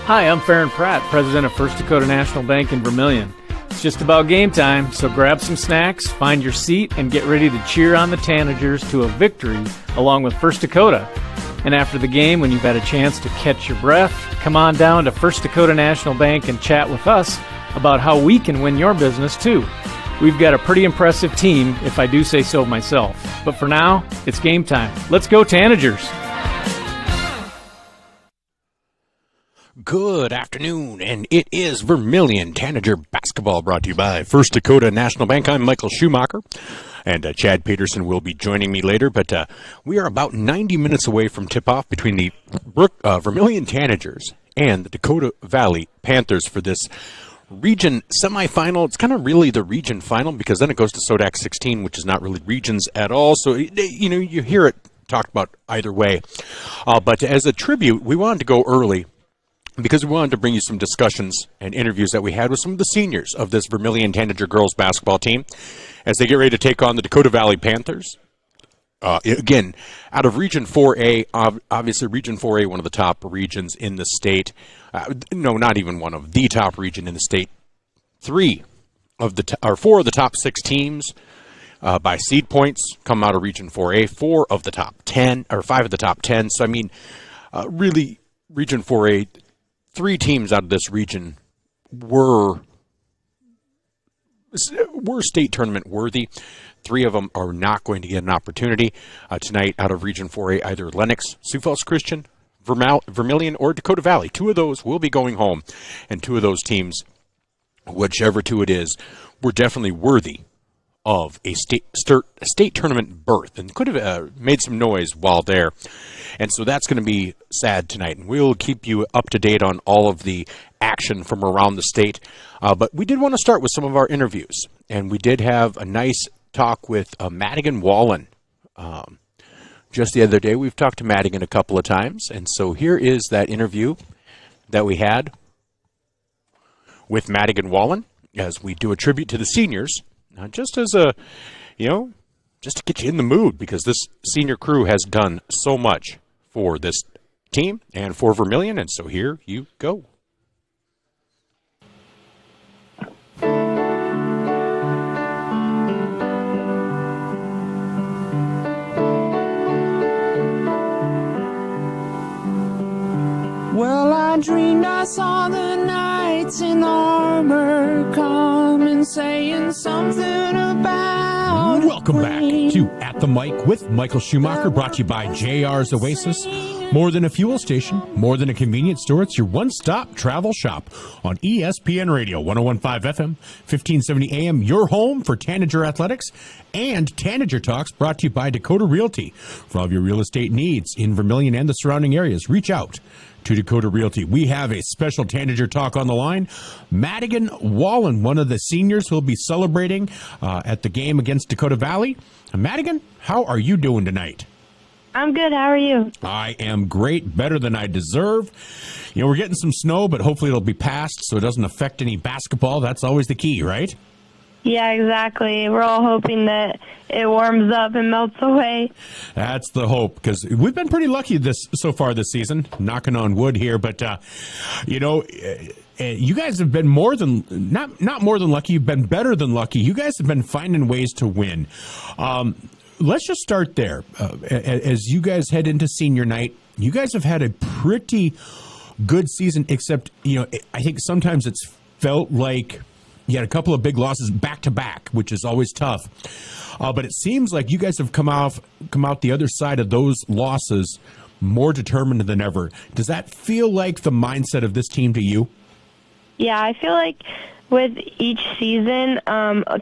Hi, I'm Farron Pratt, president of First Dakota National Bank in Vermillion. It's just about game time, so grab some snacks, find your seat, and get ready to cheer on the Tanagers to a victory along with First Dakota. And after the game, when you've had a chance to catch your breath, come on down to First Dakota National Bank and chat with us about how we can win your business too. We've got a pretty impressive team, if I do say so myself. But for now, it's game time. Let's go Tanagers! Good afternoon, and it is Vermillion Tanager basketball, brought to you by First Dakota National Bank. I'm Michael Schumacher, and Chad Peterson will be joining me later, but we are about 90 minutes away from tip-off between the Vermillion Tanagers and the Dakota Valley Panthers for this region semifinal. It's kind of really the region final, because then it goes to SODAC 16, which is not really regions at all, so you hear it talked about either way. But as a tribute, we wanted to go early, because we wanted to bring you some discussions and interviews that we had with some of the seniors of this Vermillion Tanager girls basketball team as they get ready to take on the Dakota Valley Panthers. Again, out of Region 4A, obviously Region 4A, one of the top regions in the state. No, not even one of the top region in the state. 4 of the top 6 teams by seed points come out of Region 4A. 4 of the top 10, or 5 of the top 10. So, I mean, really, Region 4A, 3 teams out of this region were state tournament worthy. 3 of them are not going to get an opportunity tonight out of Region 4A, either Lennox, Sioux Falls Christian, Vermillion, or Dakota Valley. 2 of those will be going home, and 2 of those teams, whichever 2 it is, were definitely worthy of a state tournament berth and could have made some noise while there. And so that's going to be sad tonight. And we'll keep you up to date on all of the action from around the state. But we did want to start with some of our interviews. And we did have a nice talk with Madigan Wallen. Just the other day, we've talked to Madigan a couple of times. And so here is that interview that we had with Madigan Wallen as we do a tribute to the seniors. Just as a, just to get you in the mood, because this senior crew has done so much for this team and for Vermillion, and so here you go. Well, I dreamed I saw the knights in armor coming, saying something about Welcome back to At the Mic with Michael Schumacher, brought to you by JR's Oasis. More than a fuel station, more than a convenience store, it's your one-stop travel shop on ESPN Radio, 101.5 FM, 1570 AM, your home for Tanager Athletics, and Tanager Talks, brought to you by Dakota Realty. For all of your real estate needs in Vermillion and the surrounding areas, reach out to Dakota Realty. We have a special Tanager Talk on the line. Madigan Wallen, one of the seniors who will be celebrating at the game against Dakota Valley. Madigan, how are you doing tonight? I'm good. How are you? I am great, better than I deserve. We're getting some snow, but hopefully it'll be passed so it doesn't affect any basketball. That's always the key, right? Yeah, exactly. We're all hoping that it warms up and melts away. That's the hope, because we've been pretty lucky so far this season, knocking on wood here. But, you guys have been more than, not more than lucky, you've been better than lucky. You guys have been finding ways to win. Let's just start there. As you guys head into senior night, you guys have had a pretty good season, except, I think sometimes it's felt like you had a couple of big losses back-to-back, which is always tough. But it seems like you guys have come out the other side of those losses more determined than ever. Does that feel like the mindset of this team to you? Yeah, I feel like with each season,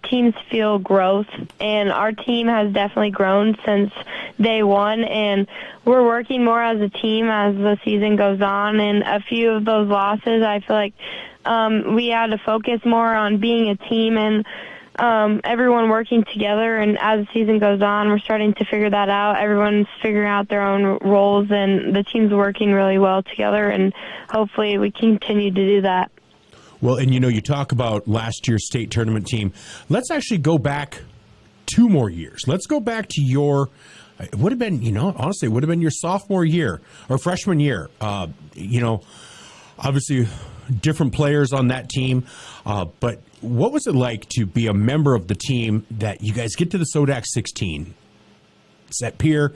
teams feel growth, and our team has definitely grown since day one, and we're working more as a team as the season goes on. And a few of those losses, I feel like we had to focus more on being a team and everyone working together. And as the season goes on, we're starting to figure that out. Everyone's figuring out their own roles, and the team's working really well together, and hopefully we continue to do that. Well, and you talk about last year's state tournament team. Let's actually go back 2 more years. Let's go back to it would have been, honestly, it would have been your sophomore year or freshman year. Obviously, different players on that team, but what was it like to be a member of the team that you guys get to the Sodac 16? It's at Pier.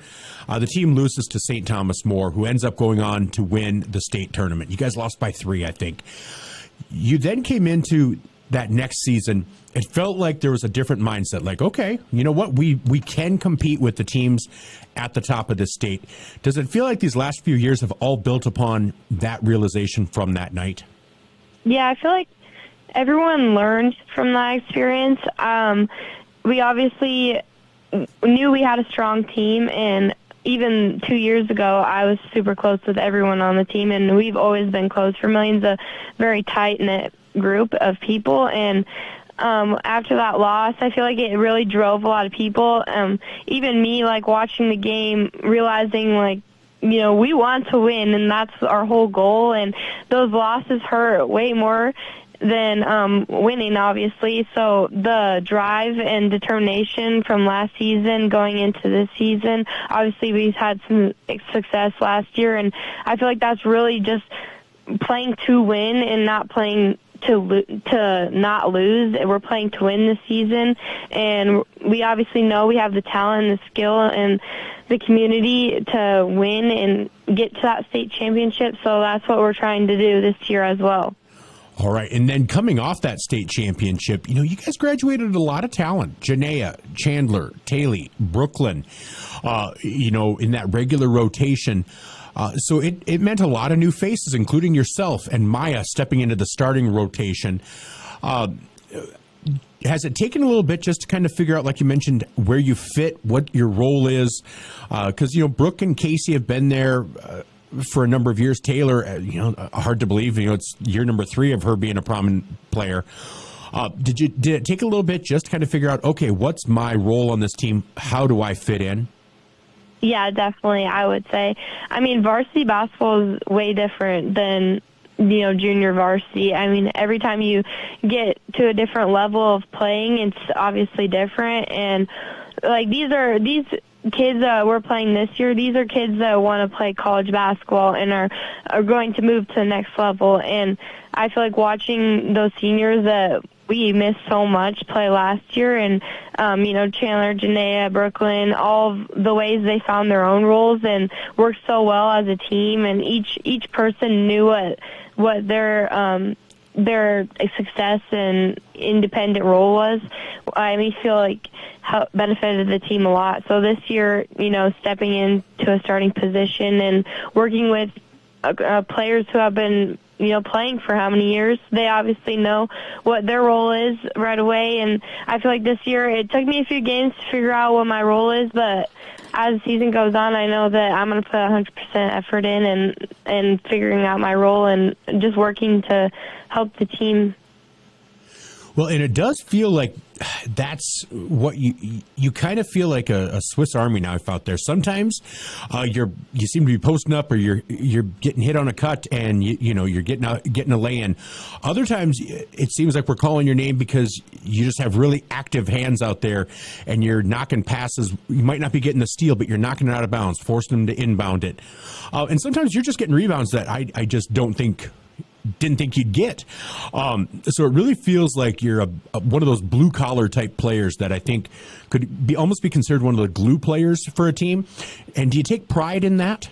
The team loses to St. Thomas More, who ends up going on to win the state tournament. You guys lost by 3, I think. You then came into that next season. It felt like there was a different mindset. Like, okay, you know what? We can compete with the teams at the top of the state. Does it feel like these last few years have all built upon that realization from that night? Yeah, I feel like everyone learned from that experience. We obviously knew we had a strong team, and even 2 years ago, I was super close with everyone on the team, and we've always been close. Vermillion's a very tight-knit group of people, and after that loss, I feel like it really drove a lot of people. Even me, like, watching the game, realizing, like, you know, we want to win, and that's our whole goal, and those losses hurt way more than winning, obviously. So the drive and determination from last season going into this season, obviously we've had some success last year, and I feel like that's really just playing to win and not playing to not lose. We're playing to win this season, and we obviously know we have the talent and the skill and the community to win and get to that state championship, so that's what we're trying to do this year as well. All right, and then coming off that state championship, you know, you guys graduated a lot of talent. Janaea, Chandler, Taylor, Brooklyn, you know, in that regular rotation. So it meant a lot of new faces, including yourself and Maya stepping into the starting rotation. Has it taken a little bit just to kind of figure out, like you mentioned, where you fit, what your role is? Because, you know, Brooke and Casey have been there for a number of years. Taylor, you know, hard to believe, you know, it's year number 3 of her being a prominent player. Did it take a little bit just to kind of figure out, okay, what's my role on this team? How do I fit in? Yeah, definitely, I would say. I mean, varsity basketball is way different than, you know, junior varsity. I mean, every time you get to a different level of playing, it's obviously different. And, like, these kids that we're playing this year, these are kids that want to play college basketball and are going to move to the next level. And I feel like watching those seniors that we missed so much play last year, and you know, Chandler, Janaea, Brooklyn, all of the ways they found their own roles and worked so well as a team, and each person knew what their success and independent role was. I feel like how benefited the team a lot. So this year, you know, stepping into a starting position and working with players who have been, you know, playing for how many years, they obviously know what their role is right away. And I feel like this year it took me a few games to figure out what my role is, but as the season goes on, I know that I'm going to put 100% effort in and figuring out my role and just working to help the team. Well, and it does feel like that's what you kind of feel like a Swiss Army knife out there. Sometimes you seem to be posting up, or you're getting hit on a cut, and you know you're getting a lay-in. Other times it seems like we're calling your name because you just have really active hands out there, and you're knocking passes. You might not be getting the steal, but you're knocking it out of bounds, forcing them to inbound it. And sometimes you're just getting rebounds that I just didn't think you'd get. So it really feels like you're one of those blue collar type players that I think could almost be considered one of the glue players for a team. And do you take pride in that?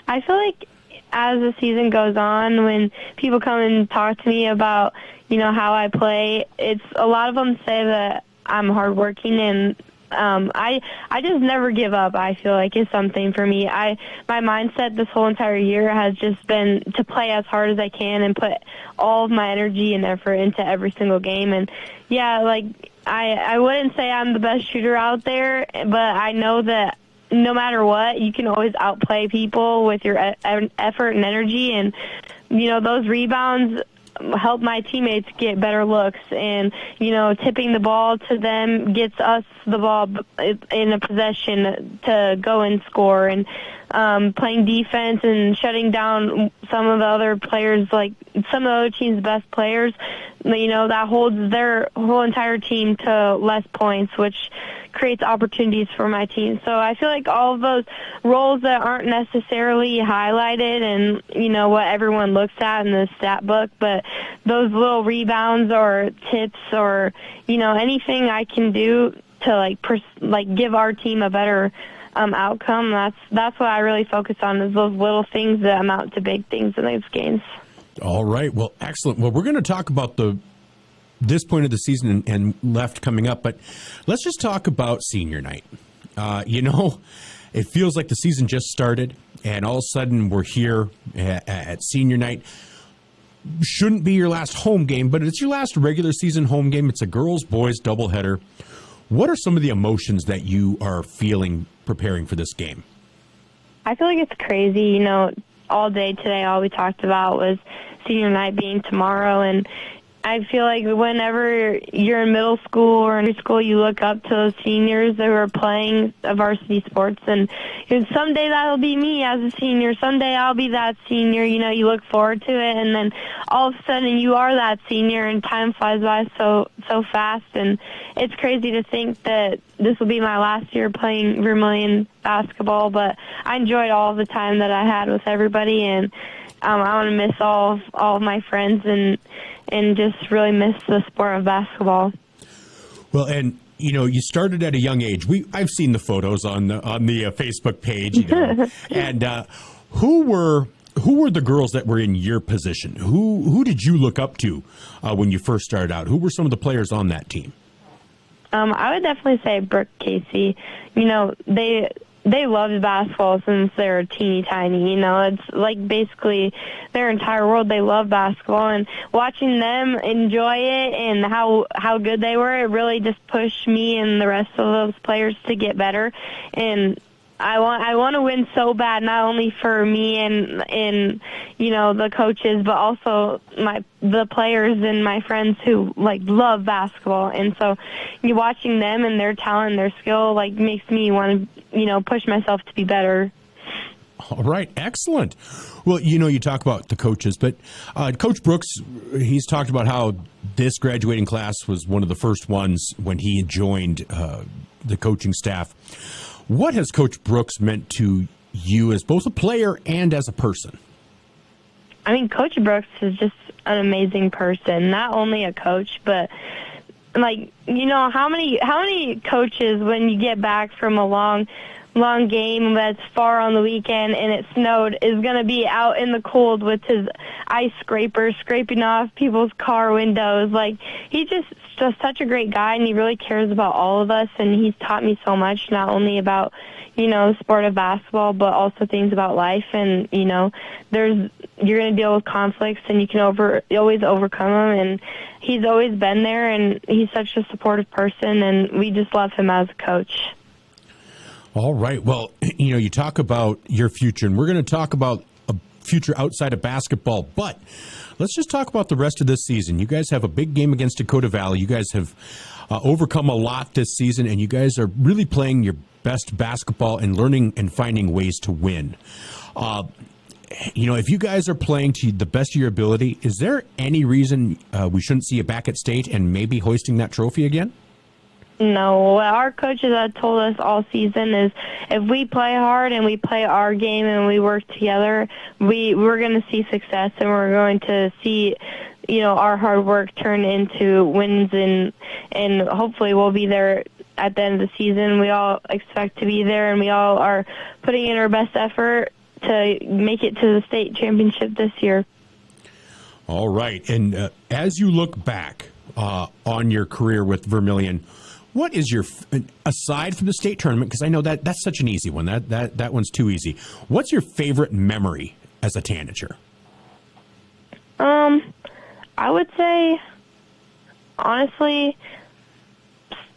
I feel like as the season goes on, when people come and talk to me about, you know, how I play, it's a lot of them say that I'm hardworking, and I just never give up. I feel like it's something for me. My mindset this whole entire year has just been to play as hard as I can and put all of my energy and effort into every single game. And yeah, like I wouldn't say I'm the best shooter out there, but I know that no matter what, you can always outplay people with your effort and energy. And, you know, those rebounds help my teammates get better looks, and, you know, tipping the ball to them gets us the ball in a possession to go and score. And playing defense and shutting down some of the other players, like some of the other team's best players, that holds their whole entire team to less points, which creates opportunities for my team. So I feel like all of those roles that aren't necessarily highlighted and, what everyone looks at in the stat book, but those little rebounds or tips or, anything I can do to give our team a better outcome. That's what I really focus on, is those little things that amount to big things in those games. All right. Well, excellent. Well, we're going to talk about this point of the season and left coming up, but let's just talk about senior night. It feels like the season just started, and all of a sudden we're here at senior night. Shouldn't be your last home game, but it's your last regular season home game. It's a girls-boys doubleheader. What are some of the emotions that you are feeling preparing for this game? I feel like it's crazy. All day today, all we talked about was senior night being tomorrow, and I feel like whenever you're in middle school or in high school, you look up to those seniors that are playing varsity sports, and someday that'll be me as a senior. Someday I'll be that senior. You look forward to it, and then all of a sudden you are that senior, and time flies by so fast, and it's crazy to think that this will be my last year playing Vermillion basketball, but I enjoyed all the time that I had with everybody, and I want to miss all of my friends and just really miss the sport of basketball. Well, and you started at a young age. I've seen the photos on the Facebook page, and who were the girls that were in your position? Who did you look up to when you first started out? Who were some of the players on that team? I would definitely say Brook, Casey. They loved basketball since they were teeny tiny. It's like basically their entire world. They love basketball, and watching them enjoy it and how good they were, it really just pushed me and the rest of those players to get better. And I want to win so bad, not only for me and the coaches, but also the players and my friends who love basketball. And so you watching them and their talent and their skill makes me want to push myself to be better. All right, excellent. Well, you talk about the coaches, but Coach Brooks, he's talked about how this graduating class was one of the first ones when he joined the coaching staff. What has Coach Brooks meant to you as both a player and as a person? I mean, Coach Brooks is just an amazing person. Not only a coach, but how many coaches, when you get back from a long game that's far on the weekend and it snowed, is going to be out in the cold with his ice scraper scraping off people's car windows. He's just such a great guy, and he really cares about all of us, and he's taught me so much, not only about the sport of basketball, but also things about life. And you're going to deal with conflicts, and you can always overcome them, and he's always been there, and he's such a supportive person, and we just love him as a coach. All right. Well, you talk about your future, and we're going to talk about a future outside of basketball, but let's just talk about the rest of this season. You guys have a big game against Dakota Valley. You guys have overcome a lot this season, and you guys are really playing your best basketball and learning and finding ways to win. If you guys are playing to the best of your ability, is there any reason we shouldn't see you back at state and maybe hoisting that trophy again? No, what our coaches have told us all season is if we play hard and we play our game and we work together, we're going to see success, and we're going to see our hard work turn into wins, and hopefully we'll be there at the end of the season. We all expect to be there, and we all are putting in our best effort to make it to the state championship this year. All right. And as you look back on your career with Vermillion, what is your, aside from the state tournament, because I know that's such an easy one, that one's too easy, what's your favorite memory as a Tanager? I would say, honestly,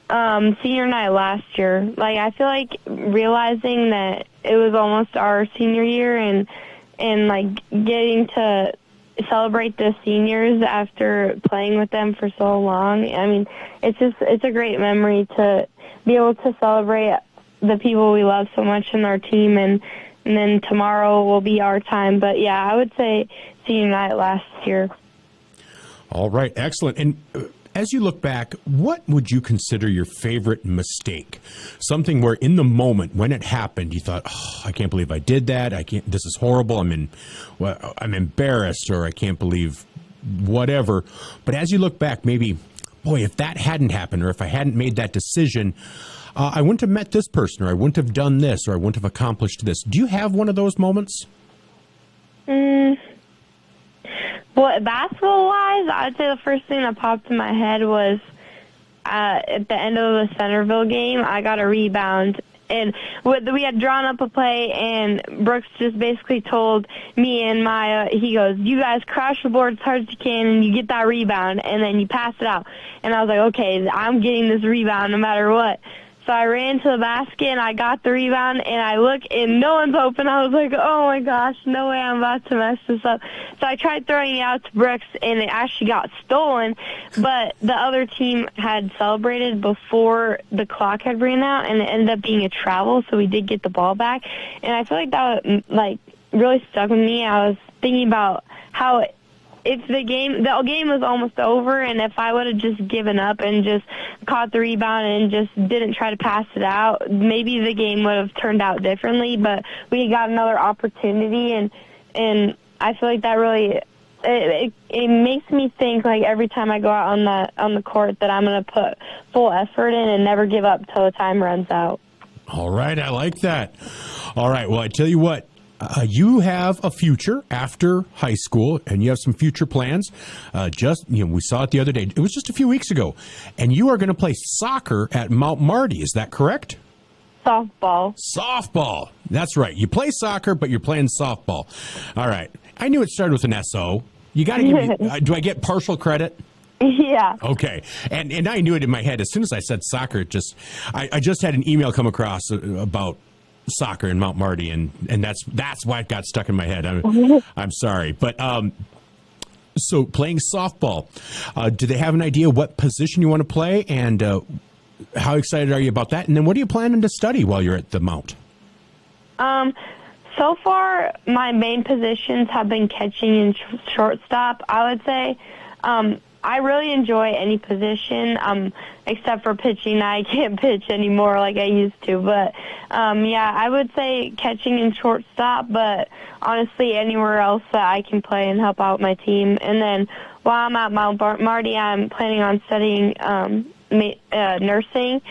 senior night last year. I feel like realizing that it was almost our senior year and getting to celebrate the seniors after playing with them for so long. I mean, it's a great memory to be able to celebrate the people we love so much in our team, and and then tomorrow will be our time. But, yeah, I would say senior night last year. All right, excellent. And as you look back, what would you consider your favorite mistake? Something where in the moment when it happened, you thought, "Oh, I can't believe I did that. I can't. This is horrible. I'm embarrassed, or I can't believe whatever." But as you look back, maybe, boy, if that hadn't happened, or if I hadn't made that decision, I wouldn't have met this person, or I wouldn't have done this, or I wouldn't have accomplished this. Do you have one of those moments? Well, basketball-wise, I'd say the first thing that popped in my head was at the end of the Centerville game, I got a rebound. And we had drawn up a play, and Brooks just basically told me and Maya, he goes, "You guys crash the board as hard as you can, and you get that rebound, and then you pass it out." And I was like, okay, I'm getting this rebound no matter what. So I ran to the basket, and I got the rebound, and I look, and no one's open. I was like, oh, my gosh, no way I'm about to mess this up. So I tried throwing it out to Brooks, and it actually got stolen. But the other team had celebrated before the clock had ran out, and it ended up being a travel, so we did get the ball back. And I feel like that really stuck with me. I was thinking about how if the game was almost over, and if I would have just given up and just caught the rebound and just didn't try to pass it out, maybe the game would have turned out differently. But we got another opportunity, and I feel like that really it makes me think, like, every time I go out on the court that I'm going to put full effort in and never give up till the time runs out. All right, I like that. All right, well, I tell you what. You have a future after high school, and you have some future plans. We saw it the other day. It was just a few weeks ago, and you are going to play soccer at Mount Marty. Is that correct? Softball. Softball. That's right. You play soccer, but you're playing softball. All right. I knew it started with an S-O. You got to give me. Do I get partial credit? Yeah. Okay. And I knew it in my head as soon as I said soccer. I just had an email come across about soccer in Mount Marty, and that's why it got stuck in my head. I'm sorry, but so playing softball, do they have an idea what position you want to play, and how excited are you about that? And then what are you planning to study while you're at the Mount? So far, my main positions have been catching and shortstop, I would say. I really enjoy any position, except for pitching. I can't pitch anymore like I used to. But, I would say catching and shortstop, but honestly anywhere else that I can play and help out my team. And then while I'm at Mount Marty, I'm planning on studying nursing.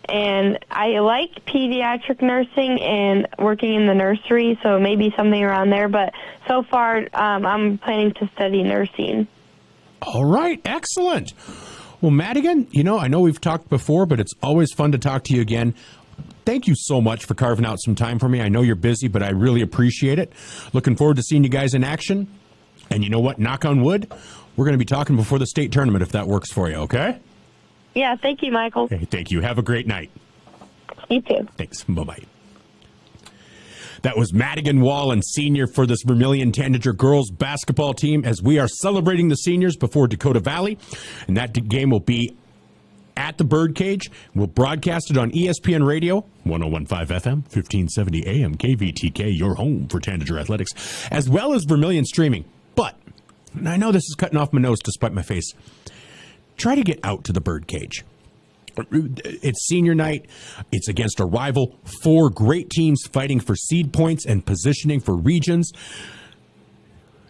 And I like pediatric nursing and working in the nursery, so maybe something around there. But so far, I'm planning to study nursing. All right, excellent. Well, Madigan, I know we've talked before, but it's always fun to talk to you again. Thank you so much for carving out some time for me. I know you're busy, but I really appreciate it. Looking forward to seeing you guys in action. And you know what? Knock on wood, we're going to be talking before the state tournament if that works for you, okay? Yeah, thank you, Michael. Hey, thank you. Have a great night. You too. Thanks. Bye-bye. That was Madigan Wallen, senior for this Vermillion Tanager girls basketball team, as we are celebrating the seniors before Dakota Valley. And that game will be at the Birdcage. We'll broadcast it on ESPN Radio, 101.5 FM, 1570 AM, KVTK, your home for Tanager Athletics, as well as Vermillion streaming. But, and I know this is cutting off my nose to spite my face, try to get out to the Birdcage. It's senior night. It's against a rival. 4 great teams fighting for seed points and positioning for regions.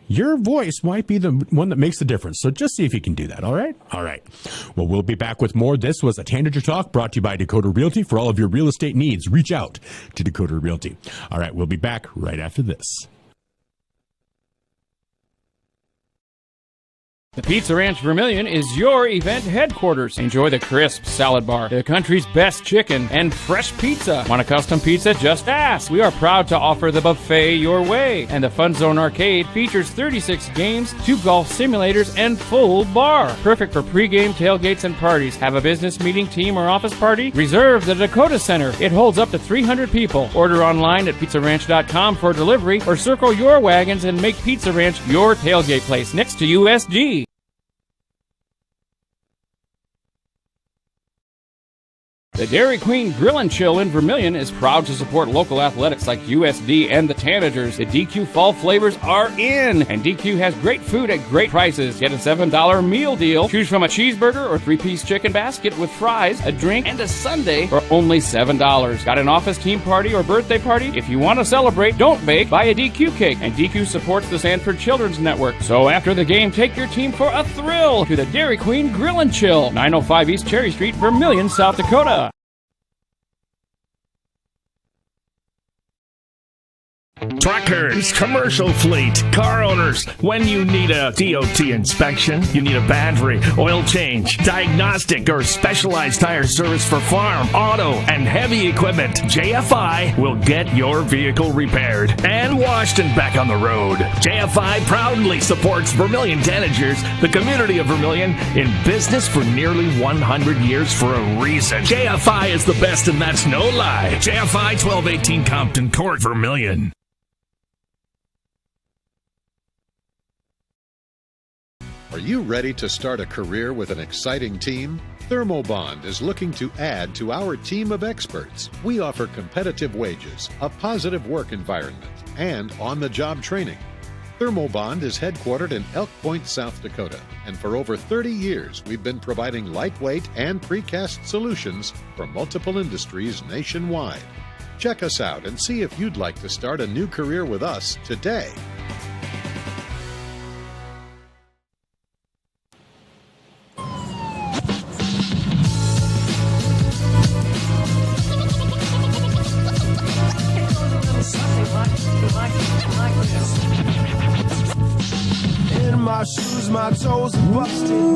Your voice might be the one that makes the difference. So just see if you can do that. All right? All right. Well, we'll be back with more. This was a Tanager Talk brought to you by Dakota Realty. For all of your real estate needs, reach out to Dakota Realty. All right. We'll be back right after this. The Pizza Ranch Vermillion is your event headquarters. Enjoy the crisp salad bar, the country's best chicken, and fresh pizza. Want a custom pizza? Just ask. We are proud to offer the buffet your way. And the Fun Zone Arcade features 36 games, 2 golf simulators, and full bar. Perfect for pregame, tailgates, and parties. Have a business meeting, team, or office party? Reserve the Dakota Center. It holds up to 300 people. Order online at pizzaranch.com for delivery, or circle your wagons and make Pizza Ranch your tailgate place next to USG. The Dairy Queen Grill and Chill in Vermillion is proud to support local athletics like USD and the Tanagers. The DQ Fall flavors are in, and DQ has great food at great prices. Get a $7 meal deal. Choose from a cheeseburger or 3-piece chicken basket with fries, a drink, and a sundae for only $7. Got an office team party or birthday party? If you want to celebrate, don't bake, buy a DQ cake. And DQ supports the Sanford Children's Network. So after the game, take your team for a thrill to the Dairy Queen Grill and Chill, 905 East Cherry Street, Vermillion, South Dakota. Truckers, commercial fleet, car owners, when you need a DOT inspection, you need a battery, oil change, diagnostic, or specialized tire service for farm, auto, and heavy equipment, JFI will get your vehicle repaired and washed and back on the road. JFI proudly supports Vermillion Tanagers, the community of Vermillion, in business for nearly 100 years for a reason. JFI is the best, and that's no lie. JFI 1218 Compton Court, Vermillion. Are you ready to start a career with an exciting team? Thermobond is looking to add to our team of experts. We offer competitive wages, a positive work environment, and on-the-job training. Thermobond is headquartered in Elk Point, South Dakota, and for over 30 years we've been providing lightweight and precast solutions for multiple industries nationwide. Check us out and see if you'd like to start a new career with us today.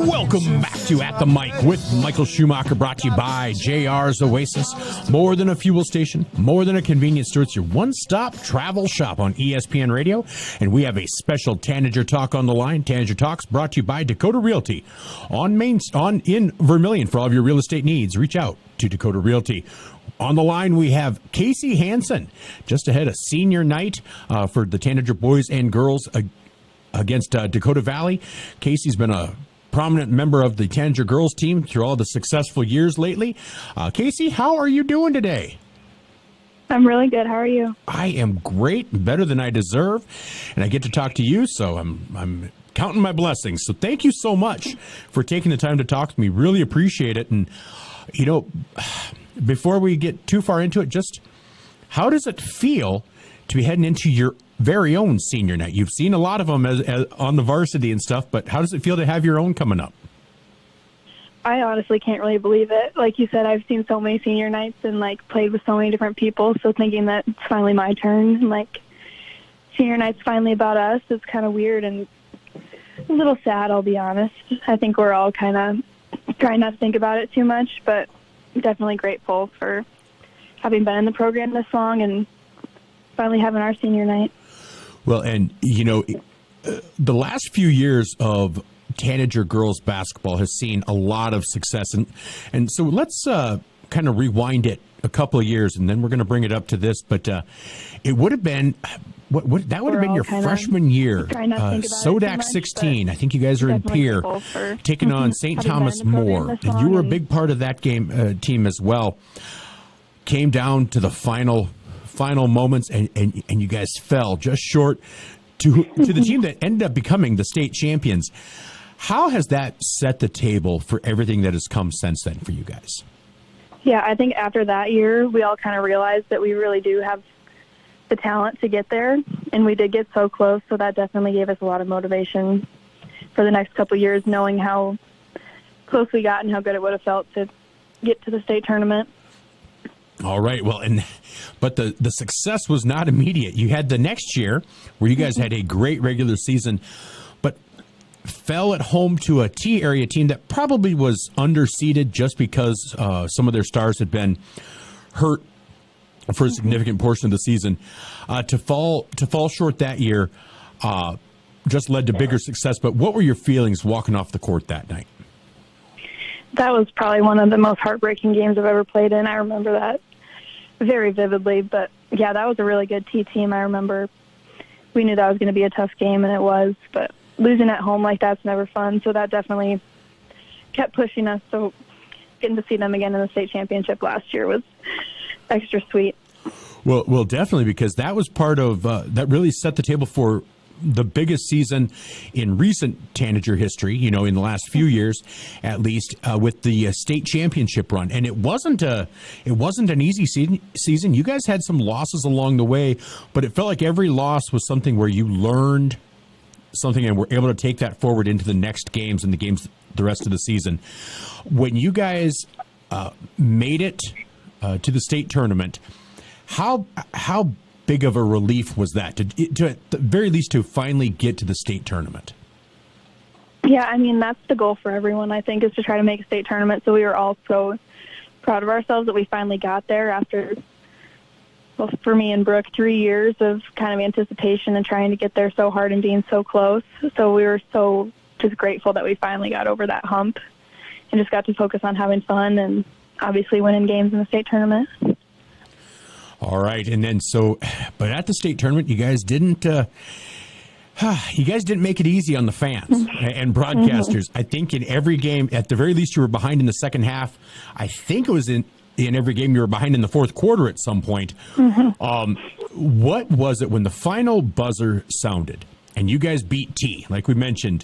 Welcome back to At the Mic with Michael Schumacher, brought to you by JR's Oasis. More than a fuel station, more than a convenience store. It's your one-stop travel shop on ESPN Radio. And we have a special Tanager Talk on the line. Tanager Talks brought to you by Dakota Realty in Vermillion. For all of your real estate needs, reach out to Dakota Realty. On the line, we have Casey Hansen, just ahead of senior night for the Tanager boys and girls against Dakota Valley. Casey's been a prominent member of the Tanager girls team through all the successful years lately. Casey, how are you doing today? I'm really good. How are you? I am great, better than I deserve, and I get to talk to you, so I'm counting my blessings. So thank you so much for taking the time to talk to me. Really appreciate it. And, you know, before we get too far into it, just how does it feel to be heading into your very own senior night? You've seen a lot of them as on the varsity and stuff, but how does it feel to have your own coming up? I honestly can't really believe it. Like you said, I've seen so many senior nights and like played with so many different people. So thinking that it's finally my turn and like senior night's finally about us is kind of weird and a little sad, I'll be honest. I think we're all kind of trying not to think about it too much, but definitely grateful for having been in the program this long and finally having our senior night. Well, and, you know, the last few years of Tanager girls basketball has seen a lot of success. And so let's kind of rewind it a couple of years, and then we're going to bring it up to this. But it would have been, that would have been your freshman year. Sodak 16. I think you guys are in Pier, taking on St. Thomas More. And you were a big part of that game team as well. Came down to the final moments, and you guys fell just short to the team that ended up becoming the state champions. How has that set the table for everything that has come since then for you guys? Yeah, I think after that year, we all kind of realized that we really do have the talent to get there, and we did get so close, so that definitely gave us a lot of motivation for the next couple of years, knowing how close we got and how good it would have felt to get to the state tournament. All right. Well, but the success was not immediate. You had the next year where you guys had a great regular season, but fell at home to a T area team that probably was underseeded just because some of their stars had been hurt for a significant portion of the season. To fall short that year just led to bigger success. But what were your feelings walking off the court that night? That was probably one of the most heartbreaking games I've ever played in. I remember that very vividly. But, yeah, that was a really good T team. I remember we knew that was going to be a tough game, and it was. But losing at home like that's never fun, so that definitely kept pushing us. So getting to see them again in the state championship last year was extra sweet. Well, definitely, because that was part of that really set the table for the biggest season in recent Tanager history, in the last few years, at least, with the state championship run. And it wasn't an easy season. You guys had some losses along the way, but it felt like every loss was something where you learned something and were able to take that forward into the next games and the rest of the season. When you guys made it to the state tournament, how big of a relief was that to at the very least to finally get to the state tournament? Yeah, I mean, that's the goal for everyone, I think, is to try to make a state tournament. So we were all so proud of ourselves that we finally got there after, well, for me and Brooke, 3 years of kind of anticipation and trying to get there so hard and being so close. So we were so just grateful that we finally got over that hump and just got to focus on having fun and obviously winning games in the state tournament. All right, and then but at the state tournament, you guys didn't make it easy on the fans and broadcasters. I think in every game, at the very least, you were behind in the second half. I think it was in every game you were behind in the fourth quarter at some point. What was it when the final buzzer sounded and you guys beat T? Like we mentioned,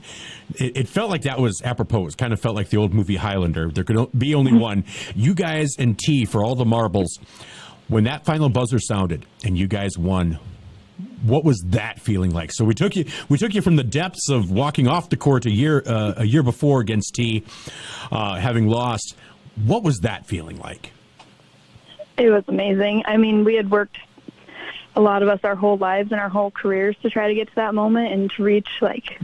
it felt like that was apropos. It kind of felt like the old movie Highlander. There could be only one. You guys and T for all the marbles. When that final buzzer sounded and you guys won, what was that feeling like? So we took you from the depths of walking off the court a year before against T, having lost. What was that feeling like? It was amazing. I mean, we had worked, a lot of us, our whole lives and our whole careers to try to get to that moment and to reach like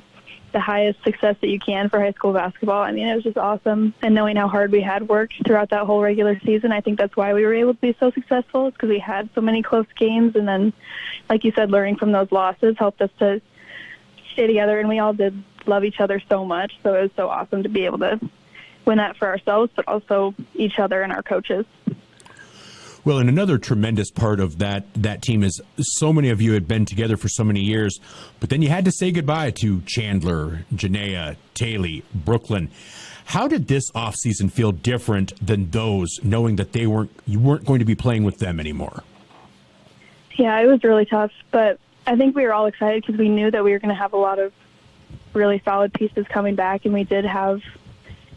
the highest success that you can for high school basketball. I mean, it was just awesome. And knowing how hard we had worked throughout that whole regular season, I think that's why we were able to be so successful, is because we had so many close games. And then, like you said, learning from those losses helped us to stay together. And we all did love each other so much. So it was so awesome to be able to win that for ourselves, but also each other and our coaches. Well, and another tremendous part of that team is so many of you had been together for so many years, but then you had to say goodbye to Chandler, Janaea, Taylor, Brooklyn. How did this offseason feel different than those, knowing that you weren't going to be playing with them anymore? Yeah, it was really tough, but I think we were all excited because we knew that we were going to have a lot of really solid pieces coming back, and we did have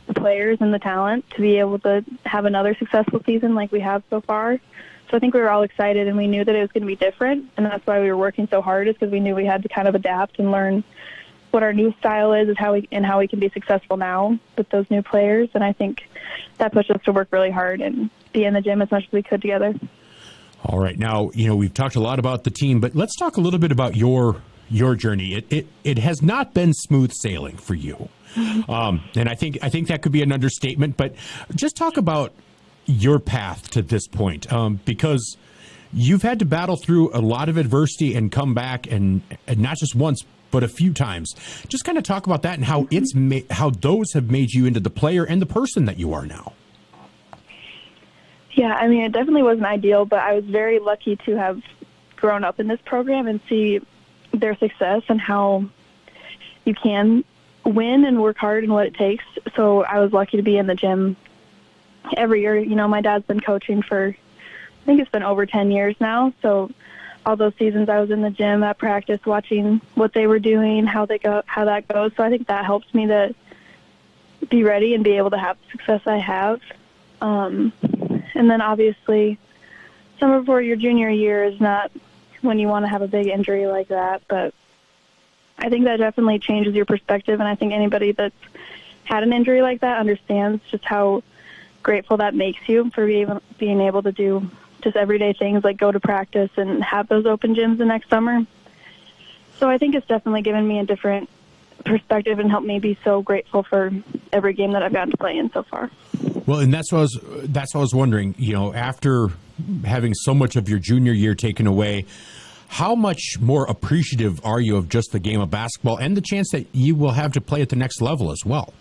the players and the talent to be able to have another successful season like we have so far. So I think we were all excited, and we knew that it was going to be different, and that's why we were working so hard, is because we knew we had to kind of adapt and learn what our new style is how we can be successful now with those new players. And I think that pushed us to work really hard and be in the gym as much as we could together. All right. Now, we've talked a lot about the team, but let's talk a little bit about your journey. It has not been smooth sailing for you. And I think that could be an understatement, but just talk about your path to this point, because you've had to battle through a lot of adversity and come back, and not just once, but a few times. Just kind of talk about that and how how those have made you into the player and the person that you are now. Yeah, I mean, it definitely wasn't ideal, but I was very lucky to have grown up in this program and see their success and how you can win and work hard and what it takes. So I was lucky to be in the gym every year. My dad's been coaching for, I think it's been over 10 years now. So all those seasons I was in the gym at practice watching what they were doing, how that goes. So I think that helps me to be ready and be able to have the success I have. And then obviously summer before your junior year is not when you want to have a big injury like that, but I think that definitely changes your perspective, and I think anybody that's had an injury like that understands just how grateful that makes you for being able to do just everyday things like go to practice and have those open gyms the next summer. So I think it's definitely given me a different perspective and helped me be so grateful for every game that I've gotten to play in so far. Well, and that's what I was wondering, after having so much of your junior year taken away, how much more appreciative are you of just the game of basketball and the chance that you will have to play at the next level as well?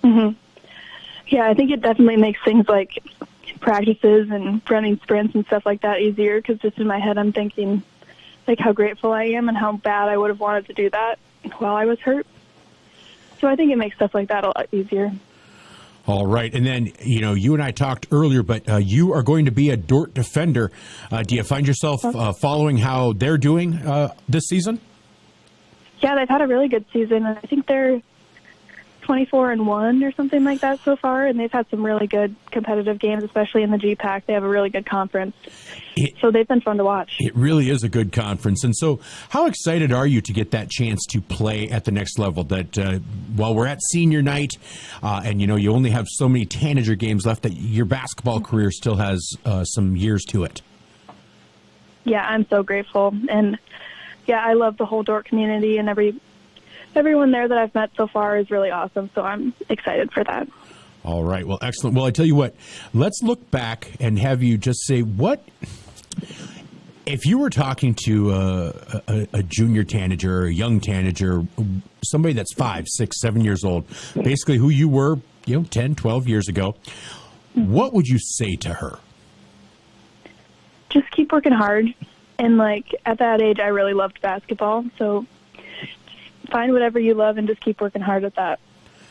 Mm-hmm. Yeah, I think it definitely makes things like practices and running sprints and stuff like that easier, because just in my head I'm thinking like how grateful I am and how bad I would have wanted to do that while I was hurt. So I think it makes stuff like that a lot easier. All right. And then, you and I talked earlier, but you are going to be a Dort defender. Do you find yourself following how they're doing this season? Yeah, they've had a really good season. I think they're 24-1 or something like that so far, and they've had some really good competitive games, especially in the GPAC. They have a really good conference. So they've been fun to watch. It really is a good conference. And so how excited are you to get that chance to play at the next level? That while we're at senior night and, you only have so many Tanager games left, that your basketball career still has some years to it. Yeah, I'm so grateful. And, yeah, I love the whole Dort community, and everyone there that I've met so far is really awesome. So I'm excited for that. All right. Well, excellent. Well, I tell you what, let's look back and have you just say if you were talking to a junior Tanager or a young Tanager, somebody that's 5, 6, 7 years old, basically who you were, 10, 12 years ago, what would you say to her? Just keep working hard. And, at that age, I really loved basketball. So find whatever you love and just keep working hard at that,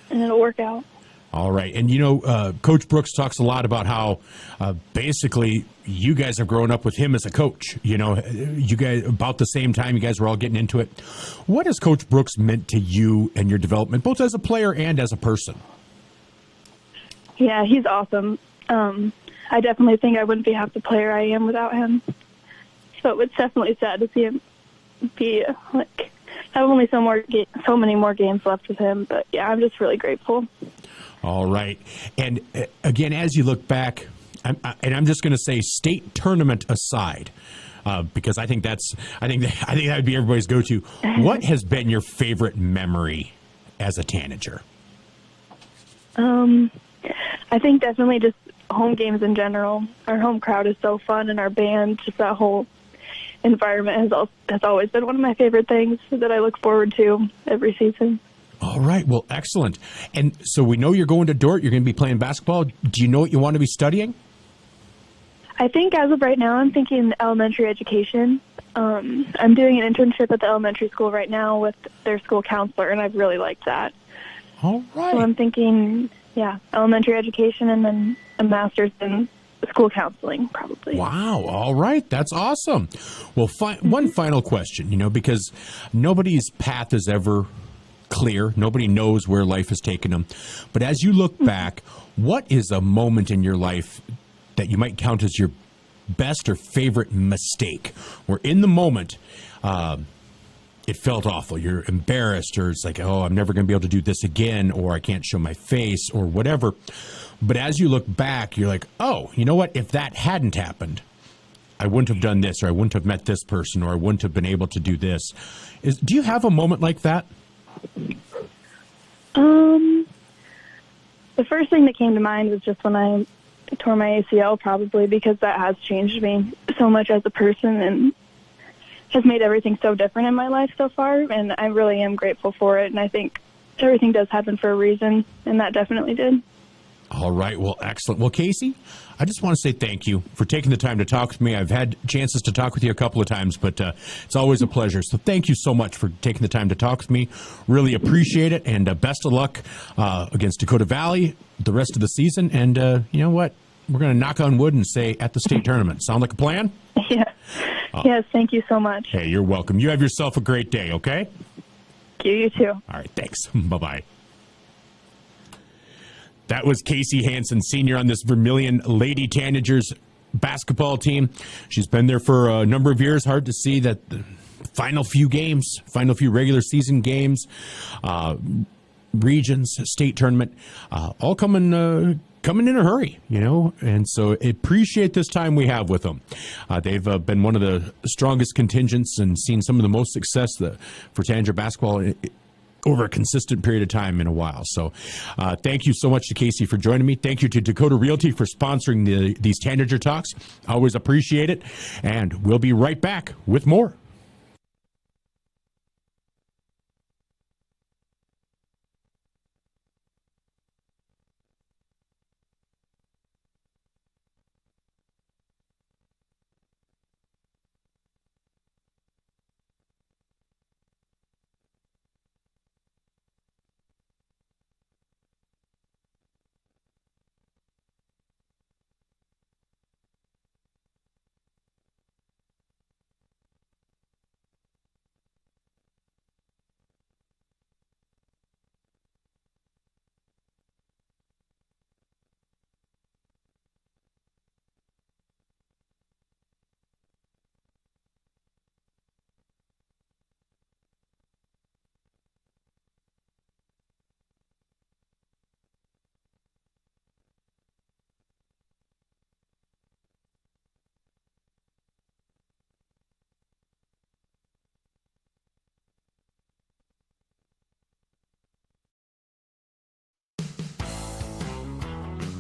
and it'll work out. All right. And, Coach Brooks talks a lot about how basically you guys have grown up with him as a coach. You guys, about the same time, you guys were all getting into it. What has Coach Brooks meant to you and your development, both as a player and as a person? Yeah, he's awesome. I definitely think I wouldn't be half the player I am without him. So it's definitely sad to see him be, have only so many more games left with him. But, yeah, I'm just really grateful. All right. And again, as you look back, I'm just going to say state tournament aside, because I think that would be everybody's go-to. What has been your favorite memory as a Tanager? I think definitely just home games in general. Our home crowd is so fun, and our band, just that whole environment has always been one of my favorite things that I look forward to every season. All right. Well, excellent. And so we know you're going to Dort. You're going to be playing basketball. Do you know what you want to be studying? I think as of right now, I'm thinking elementary education. I'm doing an internship at the elementary school right now with their school counselor, and I've really liked that. All right. So I'm thinking, elementary education and then a master's in school counseling, probably. Wow. All right. That's awesome. Well, one final question, because nobody's path is ever clear. Nobody knows where life has taken them. But as you look back, what is a moment in your life that you might count as your best or favorite mistake, where in the moment it felt awful, you're embarrassed, or it's like, oh, I'm never going to be able to do this again, or I can't show my face, or whatever. But as you look back, you're like, oh, you know what? If that hadn't happened, I wouldn't have done this, or I wouldn't have met this person, or I wouldn't have been able to do this. Do you have a moment like that? The first thing that came to mind was just when I tore my ACL, probably, because that has changed me so much as a person and has made everything so different in my life so far, and I really am grateful for it, and I think everything does happen for a reason, and that definitely did. All right. Well, excellent. Well, Casey, I just want to say thank you for taking the time to talk with me. I've had chances to talk with you a couple of times, but it's always a pleasure. So thank you so much for taking the time to talk with me. Really appreciate it. And best of luck against Dakota Valley the rest of the season. And you know what? We're going to knock on wood and say at the state tournament. Sound like a plan? Yeah. Yes, thank you so much. Hey, you're welcome. You have yourself a great day, okay? You too. All right. Thanks. Bye-bye. That was Casey Hansen, senior on this Vermillion Lady Tanagers basketball team. She's been there for a number of years. Hard to see that the final few regular season games, regions, state tournament, all coming in a hurry, and so appreciate this time we have with them. They've been one of the strongest contingents and seen some of the most success for Tanager basketball over a consistent period of time in a while. So thank you so much to Casey for joining me. Thank you to Dakota Realty for sponsoring these Tanager Talks. Always appreciate it. And we'll be right back with more.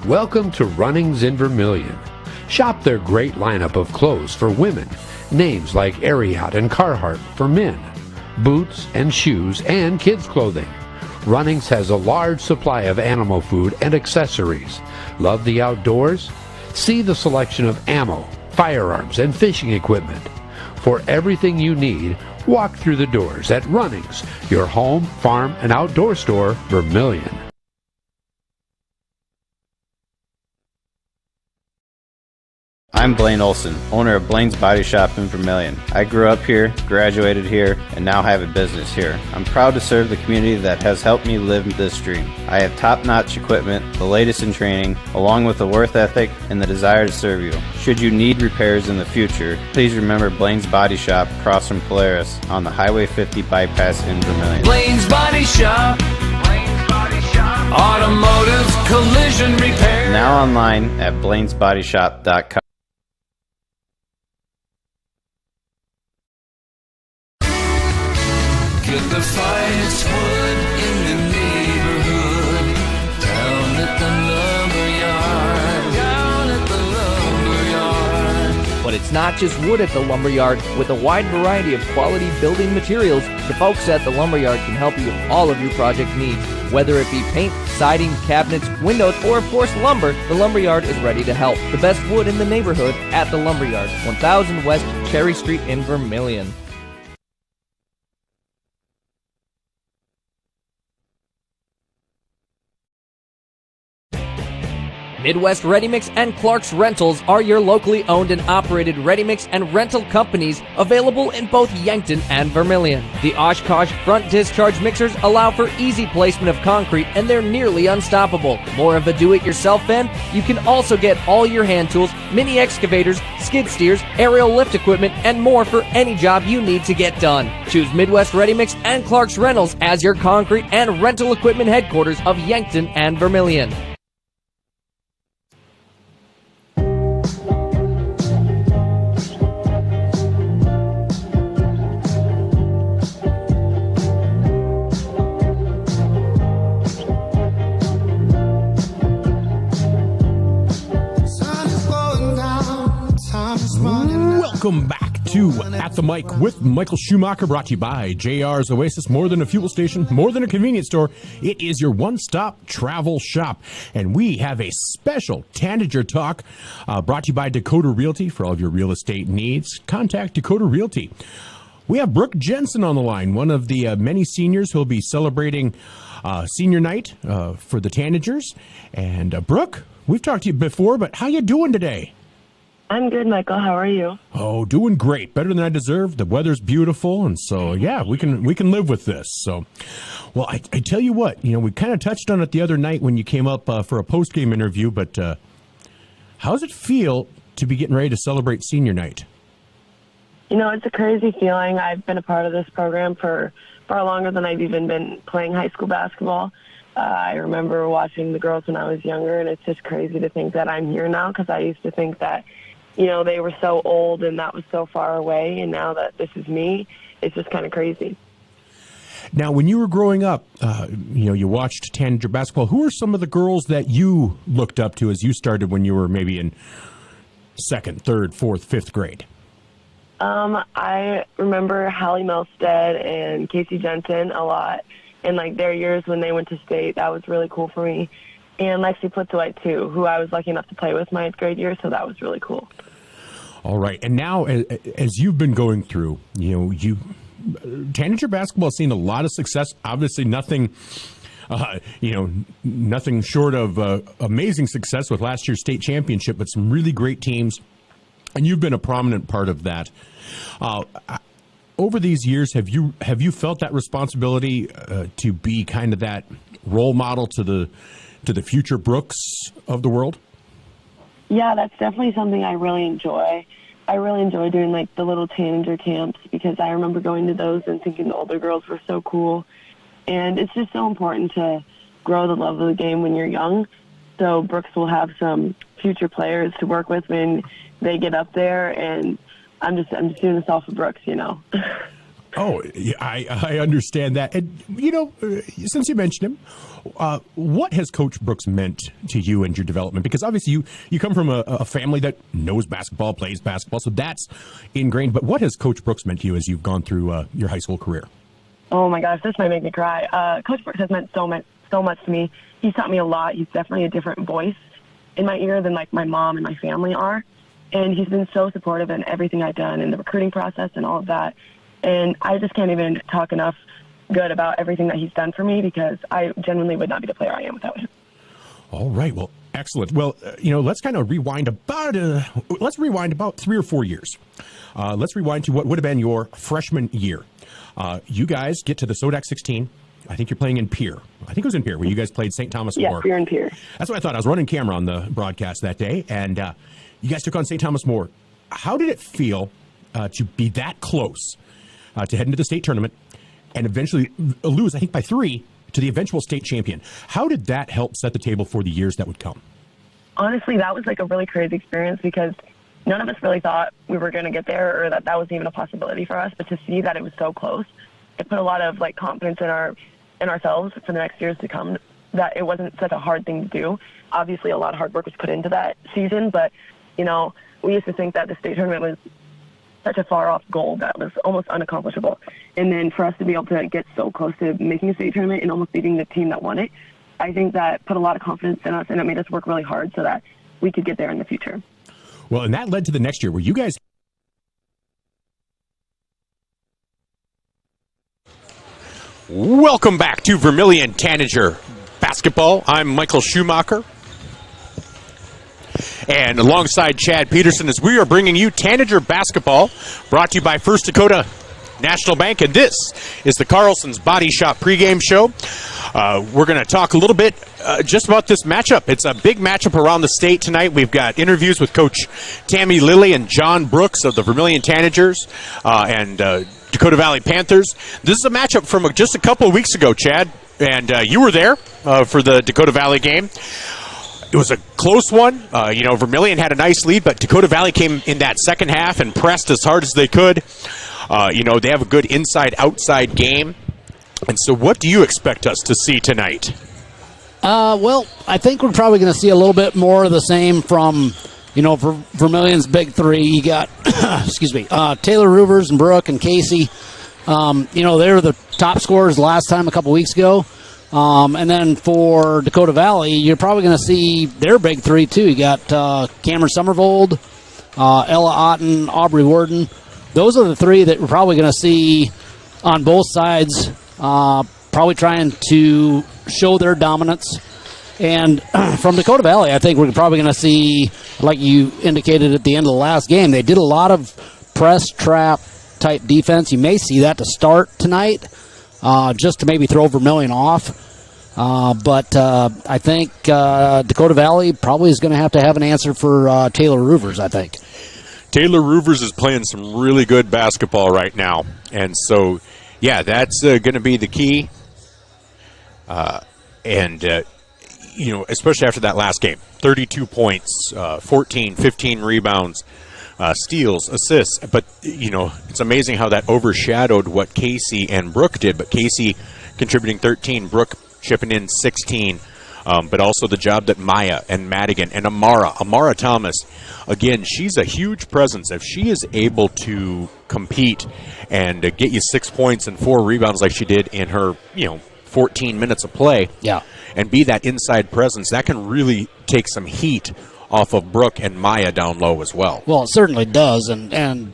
Welcome to Runnings in Vermillion. Shop their great lineup of clothes for women, names like Ariat and Carhartt for men, boots and shoes and kids' clothing. Runnings has a large supply of animal food and accessories. Love the outdoors? See the selection of ammo, firearms, and fishing equipment. For everything you need, walk through the doors at Runnings, your home, farm, and outdoor store, Vermillion. I'm Blaine Olson, owner of Blaine's Body Shop in Vermillion. I grew up here, graduated here, and now have a business here. I'm proud to serve the community that has helped me live this dream. I have top-notch equipment, the latest in training, along with a work ethic and the desire to serve you. Should you need repairs in the future, please remember Blaine's Body Shop across from Polaris on the Highway 50 bypass in Vermillion. Blaine's Body Shop. Automotive collision repair. Now online at blainesbodyshop.com. Get the finest wood in the neighborhood. Down at the lumberyard. But it's not just wood at the lumberyard. With a wide variety of quality building materials, the folks at the lumberyard can help you with all of your project needs. Whether it be paint, siding, cabinets, windows, or of course lumber, the lumberyard is ready to help. The best wood in the neighborhood at the lumberyard, 1000 West Cherry Street in Vermillion. Midwest Ready Mix and Clark's Rentals are your locally owned and operated ready mix and rental companies available in both Yankton and Vermillion. The Oshkosh front discharge mixers allow for easy placement of concrete and they're nearly unstoppable. More of a do-it-yourself fan? You can also get all your hand tools, mini excavators, skid steers, aerial lift equipment, and more for any job you need to get done. Choose Midwest Ready Mix and Clark's Rentals as your concrete and rental equipment headquarters of Yankton and Vermillion. Welcome back to At the Mic with Michael Schumacher, brought to you by JR's Oasis. More than a fuel station, more than a convenience store. It is your one-stop travel shop. And we have a special Tanager Talk brought to you by Dakota Realty for all of your real estate needs. Contact Dakota Realty. We have Brook Jensen on the line, one of the many seniors who will be celebrating senior night for the Tanagers. And Brook, we've talked to you before, but how you doing today? I'm good, Michael. How are you? Oh, doing great. Better than I deserve. The weather's beautiful, and so yeah, we can live with this. So, well, I tell you what, we kind of touched on it the other night when you came up for a postgame interview. But how does it feel to be getting ready to celebrate senior night? It's a crazy feeling. I've been a part of this program for far longer than I've even been playing high school basketball. I remember watching the girls when I was younger, and it's just crazy to think that I'm here now, because I used to think that they were so old and that was so far away, and now that this is me, it's just kind of crazy. Now, when you were growing up, you watched Tanager basketball. Who are some of the girls that you looked up to as you started when you were maybe in second, third, fourth, fifth grade? I remember Hallie Melstead and Casey Hansen a lot, and their years when they went to state. That was really cool for me. And Lexi Plitzowite, too, who I was lucky enough to play with my 8th grade year, so that was really cool. All right. And now, as you've been going through, Tanager basketball has seen a lot of success. Obviously, nothing short of amazing success with last year's state championship, but some really great teams. And you've been a prominent part of that. Over these years, have you felt that responsibility to be kind of that role model to the future Brooks of the world? Yeah, that's definitely something I really enjoy. I really enjoy doing the little Tanager camps, because I remember going to those and thinking the older girls were so cool. And it's just so important to grow the love of the game when you're young. So Brooks will have some future players to work with when they get up there, and I'm just doing this all for Brooks, Oh, yeah, I understand that. And, since you mentioned him, what has Coach Brooks meant to you and your development? Because obviously you come from a family that knows basketball, plays basketball, so that's ingrained. But what has Coach Brooks meant to you as you've gone through your high school career? Oh, my gosh, this might make me cry. Coach Brooks has meant so much to me. He's taught me a lot. He's definitely a different voice in my ear than, like, my mom and my family are. And he's been so supportive in everything I've done in the recruiting process and all of that. And I just can't even talk enough good about everything that he's done for me because I genuinely would not be the player I am without him. All right. Well, excellent. Well, let's kind of rewind about 3 or 4 years. Let's rewind to what would have been your freshman year. You guys get to the Sodak 16. I think you're playing in Pierre. I think it was in Pierre where you guys played St. Thomas More. Yes, you're in Pierre. That's what I thought. I was running camera on the broadcast that day, and you guys took on St. Thomas More. How did it feel to be that close to head into the state tournament and eventually lose, I think, by 3 to the eventual state champion? How did that help set the table for the years that would come? Honestly, that was like a really crazy experience because none of us really thought we were going to get there or that was even a possibility for us. But to see that it was so close, it put a lot of like confidence in ourselves for the next years to come, that it wasn't such a hard thing to do. Obviously, a lot of hard work was put into that season, but, we used to think that the state tournament was such a far-off goal that was almost unaccomplishable. And then for us to be able to get so close to making a state tournament and almost beating the team that won it, I think that put a lot of confidence in us, and it made us work really hard so that we could get there in the future. Well, and that led to the next year where you guys... Welcome back to Vermillion Tanager Basketball. I'm Michael Schumacher. And alongside Chad Peterson, as we are bringing you Tanager Basketball, brought to you by First Dakota National Bank. And this is the Carlson's Body Shop pregame show. We're going to talk a little bit just about this matchup. It's a big matchup around the state tonight. We've got interviews with Coach Tammy Lily and John Brooks of the Vermillion Tanagers and Dakota Valley Panthers. This is a matchup from just a couple of weeks ago, Chad, and you were there for the Dakota Valley game. It was a close one. Vermillion had a nice lead, but Dakota Valley came in that second half and pressed as hard as they could. They have a good inside-outside game. And so what do you expect us to see tonight? Well, I think we're probably going to see a little bit more of the same from, Vermillion's big three. You got, Taylor Ruvers and Brooke and Casey. They were the top scorers last time a couple weeks ago. And then for Dakota Valley, you're probably going to see their big three, too. You got Cameron Summervold, Ella Otten, Aubrey Warden. Those are the three that we're probably going to see on both sides, probably trying to show their dominance. And from Dakota Valley, I think we're probably going to see, like you indicated at the end of the last game, they did a lot of press trap type defense. You may see that to start tonight. Just to maybe throw Vermillion off. But I think Dakota Valley probably is going to have an answer for Taylor Ruvers, I think. Taylor Ruvers is playing some really good basketball right now. And so, yeah, that's going to be the key. Especially after that last game. 32 points, 15 rebounds. Steals, assists, but it's amazing how that overshadowed what Casey and Brooke did. But Casey contributing 13, Brooke chipping in 16, but also the job that Maya and Madigan and Amara Thomas, again, she's a huge presence. If she is able to compete and get you 6 points and 4 rebounds like she did in her 14 minutes of play, and be that inside presence, that can really take some heat off of Brooke and Maya down low as well. Well, it certainly does, and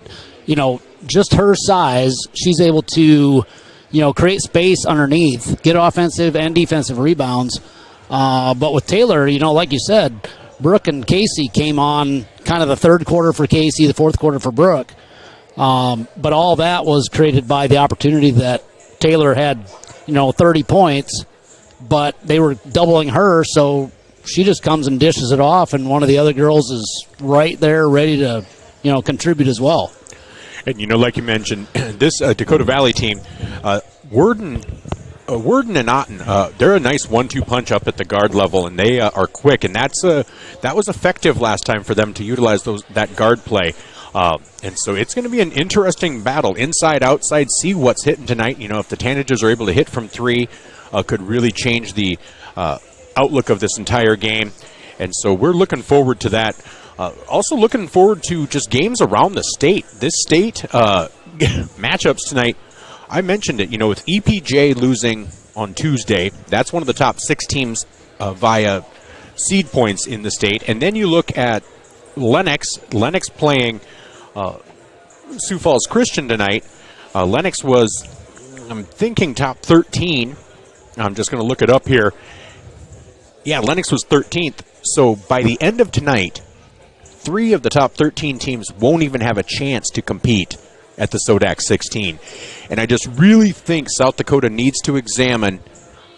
just her size, she's able to, create space underneath, get offensive and defensive rebounds. But with Taylor, like you said, Brooke and Casey came on kind of the third quarter for Casey, the fourth quarter for Brooke. But all that was created by the opportunity that Taylor had, 30 points, but they were doubling her, so she just comes and dishes it off, and one of the other girls is right there ready to, contribute as well. And, like you mentioned, this Dakota Valley team, Worden and Otten, they're a nice 1-2 punch up at the guard level, and they are quick, and that was effective last time for them to utilize that guard play. And so it's going to be an interesting battle, inside, outside, see what's hitting tonight. You know, if the Tanagers are able to hit from three, could really change the outlook of this entire game. And so we're looking forward to that. Also looking forward to just games around the state. This state matchups tonight, I mentioned it, you know, with EPJ losing on Tuesday, that's one of the top 6 teams via seed points in the state. And then you look at Lennox playing Sioux Falls Christian tonight. Lennox was, I'm thinking, top 13. I'm just going to look it up here. Yeah, Lennox was 13th. So by the end of tonight, 3 of the top 13 teams won't even have a chance to compete at the SODAC 16. And I just really think South Dakota needs to examine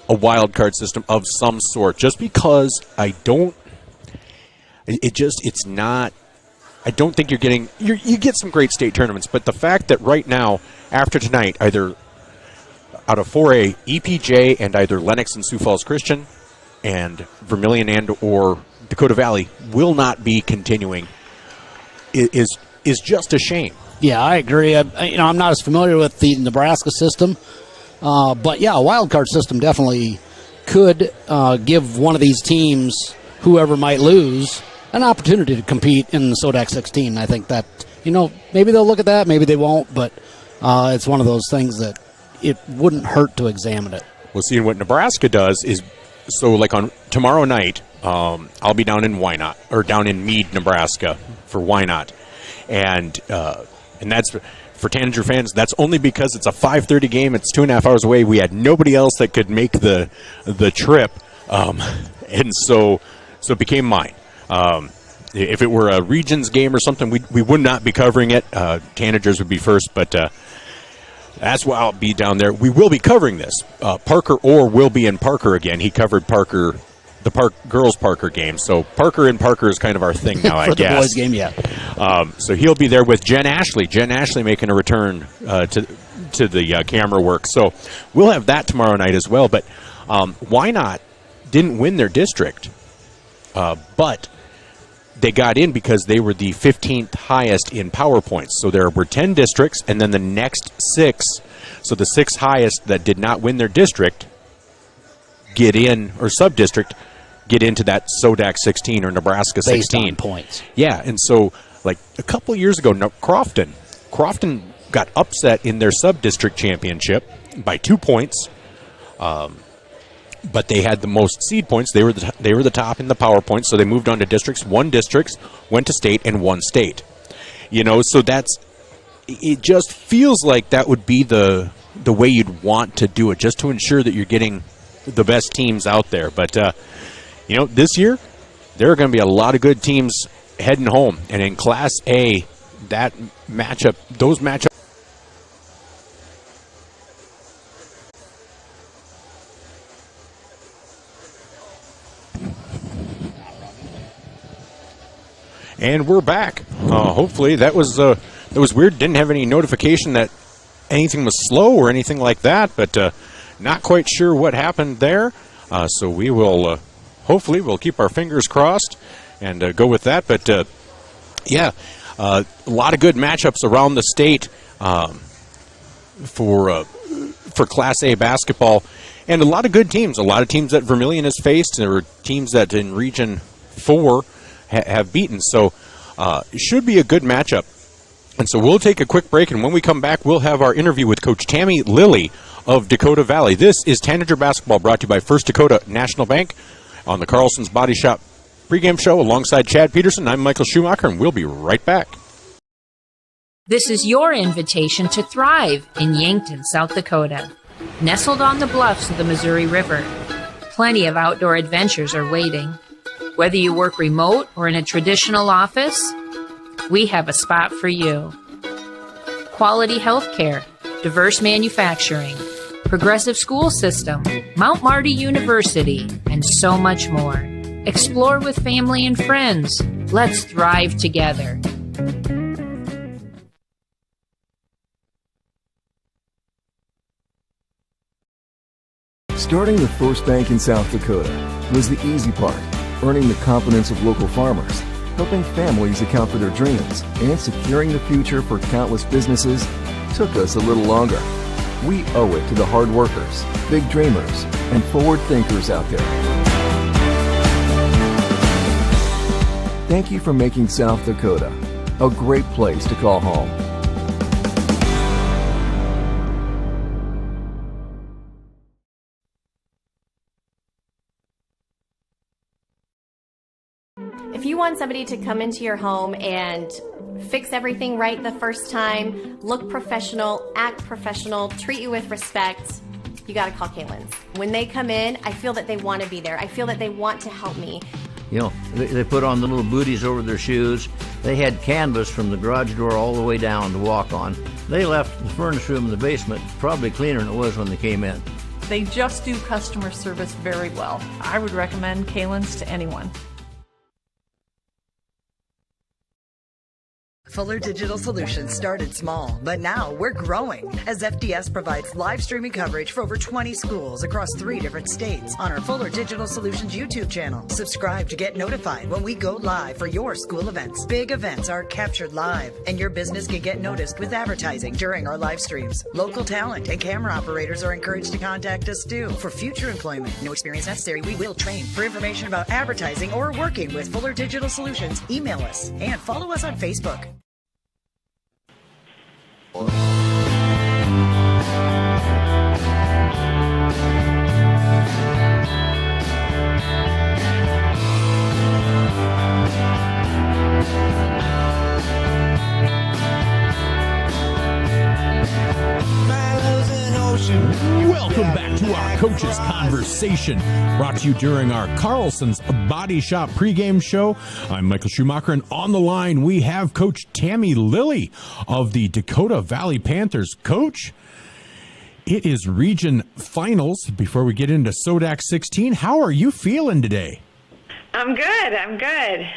a wild card system of some sort, just because I don't think you're getting, you get some great state tournaments, but the fact that right now, after tonight, either out of 4A, EPJ and either Lennox and Sioux Falls Christian and Vermillion and or Dakota Valley will not be continuing is just a shame. Yeah, I agree. I'm not as familiar with the Nebraska system, but yeah, a wild card system definitely could give one of these teams, whoever might lose, an opportunity to compete in the SODAC 16. I think that, maybe they'll look at that, maybe they won't, but it's one of those things that it wouldn't hurt to examine it. Well, see, what Nebraska does is, so like on tomorrow night, I'll be down in Wynot, or down in Meade, Nebraska for Wynot. And that's for Tanager fans. That's only because it's a 5:30 game. It's 2.5 hours away. We had nobody else that could make the trip, and so it became mine. If it were a Regions game or something, we would not be covering it. Tanagers would be first, but that's why I'll be down there. We will be covering this. Parker Orr will be in Parker again. He covered Parker, the girls Parker game. So Parker and Parker is kind of our thing now, I guess. For the boys game, yeah. So he'll be there with Jen Ashley. Jen Ashley making a return to the camera work. So we'll have that tomorrow night as well. But Wynot didn't win their district, but they got in because they were the 15th highest in power points. So there were 10 districts, and then the next 6, so the 6 highest that did not win their district get in, or sub-district, get into that SODAC 16 or Nebraska 16. Based on points. Yeah, and so like a couple of years ago, Crofton got upset in their sub-district championship by 2 points. But they had the most seed points. They were the top in the power points, so they moved on to districts. 1 district went to state, and 1 state. So it just feels like that would be the way you'd want to do it, just to ensure that you're getting the best teams out there. But this year there are going to be a lot of good teams heading home, and in Class A, those matchups. And we're back. Hopefully that was weird. Didn't have any notification that anything was slow or anything like that, but not quite sure what happened there. So we will hopefully we'll keep our fingers crossed and go with that. But a lot of good matchups around the state for Class A basketball, and a lot of good teams. A lot of teams that Vermillion has faced. There were teams that in Region 4 have beaten. So it should be a good matchup. And so we'll take a quick break, and when we come back, we'll have our interview with Coach Tammy Lily of Dakota Valley. This is Tanager Basketball, brought to you by First Dakota National Bank on the Carlson's Body Shop pregame show alongside Chad Peterson. I'm Michael Schumacher, and we'll be right back. This is your invitation to thrive in Yankton, South Dakota. Nestled on the bluffs of the Missouri River, plenty of outdoor adventures are waiting. Whether you work remote or in a traditional office, we have a spot for you. Quality health care, diverse manufacturing, progressive school system, Mount Marty University, and so much more. Explore with family and friends. Let's thrive together. Starting the first bank in South Dakota was the easy part, earning the confidence of local farmers. Helping families account for their dreams and securing the future for countless businesses took us a little longer. We owe it to the hard workers, big dreamers, and forward thinkers out there. Thank you for making South Dakota a great place to call home. If you want somebody to come into your home and fix everything right the first time, look professional, act professional, treat you with respect, you got to call Kaylin's. When they come in, I feel that they want to be there. I feel that they want to help me. You know, they put on the little booties over their shoes. They had canvas from the garage door all the way down to walk on. They left the furnace room in the basement probably cleaner than it was when they came in. They just do customer service very well. I would recommend Kaylin's to anyone. Fuller Digital Solutions started small, but now we're growing as FDS provides live streaming coverage for over 20 schools across 3 different states on our Fuller Digital Solutions YouTube channel. Subscribe to get notified when we go live for your school events. Big events are captured live, and your business can get noticed with advertising during our live streams. Local talent and camera operators are encouraged to contact us too. For future employment, no experience necessary, we will train. For information about advertising or working with Fuller Digital Solutions, email us and follow us on Facebook. Welcome back to our Coaches Conversation, brought to you during our Carlson's Body Shop pregame show. I'm Michael Schumacher, and on the line we have Coach Tammy Lily of the Dakota Valley Panthers. Coach, it is region finals before we get into SODAC 16. How are you feeling today? I'm good.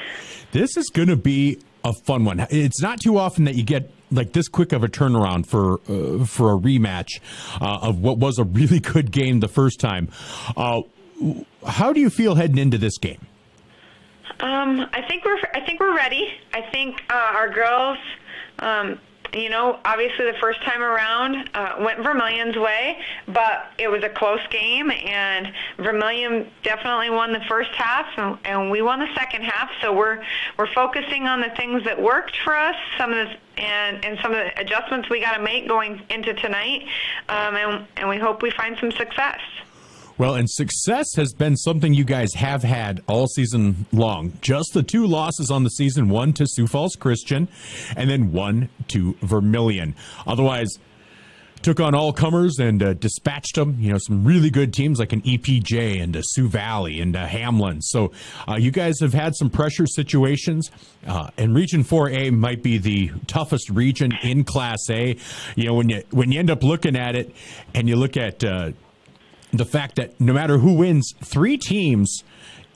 This is going to be a fun one. It's not too often that you get like this quick of a turnaround for a rematch of what was a really good game the first time. How do you feel heading into this game? I think we're ready. I think our girls, obviously the first time around went Vermillion's way, but it was a close game, and Vermillion definitely won the first half, and we won the second half. So we're focusing on the things that worked for us, some of the adjustments we got to make going into tonight, and we hope we find some success. Well, and success has been something you guys have had all season long. Just the 2 losses on the season, one to Sioux Falls Christian, and then one to Vermillion. Otherwise, took on all comers and dispatched them. Some really good teams like an EPJ and Sioux Valley and Hamlin. So you guys have had some pressure situations, and Region 4A might be the toughest region in Class A. When you end up looking at it, and you look at the fact that no matter who wins, 3 teams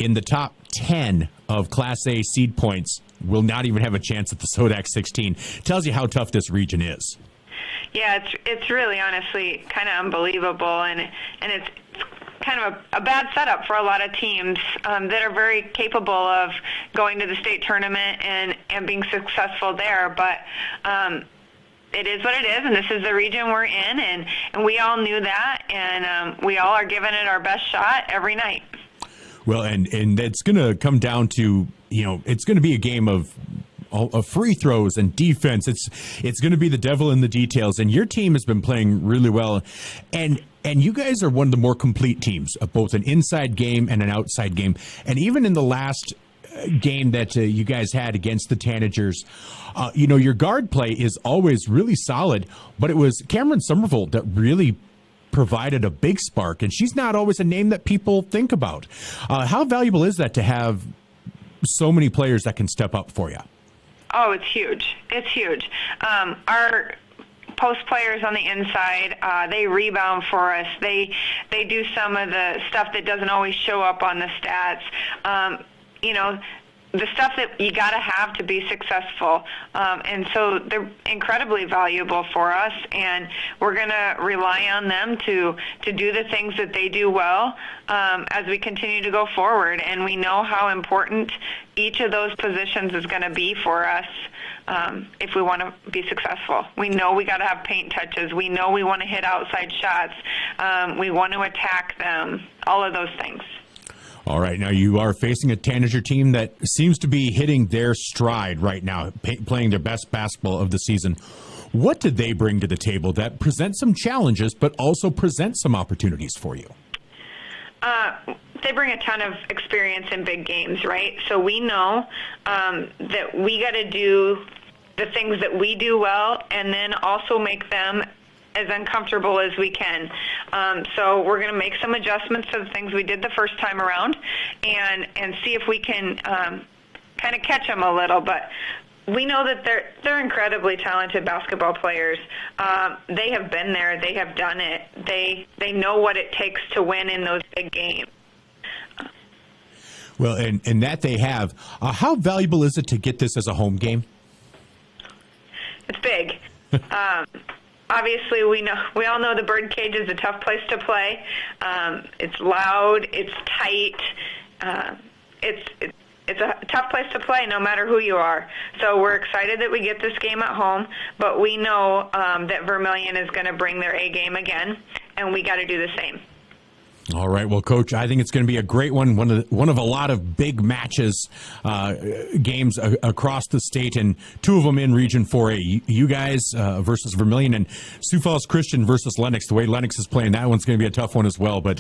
in the top 10 of Class A seed points will not even have a chance at the SODAC 16. Tells you how tough this region is. Yeah, it's really honestly kind of unbelievable, and it's kind of a bad setup for a lot of teams that are very capable of going to the state tournament and being successful there. But it is what it is, and this is the region we're in, and we all knew that, and we all are giving it our best shot every night. Well, and it's going to come down to, it's going to be a game of free throws and defense. It's going to be the devil in the details, and your team has been playing really well, and you guys are one of the more complete teams, both an inside game and an outside game. And even in the last game that you guys had against the Tanagers, your guard play is always really solid, but it was Cameron Somerville that really provided a big spark, and she's not always a name that people think about. How valuable is that to have so many players that can step up for you? Oh, it's huge. It's huge. Our post players on the inside, they rebound for us. They do some of the stuff that doesn't always show up on the stats. the stuff that you got to have to be successful. And so they're incredibly valuable for us, and we're going to rely on them to do the things that they do well as we continue to go forward. And we know how important each of those positions is going to be for us if we want to be successful. We know we got to have paint touches. We know we want to hit outside shots. We want to attack them, all of those things. All right, now you are facing a Tanager team that seems to be hitting their stride right now, playing their best basketball of the season. What did they bring to the table that present some challenges but also present some opportunities for you? They bring a ton of experience in big games, right? So we know that we got to do the things that we do well and then also make them as uncomfortable as we can. So we're going to make some adjustments to the things we did the first time around and see if we can kind of catch them a little. But we know that they're incredibly talented basketball players. They have been there. They have done it. They know what it takes to win in those big games. Well, and that they have. How valuable is it to get this as a home game? It's big. Obviously, we all know the Birdcage is a tough place to play. It's loud. It's tight. It's a tough place to play no matter who you are. So we're excited that we get this game at home, but we know that Vermillion is going to bring their A game again, and we got to do the same. All right, well, Coach, I think it's going to be a great one of a lot of big matches, games across the state, and two of them in Region 4A. You guys versus Vermillion, and Sioux Falls Christian versus Lennox. The way Lennox is playing, that one's going to be a tough one as well, but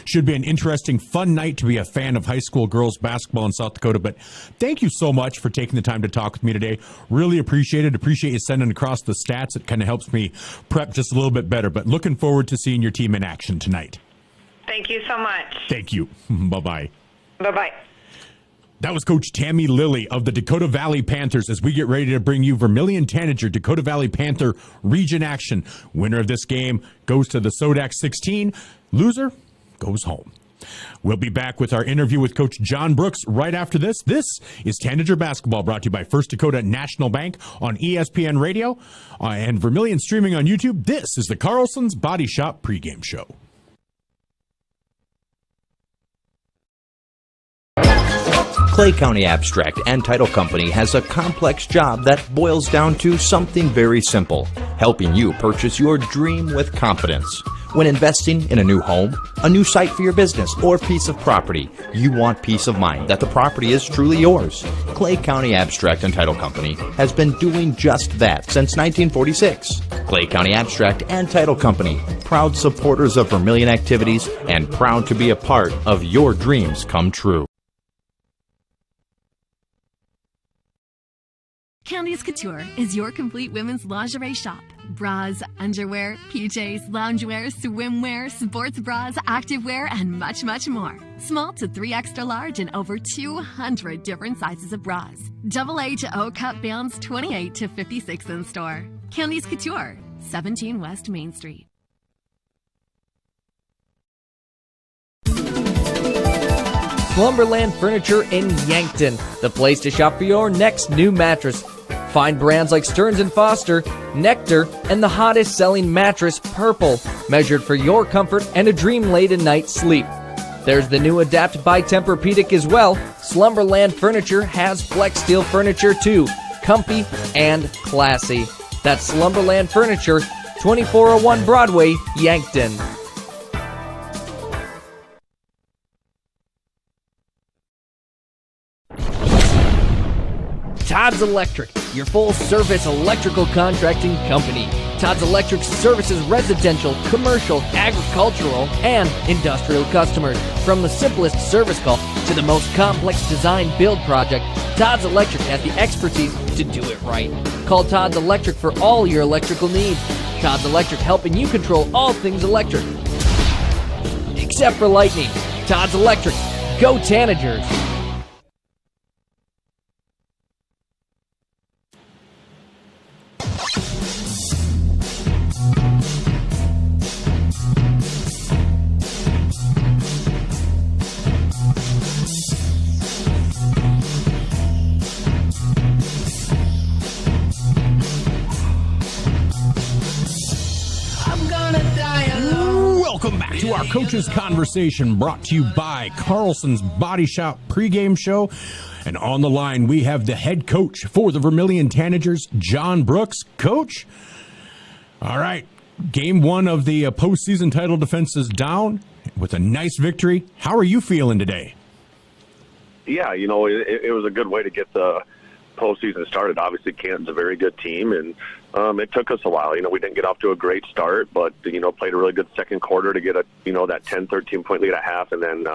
should be an interesting, fun night to be a fan of high school girls basketball in South Dakota. But thank you so much for taking the time to talk with me today. Really appreciate it. Appreciate you sending across the stats. It kind of helps me prep just a little bit better, but looking forward to seeing your team in action tonight. Thank you so much. Thank you. Bye-bye. Bye-bye. That was Coach Tammy Lily of the Dakota Valley Panthers as we get ready to bring you Vermillion Tanager Dakota Valley Panther region action. Winner of this game goes to the Sodak 16. Loser goes home. We'll be back with our interview with Coach John Brooks right after this. This is Tanager Basketball, brought to you by First Dakota National Bank on ESPN Radio and Vermillion streaming on YouTube. This is the Carlson's Body Shop pregame show. Clay County Abstract and Title Company has a complex job that boils down to something very simple: helping you purchase your dream with confidence. When investing in a new home, a new site for your business, or piece of property, you want peace of mind that the property is truly yours. Clay County Abstract and Title Company has been doing just that since 1946. Clay County Abstract and Title Company, proud supporters of Vermillion activities and proud to be a part of your dreams come true. Candice Couture is your complete women's lingerie shop. Bras, underwear, PJs, loungewear, swimwear, sports bras, activewear, and much, much more. Small to 3 extra large and over 200 different sizes of bras. AA to O cup bands 28 to 56 in store. Candice Couture, 17 West Main Street. Slumberland Furniture in Yankton, the place to shop for your next new mattress. Find brands like Stearns & Foster, Nectar, and the hottest selling mattress, Purple, measured for your comfort and a dream-laden night's sleep. There's the new Adapt by Tempur-Pedic as well. Slumberland Furniture has Flex Steel furniture too, comfy and classy. That's Slumberland Furniture, 2401 Broadway, Yankton. Todd's Electric, your full-service electrical contracting company. Todd's Electric services residential, commercial, agricultural, and industrial customers. From the simplest service call to the most complex design build project, Todd's Electric has the expertise to do it right. Call Todd's Electric for all your electrical needs. Todd's Electric, helping you control all things electric. Except for lightning. Todd's Electric. Go Tanagers. to our Coaches Conversation, brought to you by Carlson's Body Shop Pregame Show. And on the line, we have the head coach for the Vermillion Tanagers, John Brooks. Coach, all right, game one of the postseason title defense is down with a nice victory. How are you feeling today? Yeah, it was a good way to get the postseason started. Obviously, Canton's a very good team, and it took us a while. We didn't get off to a great start, but, played a really good second quarter to get that 10, 13-point lead at half, and then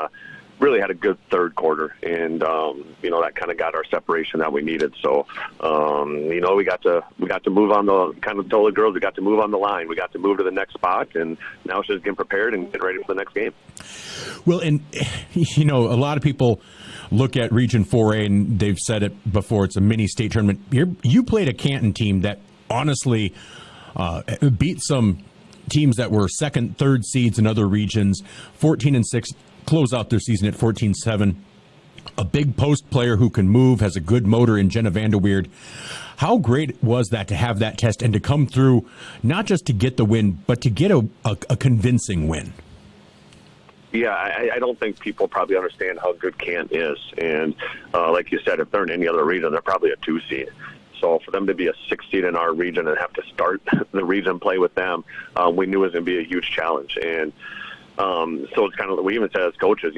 really had a good third quarter, and that kind of got our separation that we needed. So we got to move on the kind of told the girls we got to move on the line. We got to move to the next spot, and now it's just getting prepared and getting ready for the next game. Well, and a lot of people look at Region 4A, and they've said it before, it's a mini state tournament. You played a Canton team that honestly beat some teams that were second, third seeds in other regions, 14-6. Close out their season at 14-7. A big post player who can move, has a good motor in Jenna Vanderweerd. How great was that to have that test and to come through, not just to get the win, but to get a convincing win? Yeah, I don't think people probably understand how good Kent is. And like you said, if they're in any other region, they're probably a 2 seed. So for them to be a 6 seed in our region and have to start the region play with them, we knew it was going to be a huge challenge. And so it's kind of, we even said as coaches,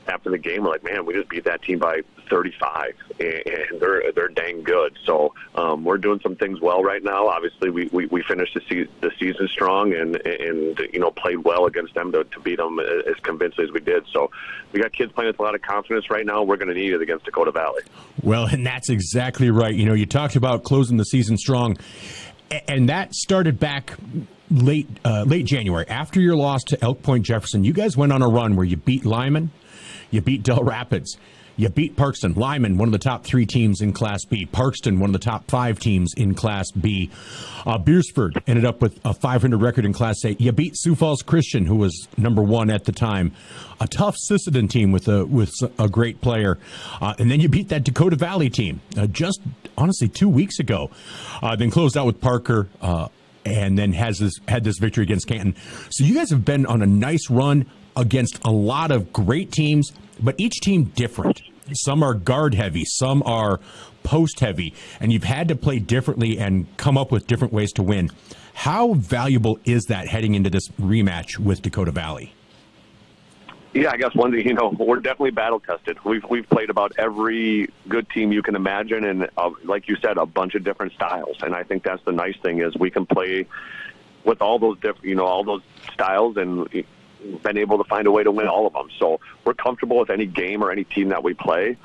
after the game, we're like, man, we just beat that team by 35, and they're dang good. So we're doing some things well right now. Obviously, we finished the season strong and played well against them to beat them as convincing as we did. So we got kids playing with a lot of confidence right now. We're going to need it against Dakota Valley. Well, and that's exactly right. You talked about closing the season strong, and that started back late January. After your loss to Elk Point Jefferson, you guys went on a run where you beat Lyman, you beat Del Rapids, you beat Parkston. Lyman, one of the top 3 teams in Class B. Parkston, one of the top 5 teams in Class B. Beersford ended up with a 500 record in Class A. You beat Sioux Falls Christian, who was number 1 at the time. A tough Sisseton team with a great player. And then you beat that Dakota Valley team just, honestly, 2 weeks ago. Then closed out with Parker, and then had this victory against Canton. So you guys have been on a nice run against a lot of great teams, but each team different. Some are guard heavy, some are post heavy, and you've had to play differently and come up with different ways to win. How valuable is that heading into this rematch with Dakota Valley? Yeah, I guess one thing, we're definitely battle tested. We've played about every good team you can imagine, and like you said, a bunch of different styles. And I think that's the nice thing is we can play with all those different, all those styles, and been able to find a way to win all of them. So we're comfortable with any game or any team that we play.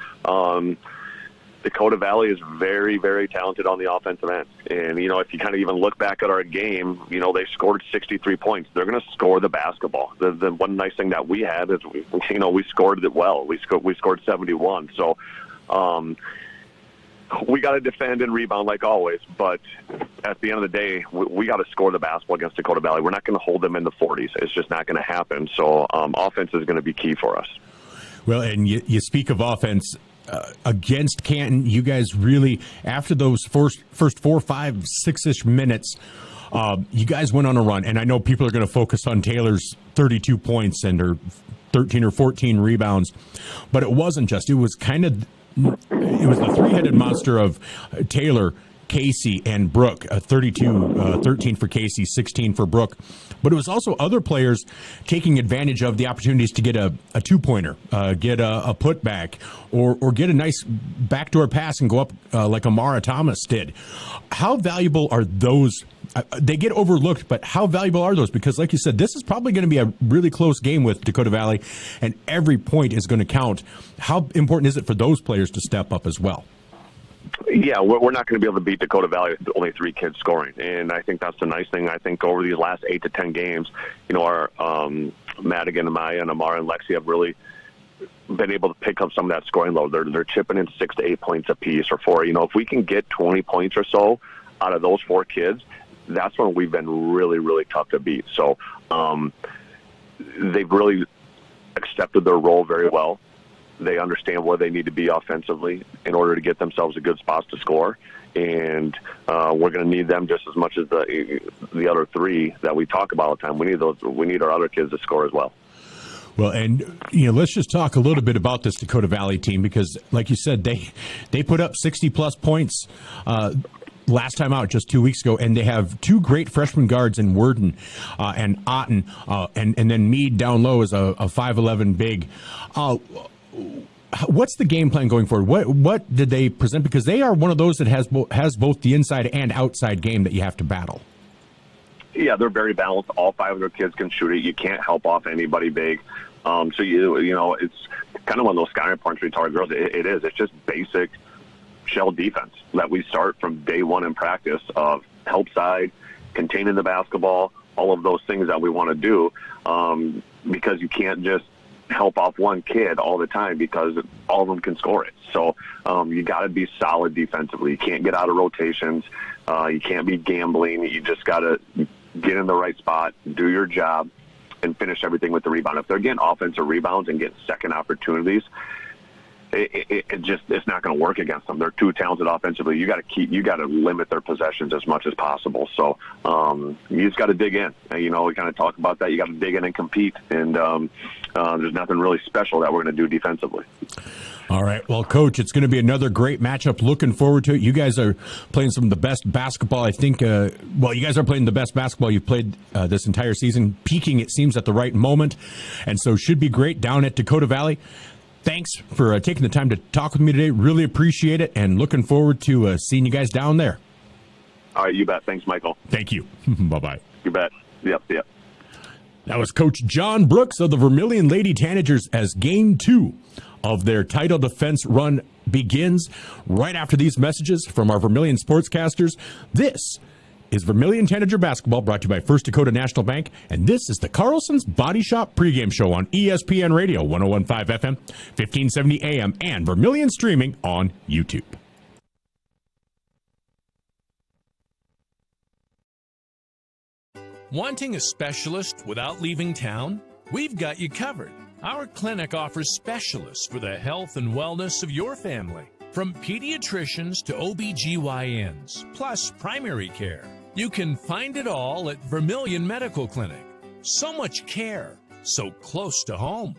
Dakota Valley is very, very talented on the offensive end. And, if you kind of even look back at our game, they scored 63 points. They're going to score the basketball. The one nice thing that we had is, we scored it well. We scored 71. So we got to defend and rebound like always. But at the end of the day, we got to score the basketball against Dakota Valley. We're not going to hold them in the 40s. It's just not going to happen. So offense is going to be key for us. Well, and you speak of offense. Against Canton, you guys really, after those first 4, 5, 6-ish minutes, you guys went on a run. And I know people are going to focus on Taylor's 32 points and her 13 or 14 rebounds, but it wasn't just. It was the 3-headed monster of Taylor, Casey, and Brook. 13 for Casey, 16 for Brook. But it was also other players taking advantage of the opportunities to get a 2-pointer, get a putback, or get a nice backdoor pass and go up like Amara Thomas did. How valuable are those? They get overlooked, but how valuable are those? Because like you said, this is probably going to be a really close game with Dakota Valley, and every point is going to count. How important is it for those players to step up as well? Yeah, we're not going to be able to beat Dakota Valley with only 3 kids scoring, and I think that's the nice thing. I think over these last 8 to 10 games, our Madigan and Maya and Amara and Lexi have really been able to pick up some of that scoring load. They're chipping in 6 to 8 points apiece or 4. If we can get 20 points or so out of those 4 kids, that's when we've been really, really tough to beat. So they've really accepted their role very well. They understand where they need to be offensively in order to get themselves a good spots to score. And we're going to need them just as much as the other three that we talk about all the time. We need our other kids to score as well. Well, and let's just talk a little bit about this Dakota Valley team, because, like you said, they put up 60-plus points last time out just 2 weeks ago, and they have two great freshman guards in Worden and Otten, and then Meade down low is a 5'11" big. What's the game plan going forward? What did they present? Because they are one of those that has both the inside and outside game that you have to battle. Yeah, they're very balanced. All five of their kids can shoot it. You can't help off anybody big. So it's kind of one of those scouting points we tell our girls. It is. It's just basic shell defense that we start from day one in practice of help side, containing the basketball, all of those things that we want to do, because you can't just help off one kid all the time because all of them can score it. So you got to be solid defensively. You can't get out of rotations. You can't be gambling. You just got to get in the right spot, do your job, and finish everything with the rebound. If they're getting offensive rebounds and getting second opportunities, it's not going to work against them. They're too talented offensively. You got to limit their possessions as much as possible. So you just got to dig in. We kind of talk about that. You got to dig in and compete. And there's nothing really special that we're going to do defensively. All right. Well, Coach, it's going to be another great matchup. Looking forward to it. You guys are playing some of the best basketball, I think. You guys are playing the best basketball you've played this entire season, peaking, it seems, at the right moment. And so should be great down at Dakota Valley. Thanks for taking the time to talk with me today. Really appreciate it, and looking forward to seeing you guys down there. All right, you bet. Thanks, Michael. Thank you. Bye-bye. You bet. Yep. That was Coach John Brooks of the Vermillion Lady Tanagers as Game 2 of their title defense run begins right after these messages from our Vermillion sportscasters. This is Vermillion Tanager Basketball, brought to you by First Dakota National Bank, and this is the Carlson's Body Shop pregame show on ESPN Radio, 101.5 FM, 1570 AM, and Vermillion streaming on YouTube. Wanting a specialist without leaving town? We've got you covered. Our clinic offers specialists for the health and wellness of your family, from pediatricians to OBGYNs, plus primary care. You can find it all at Vermillion Medical Clinic. So much care, so close to home.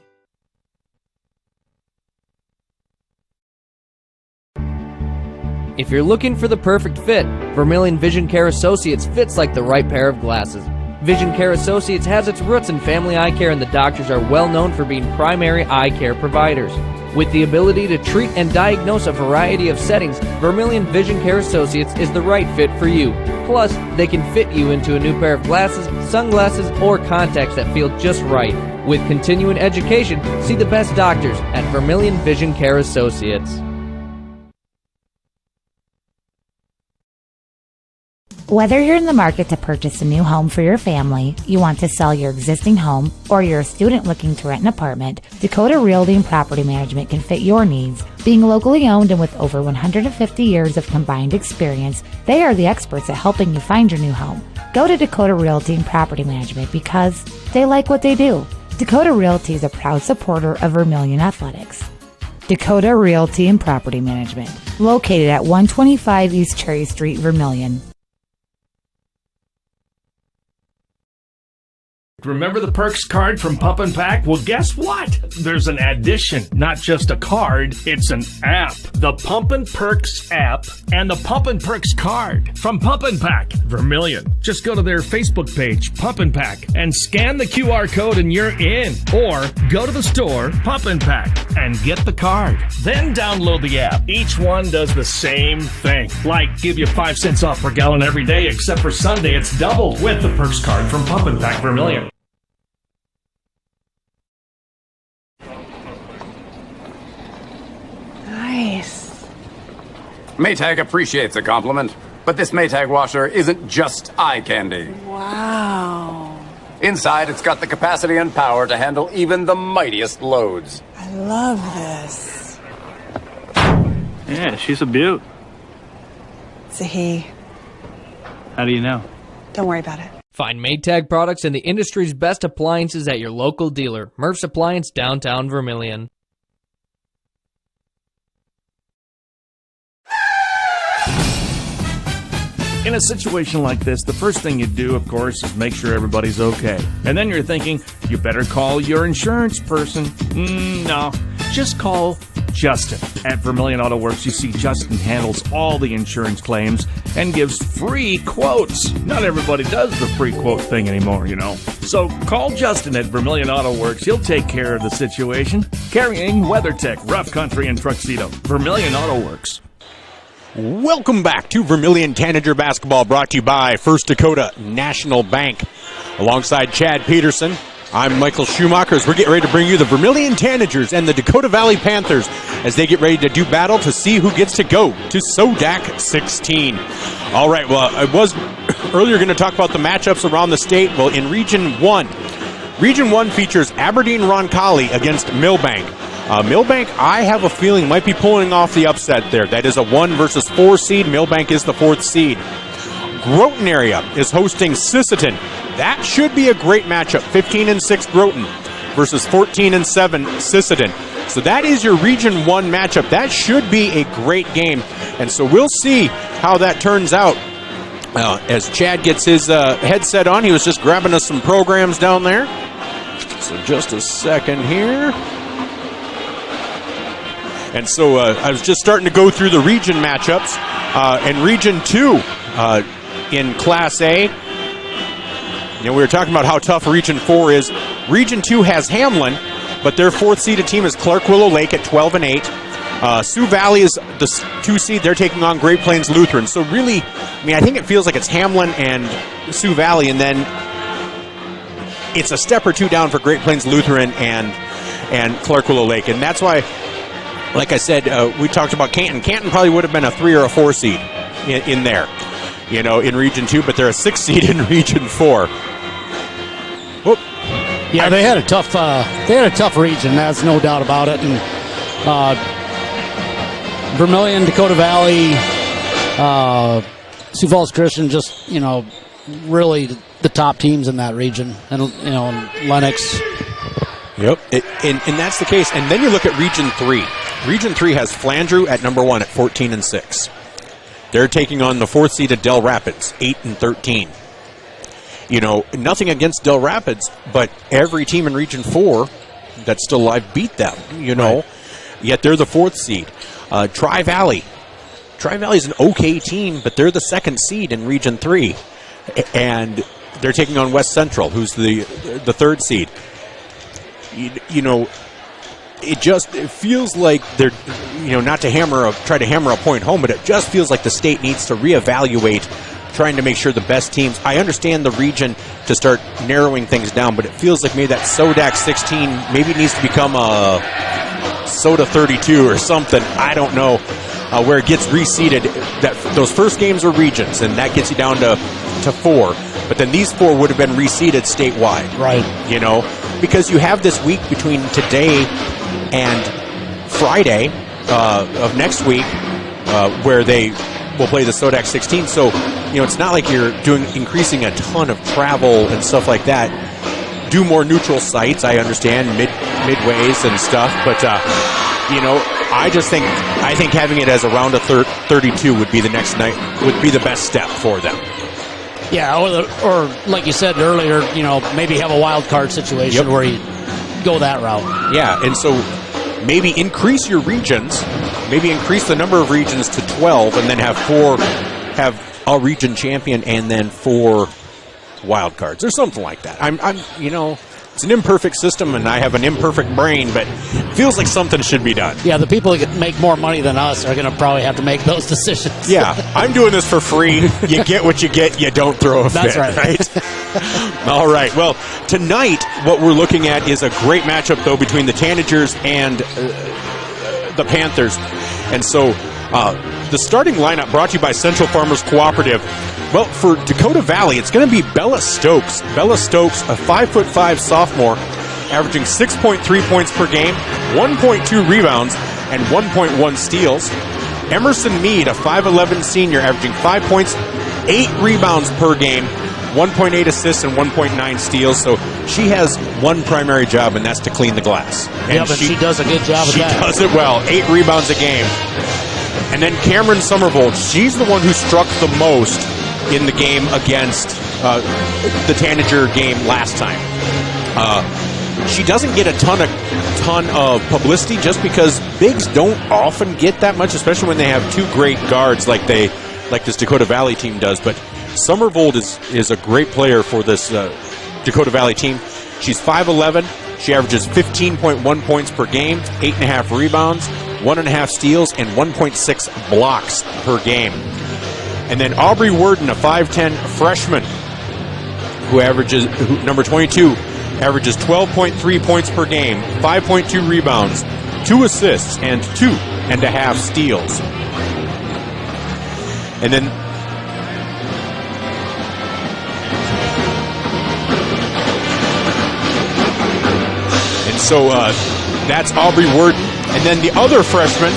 If you're looking for the perfect fit, Vermillion Vision Care Associates fits like the right pair of glasses. Vision Care Associates has its roots in family eye care, and the doctors are well known for being primary eye care providers. With the ability to treat and diagnose a variety of settings, Vermillion Vision Care Associates is the right fit for you. Plus, they can fit you into a new pair of glasses, sunglasses, or contacts that feel just right. With continuing education, see the best doctors at Vermillion Vision Care Associates. Whether you're in the market to purchase a new home for your family, you want to sell your existing home, or you're a student looking to rent an apartment, Dakota Realty and Property Management can fit your needs. Being locally owned and with over 150 years of combined experience, they are the experts at helping you find your new home. Go to Dakota Realty and Property Management because they like what they do. Dakota Realty is a proud supporter of Vermillion Athletics. Dakota Realty and Property Management, located at 125 East Cherry Street, Vermillion. Remember the Perks card from Pump and Pack? Well, guess what? There's an addition, not just a card, it's an app. The Pump and Perks app and the Pump and Perks card from Pump and Pack, Vermillion. Just go to their Facebook page, Pump and Pack, and scan the QR code and you're in. Or go to the store, Pump and Pack, and get the card. Then download the app. Each one does the same thing. Like give you 5 cents off per gallon every day, except for Sunday, it's doubled with the Perks card from Pump and Pack, Vermillion. Nice. Maytag appreciates a compliment, but this Maytag washer isn't just eye candy. Wow. Inside, it's got the capacity and power to handle even the mightiest loads. I love this. Yeah, she's a beaut. It's a he. How do you know? Don't worry about it. Find Maytag products and the industry's best appliances at your local dealer, Murph's Appliance, downtown Vermillion. In a situation like this, the first thing you do, of course, is make sure everybody's okay. And then you're thinking, you better call your insurance person. No, just call Justin. At Vermillion Auto Works, you see Justin handles all the insurance claims and gives free quotes. Not everybody does the free quote thing anymore, you know. So call Justin at Vermillion Auto Works. He'll take care of the situation. Carrying WeatherTech, Rough Country, and Tuxedo. Vermillion Auto Works. Welcome back to Vermillion Tanager Basketball, brought to you by First Dakota National Bank. Alongside Chad Peterson, I'm Michael Schumacher as we're getting ready to bring you the Vermillion Tanagers and the Dakota Valley Panthers as they get ready to do battle to see who gets to go to SODAC 16. All right, well, I was earlier going to talk about the matchups around the state. Well, in Region 1, Region 1 features Aberdeen-Roncalli against Millbank. Millbank, I have a feeling, might be pulling off the upset there. That is a 1 versus 4 seed. Millbank is the 4th seed. Groton area is hosting Sisseton. That should be a great matchup. 15-6 Groton versus 14-7 Sisseton. So that is your Region 1 matchup. That should be a great game. And so we'll see how that turns out. As Chad gets his headset on, he was just grabbing us some programs down there. So just a second here. And so I was just starting to go through the region matchups. And Region 2 in Class A, you know, we were talking about how tough Region 4 is. Region 2 has Hamlin, but their 4th seeded team is Clark Willow Lake at 12-8. Sioux Valley is the 2 seed. They're taking on Great Plains Lutheran. So really, I mean, I think it feels like it's Hamlin and Sioux Valley, and then it's a step or two down for Great Plains Lutheran and Clark Willow Lake. And that's why, like I said, we talked about Canton. Canton probably would have been a 3 or a 4 seed in there, you know, in Region 2, but they're a 6 seed in Region 4. Whoop. Yeah, they had a tough region. That's no doubt about it. And Vermillion, Dakota Valley, Sioux Falls Christian, just, you know, really the top teams in that region, and you know, Lennox. Yep, and that's the case. And then you look at Region 3. Region 3 has Flandreau at number 1 at 14-6. They're taking on the 4th seeded Del Rapids, 8-13. You know, nothing against Del Rapids, but every team in Region 4 that's still alive beat them, you know. Right. Yet they're the 4th seed. Tri-Valley. Tri-Valley is an okay team, but they're the 2nd seed in Region 3. And they're taking on West Central, who's the 3rd seed. You know, it feels like they're, you know, not to try to hammer a point home, but it just feels like the state needs to reevaluate, trying to make sure the best teams. I understand the region to start narrowing things down, but it feels like maybe that SODAC 16 maybe needs to become a SODA 32 or something. I don't know, where it gets reseeded. Those first games are regions, and that gets you down to 4. But then these 4 would have been reseeded statewide. Right. You know, because you have this week between today and Friday of next week where they will play the SODAC 16. So, you know, it's not like you're increasing a ton of travel and stuff like that. Do more neutral sites, I understand, midways and stuff. But, you know, I think having it as a round of 32 would be the next night, would be the best step for them. Yeah, or like you said earlier, you know, maybe have a wild card situation where you go that route. Yeah, and so maybe increase your regions, maybe increase the number of regions to 12, and then have a region champion and then 4 wild cards or something like that. I'm you know, it's an imperfect system, and I have an imperfect brain, but it feels like something should be done. Yeah, the people that make more money than us are going to probably have to make those decisions. Yeah, I'm doing this for free. You get what you get. You don't throw a fit. That's right? All right. Well, tonight, what we're looking at is a great matchup, though, between the Tanagers and the Panthers. And so the starting lineup brought to you by Central Farmers Cooperative. Well, for Dakota Valley, it's going to be Bella Stokes. Bella Stokes, a 5'5" sophomore, averaging 6.3 points per game, 1.2 rebounds, and 1.1 steals. Emerson Mead, a 5'11" senior, averaging 5 points, 8 rebounds per game, 1.8 assists, and 1.9 steals. So she has one primary job, and that's to clean the glass. And but she does a good job of that. She does it well. 8 rebounds a game. And then Cameron Somervold, she's the one who struck the most in the game against the Tanager game last time. She doesn't get a ton of publicity just because bigs don't often get that much, especially when they have two great guards like this Dakota Valley team does. But Summervold is a great player for this Dakota Valley team. She's 5'11". She averages 15.1 points per game, 8.5 rebounds, 1.5 steals, and 1.6 blocks per game. And then Aubrey Worden, a 5'10 freshman, number 22, averages 12.3 points per game, 5.2 rebounds, 2 assists, and 2.5 steals. And then so that's Aubrey Worden. And then the other freshman,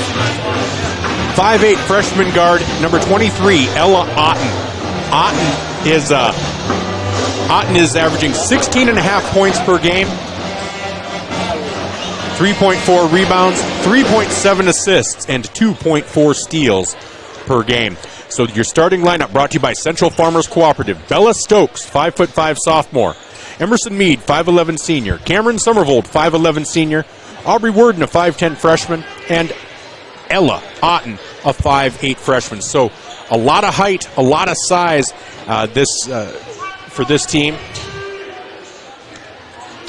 5'8 freshman guard, number 23, Ella Otten. Otten is averaging 16.5 points per game, 3.4 rebounds, 3.7 assists, and 2.4 steals per game. So your starting lineup brought to you by Central Farmers Cooperative. Bella Stokes, 5'5 sophomore. Emerson Mead, 5'11 senior. Cameron Summervold, 5'11 senior. Aubrey Worden, a 5'10 freshman. And Ella Otten, a 5'8 freshman. So a lot of height, a lot of size for this team.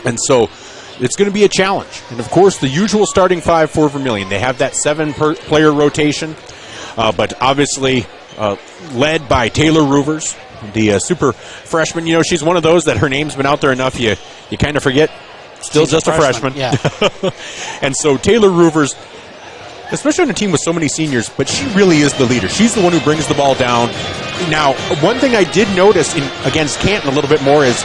And so it's going to be a challenge. And, of course, the usual starting five for Vermillion. They have that 7-player rotation, but obviously led by Taylor Roovers, the super freshman. You know, she's one of those that her name's been out there enough, you kind of forget. Still she's just a freshman. Yeah. And so Taylor Roovers, especially on a team with so many seniors, but she really is the leader. She's the one who brings the ball down. Now, one thing I did notice against Canton a little bit more is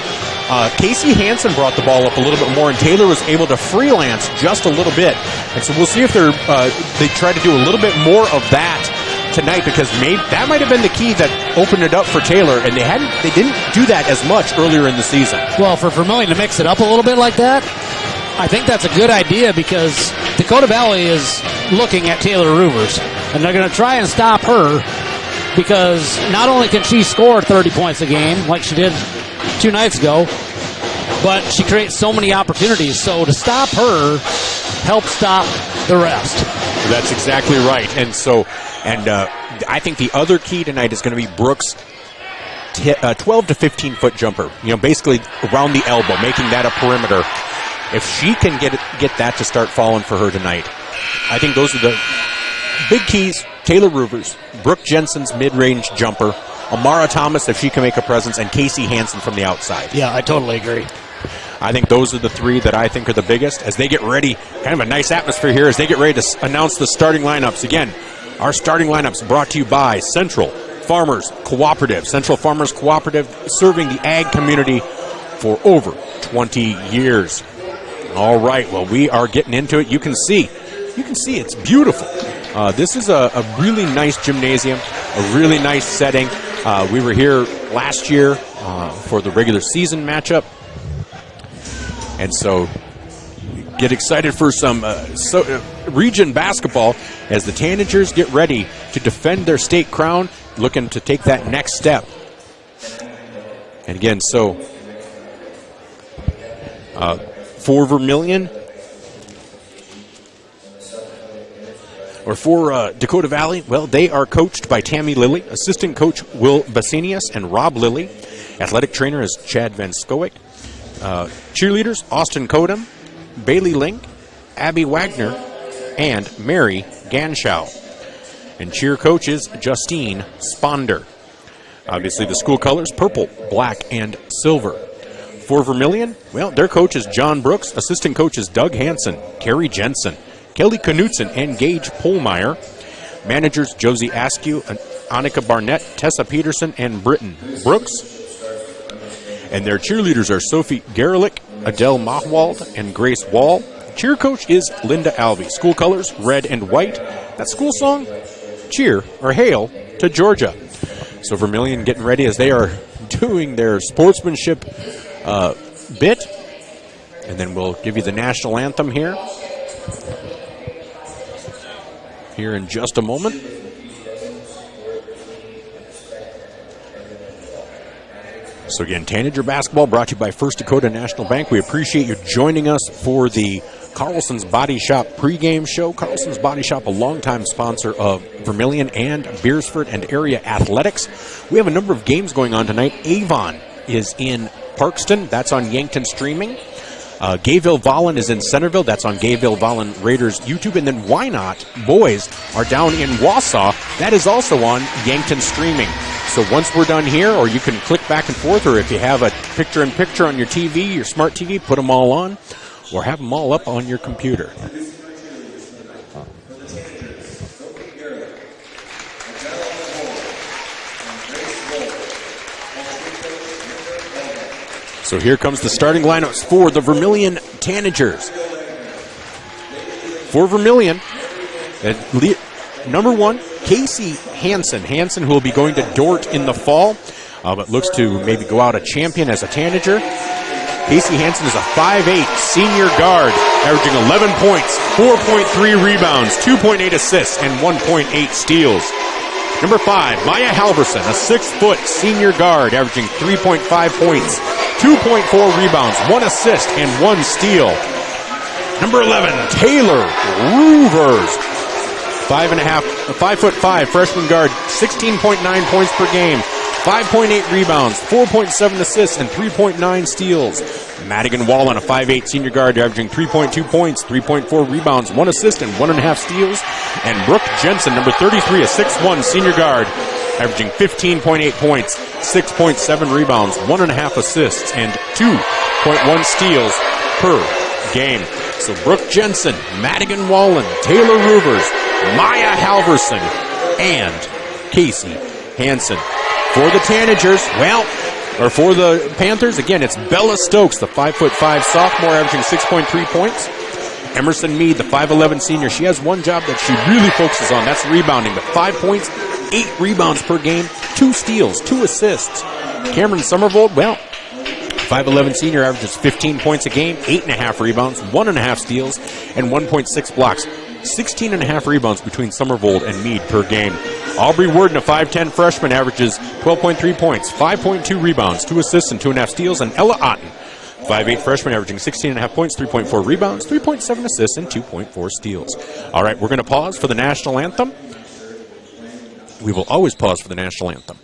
Casey Hansen brought the ball up a little bit more, and Taylor was able to freelance just a little bit. And so we'll see if they try to do a little bit more of that tonight, because that might have been the key that opened it up for Taylor, and they didn't do that as much earlier in the season. Well, for Vermillion to mix it up a little bit like that, I think that's a good idea, because Dakota Valley is looking at Taylor Roovers, and they're going to try and stop her, because not only can she score 30 points a game like she did 2 nights ago, but she creates so many opportunities. So to stop her helps stop the rest. That's exactly right. And so, I think the other key tonight is going to be Brooks' 12 to 15 foot jumper. You know, basically around the elbow, making that a perimeter. If she can get that to start falling for her tonight, I think those are the big keys. Taylor Roovers, Brook Jensen's mid-range jumper, Amara Thomas, if she can make a presence, and Casey Hansen from the outside. Yeah, I totally agree. I think those are the three that I think are the biggest as they get ready. Kind of a nice atmosphere here as they get ready to announce the starting lineups. Again, our starting lineups brought to you by Central Farmers Cooperative. Central Farmers Cooperative serving the ag community for over 20 years. All right, well, we are getting into it. You can see it's beautiful. This is a really nice gymnasium, a really nice setting. We were here last year for the regular season matchup. And so get excited for some region basketball as the Tanagers get ready to defend their state crown, looking to take that next step. And again, so for Vermillion, or for Dakota Valley, well, they are coached by Tammy Lily, assistant coach Will Basinius and Rob Lilly. Athletic trainer is Chad Van Skowick. Cheerleaders, Austin Kodem, Bailey Link, Abby Wagner, and Mary Ganschow. And cheer coach is Justine Sponder. Obviously the school colors, purple, black, and silver. For Vermillion, well, their coach is John Brooks, assistant coach is Doug Hansen, Carrie Jensen, Kelly Knutson, and Gage Polmeyer. Managers Josie Askew, Annika Barnett, Tessa Peterson, and Britton Brooks. And their cheerleaders are Sophie Gerlich, Adele Mahwald, and Grace Wall. Cheer coach is Linda Alvey. School colors, red and white. That school song, cheer or hail to Georgia. So Vermillion getting ready as they are doing their sportsmanship bit. And then we'll give you the national anthem here in just a moment. So again, Tanager basketball brought to you by First Dakota National Bank. We appreciate you joining us for the Carlson's Body Shop pregame show. Carlson's Body Shop, a longtime sponsor of Vermillion and Beersford and area athletics. We have a number of games going on tonight. Avon is in Parkston. That's on Yankton Streaming. Gayville Wallen is in Centerville. That's on Gayville Wallen Raiders YouTube. And then Why Not boys are down in Wausau. That is also on Yankton Streaming. So once we're done here, or you can click back and forth, or if you have a picture-in-picture on your TV, your smart TV, put them all on, or have them all up on your computer. So here comes the starting lineups for the Vermillion Tanagers. For Vermillion, number 1, Casey Hansen. Hansen, who will be going to Dort in the fall, but looks to maybe go out a champion as a Tanager. Casey Hansen is a 5'8" senior guard, averaging 11 points, 4.3 rebounds, 2.8 assists, and 1.8 steals. Number 5, Maya Halverson, a 6-foot senior guard, averaging 3.5 points, 2.4 rebounds, 1 assist, and 1 steal. Number 11, Taylor Roovers, 5'5" freshman guard, 16.9 points per game, 5.8 rebounds, 4.7 assists, and 3.9 steals. Madigan Wallen, a 5'8" senior guard, averaging 3.2 points, 3.4 rebounds, 1 assist, and 1.5 steals. And Brook Jensen, number 33, a 6'1" senior guard, averaging 15.8 points, 6.7 rebounds, 1.5 assists, and 2.1 steals per game. So Brook Jensen, Madigan Wallen, Taylor Roovers, Maya Halverson, and Casey Hansen. For the Tanagers, or for the Panthers, again, it's Bella Stokes, the 5'5" sophomore, averaging 6.3 points. Emerson Mead, the 5'11" senior. She has one job that she really focuses on. That's rebounding, but 5 points, 8 rebounds per game, 2 steals, 2 assists. Cameron Somervold, 5'11" senior, averages 15 points a game, 8.5 rebounds, 1.5 steals, and 1.6 blocks. 16.5 rebounds between Somervold and Mead per game. Aubrey Worden, a 5'10" freshman, averages 12.3 points, 5.2 rebounds, 2 assists, and 2.5 steals. And Ella Otten, 5'8" freshman, averaging 16.5 points, 3.4 rebounds, 3.7 assists, and 2.4 steals. All right, we're going to pause for the national anthem. We will always pause for the national anthem.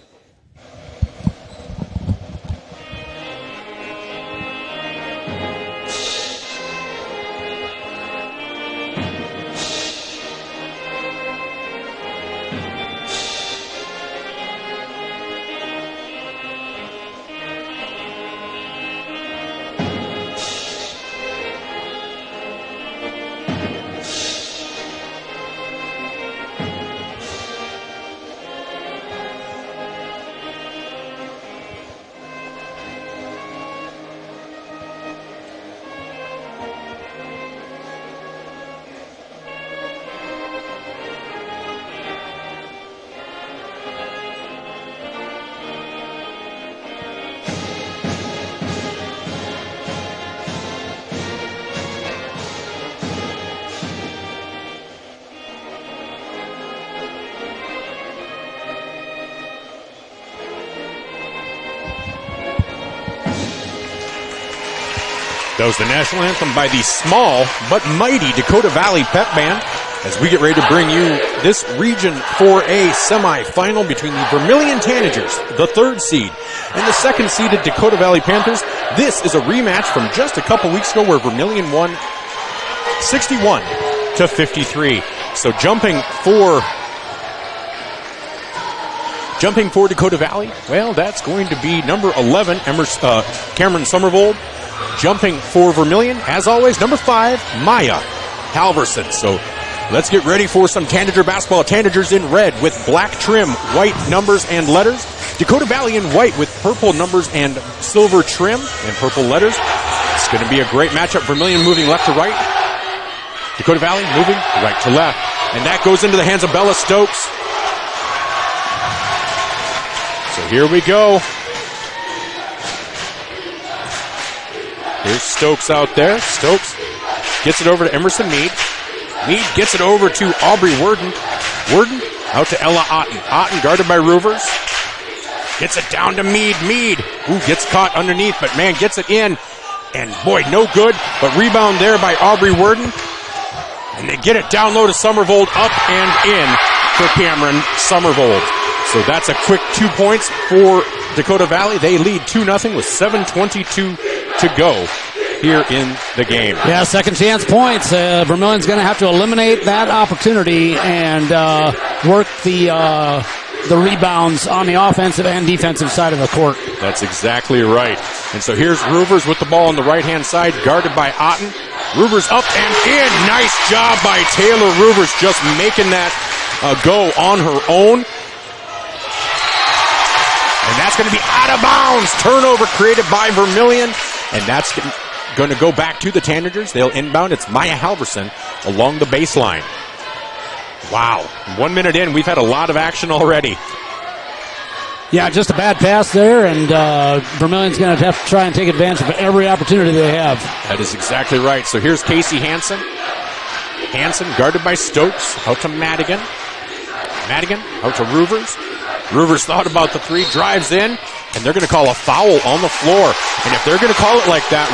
That was the national anthem by the small but mighty Dakota Valley Pep Band as we get ready to bring you this Region 4A semifinal between the Vermillion Tanagers, the 3rd seed, and the 2nd seeded Dakota Valley Panthers. This is a rematch from just a couple weeks ago where Vermillion won 61-53. So jumping for Dakota Valley, that's going to be number 11, Cameron Somervold. Jumping for Vermillion, as always, number 5, Maya Halverson. So let's get ready for some Tanager basketball. Tanagers in red with black trim, white numbers and letters. Dakota Valley in white with purple numbers and silver trim and purple letters. It's going to be a great matchup. Vermillion moving left to right. Dakota Valley moving right to left. And that goes into the hands of Bella Stokes. So here we go. Here's Stokes out there. Stokes gets it over to Emerson Mead. Mead gets it over to Aubrey Worden. Worden out to Ella Otten. Otten guarded by Roovers. Gets it down to Mead. Mead, ooh, gets caught underneath, but man, gets it in. And boy, no good, but rebound there by Aubrey Worden. And they get it down low to Somervold, up and in for Cameron Somervold. So that's a quick 2 points for Dakota Valley. They lead 2-0 with 7:22 to go here in the game. Yeah, second chance points. Vermillion's going to have to eliminate that opportunity and work the rebounds on the offensive and defensive side of the court. That's exactly right. And so here's Ruvers with the ball on the right-hand side, guarded by Otten. Ruvers up and in. Nice job by Taylor Ruvers, just making that go on her own. And that's going to be out of bounds. Turnover created by Vermillion. And that's going to go back to the Tanagers. They'll inbound. It's Maya Halverson along the baseline. Wow. 1 minute in, we've had a lot of action already. Yeah, just a bad pass there, and Vermillion's going to have to try and take advantage of every opportunity they have. That is exactly right. So here's Casey Hansen. Hansen guarded by Stokes. Out to Madigan. Madigan out to Ruvers. Ruvers thought about the three, drives in, and they're going to call a foul on the floor. And if they're going to call it like that,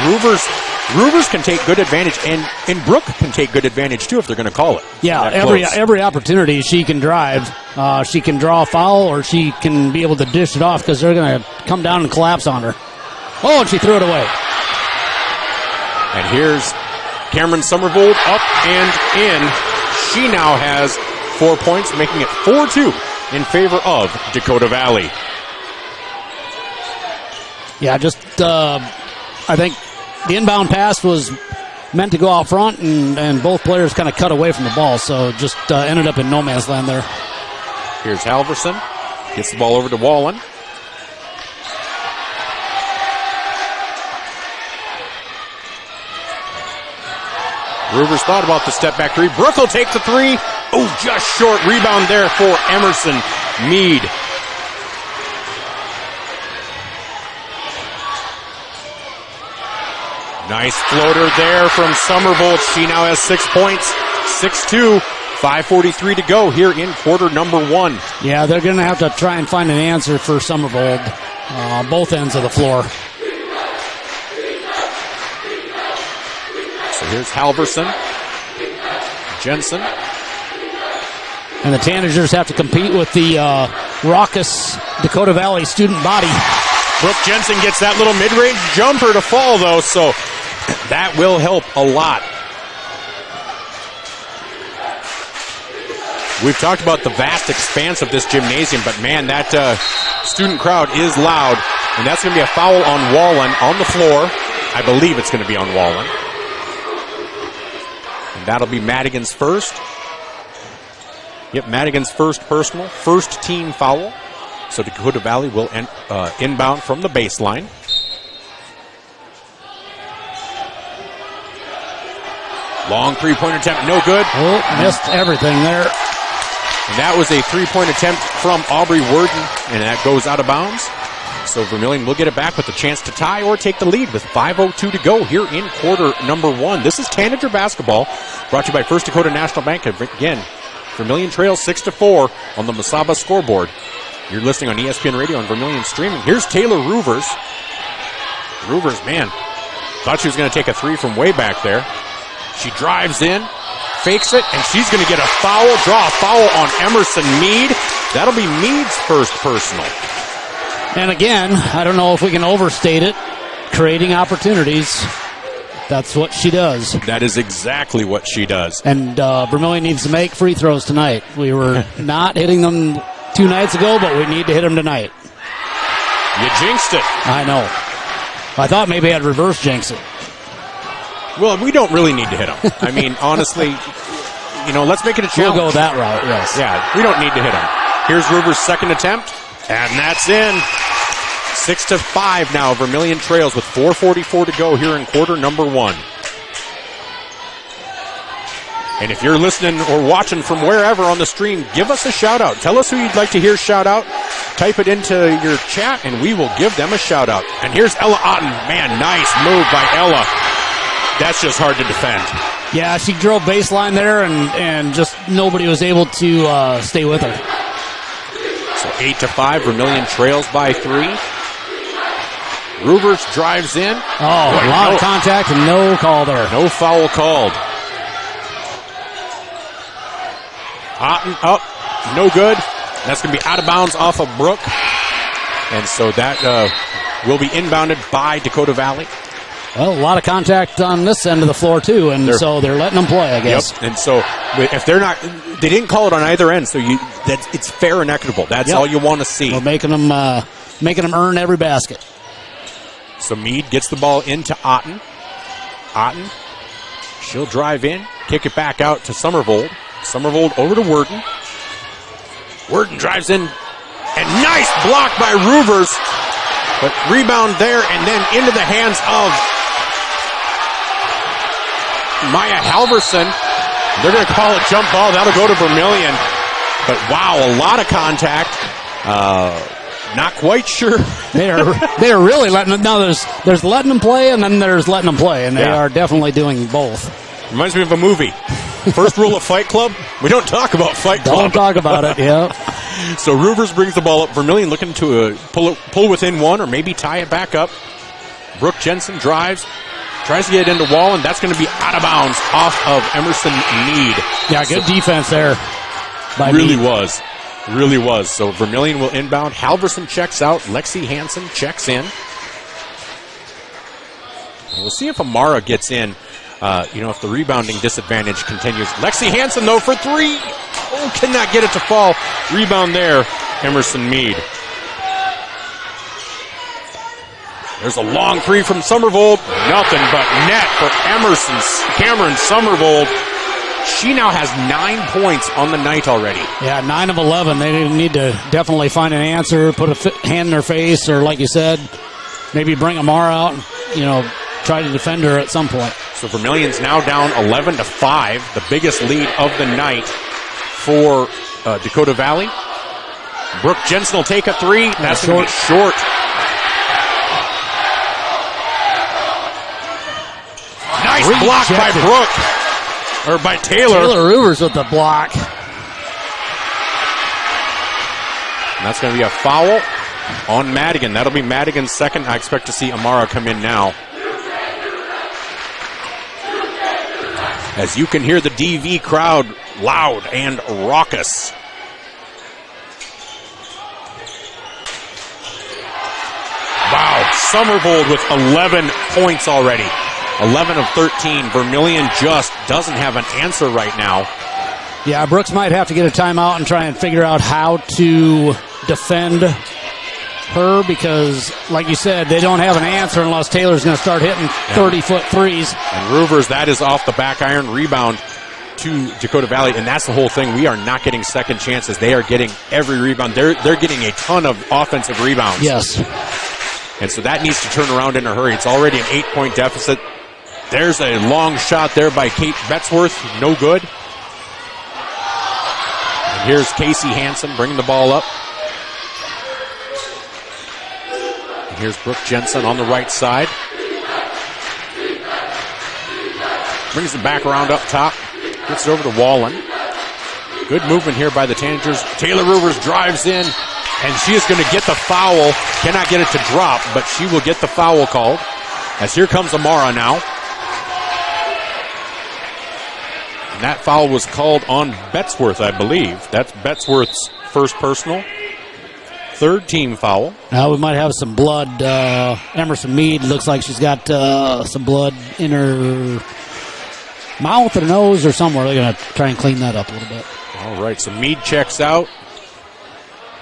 Ruvers can take good advantage, and Brook can take good advantage too if they're going to call it. Yeah, every opportunity she can drive. She can draw a foul, or she can be able to dish it off because they're going to come down and collapse on her. Oh, and she threw it away. And here's Cameron Somervold up and in. She now has 4 points, making it 4-2 in favor of Dakota Valley. Yeah, just I think the inbound pass was meant to go out front, and both players kind of cut away from the ball, so just ended up in no man's land there. Here's Halverson. Gets the ball over to Wallen. Ruvers thought about the step-back three. Brook will take the three. Oh, just short. Rebound there for Emerson Mead. Nice floater there from Somervold. She now has 6 points. 6-2. 5:43 to go here in quarter number one. Yeah, they're going to have to try and find an answer for Somervold. Both ends of the floor. So here's Halverson. Jensen. And the Tanagers have to compete with the raucous Dakota Valley student body. Brook Jensen gets that little mid-range jumper to fall, though, so that will help a lot. We've talked about the vast expanse of this gymnasium, but man, that student crowd is loud, and that's going to be a foul on Wallen on the floor. I believe it's going to be on Wallen. And that'll be Madigan's first. Yep, Madigan's first personal, first team foul. So Dakota Valley will inbound from the baseline. Long three-point attempt, no good. Oh, missed everything there. And that was a three-point attempt from Aubrey Worden, and that goes out of bounds. So Vermillion will get it back with a chance to tie or take the lead with 5:02 to go here in quarter number one. This is Tanager basketball, brought to you by First Dakota National Bank. Again, Vermillion trails 6-4 on the Masaba scoreboard. You're listening on ESPN Radio and Vermillion Streaming. Here's Taylor Ruvers. Ruvers, man, thought she was going to take a three from way back there. She drives in, fakes it, and she's going to get a foul, draw a foul on Emerson Mead. That'll be Mead's first personal. And again, I don't know if we can overstate it, creating opportunities. That's what she does. That is exactly what she does. And Vermillion needs to make free throws tonight. We were not hitting them 2 nights ago, but we need to hit them tonight. You jinxed it. I know. I thought maybe I'd reverse jinx it. Well, we don't really need to hit them. I mean, honestly, let's make it a challenge. We'll go that route, yes. Yeah, we don't need to hit them. Here's Ruvers' second attempt, and that's in. 6-5 now. Vermillion trails with 4:44 to go here in quarter number one. And if you're listening or watching from wherever on the stream, give us a shout-out. Tell us who you'd like to hear shout-out. Type it into your chat, and we will give them a shout-out. And here's Ella Otten. Man, nice move by Ella. That's just hard to defend. Yeah, she drove baseline there, and just nobody was able to stay with her. So 8-5, Vermillion trails by 3. Ruvers drives in. Oh, a lot of contact and no call there. No foul called. Otten up, no good. That's going to be out of bounds off of Brook. And so that will be inbounded by Dakota Valley. Well, a lot of contact on this end of the floor, too, and so they're letting them play, I guess. Yep, and so if they're not, they didn't call it on either end, so it's fair and equitable. That's all you want to see. We're making them earn every basket. So Meade gets the ball into Otten. Otten, she'll drive in, kick it back out to Summervold. Summervold over to Worden. Worden drives in, and nice block by Ruvers. But rebound there, and then into the hands of Maya Halverson. They're going to call it jump ball. That'll go to Vermillion. But wow, a lot of contact. Not quite sure. They are really letting them. Now there's letting them play, and then there's letting them play, and they are definitely doing both. Reminds me of a movie. First rule of Fight Club: we don't talk about Fight Club. Don't talk about it. Yeah. So Ruvers brings the ball up. Vermillion looking to pull within one, or maybe tie it back up. Brook Jensen drives, tries to get into Wallen. That's going to be out of bounds off of Emerson Meade. Yeah, good defense there. Really was. So Vermillion will inbound. Halverson checks out. Lexi Hansen checks in. We'll see if Amara gets in. If the rebounding disadvantage continues. Lexi Hansen, though, for 3. Oh, cannot get it to fall. Rebound there, Emerson Meade. There's a long 3 from Summervold. Nothing but net for Cameron Summervold. She now has 9 points on the night already. Yeah, 9 of 11. They need to definitely find an answer, put a hand in their face, or like you said, maybe bring Amara out and, try to defend her at some point. So Vermillion's now down 11-5, the biggest lead of the night for Dakota Valley. Brook Jensen will take a 3. That's going to be short. Nice block by Brook. Or by Taylor. Taylor Ruvers with the block. And that's going to be a foul on Madigan. That'll be Madigan's second. I expect to see Amara come in now. As you can hear the DV crowd loud and raucous. Wow, Summervold with 11 points already. 11 of 13. Vermillion just doesn't have an answer right now. Yeah, Brooks might have to get a timeout and try and figure out how to defend her because, like you said, they don't have an answer unless Taylor's going to start hitting 30-foot threes. And Ruvers, that is off the back iron rebound to Dakota Valley, and that's the whole thing. We are not getting second chances. They are getting every rebound. They're getting a ton of offensive rebounds. Yes. And so that needs to turn around in a hurry. It's already an 8-point deficit. There's a long shot there by Kate Betzworth. No good. And here's Casey Hansen bringing the ball up. And here's Brook Jensen on the right side. Brings it back around up top. Gets it over to Wallen. Good movement here by the Tanagers. Taylor Ruvers drives in, and she is going to get the foul. Cannot get it to drop, but she will get the foul called. As here comes Amara now. And that foul was called on Betzworth, I believe. That's Betzworth's first personal. Third team foul. Now we might have some blood. Emerson Meade looks like she's got some blood in her mouth or nose or somewhere. They're going to try and clean that up a little bit. All right, so Meade checks out.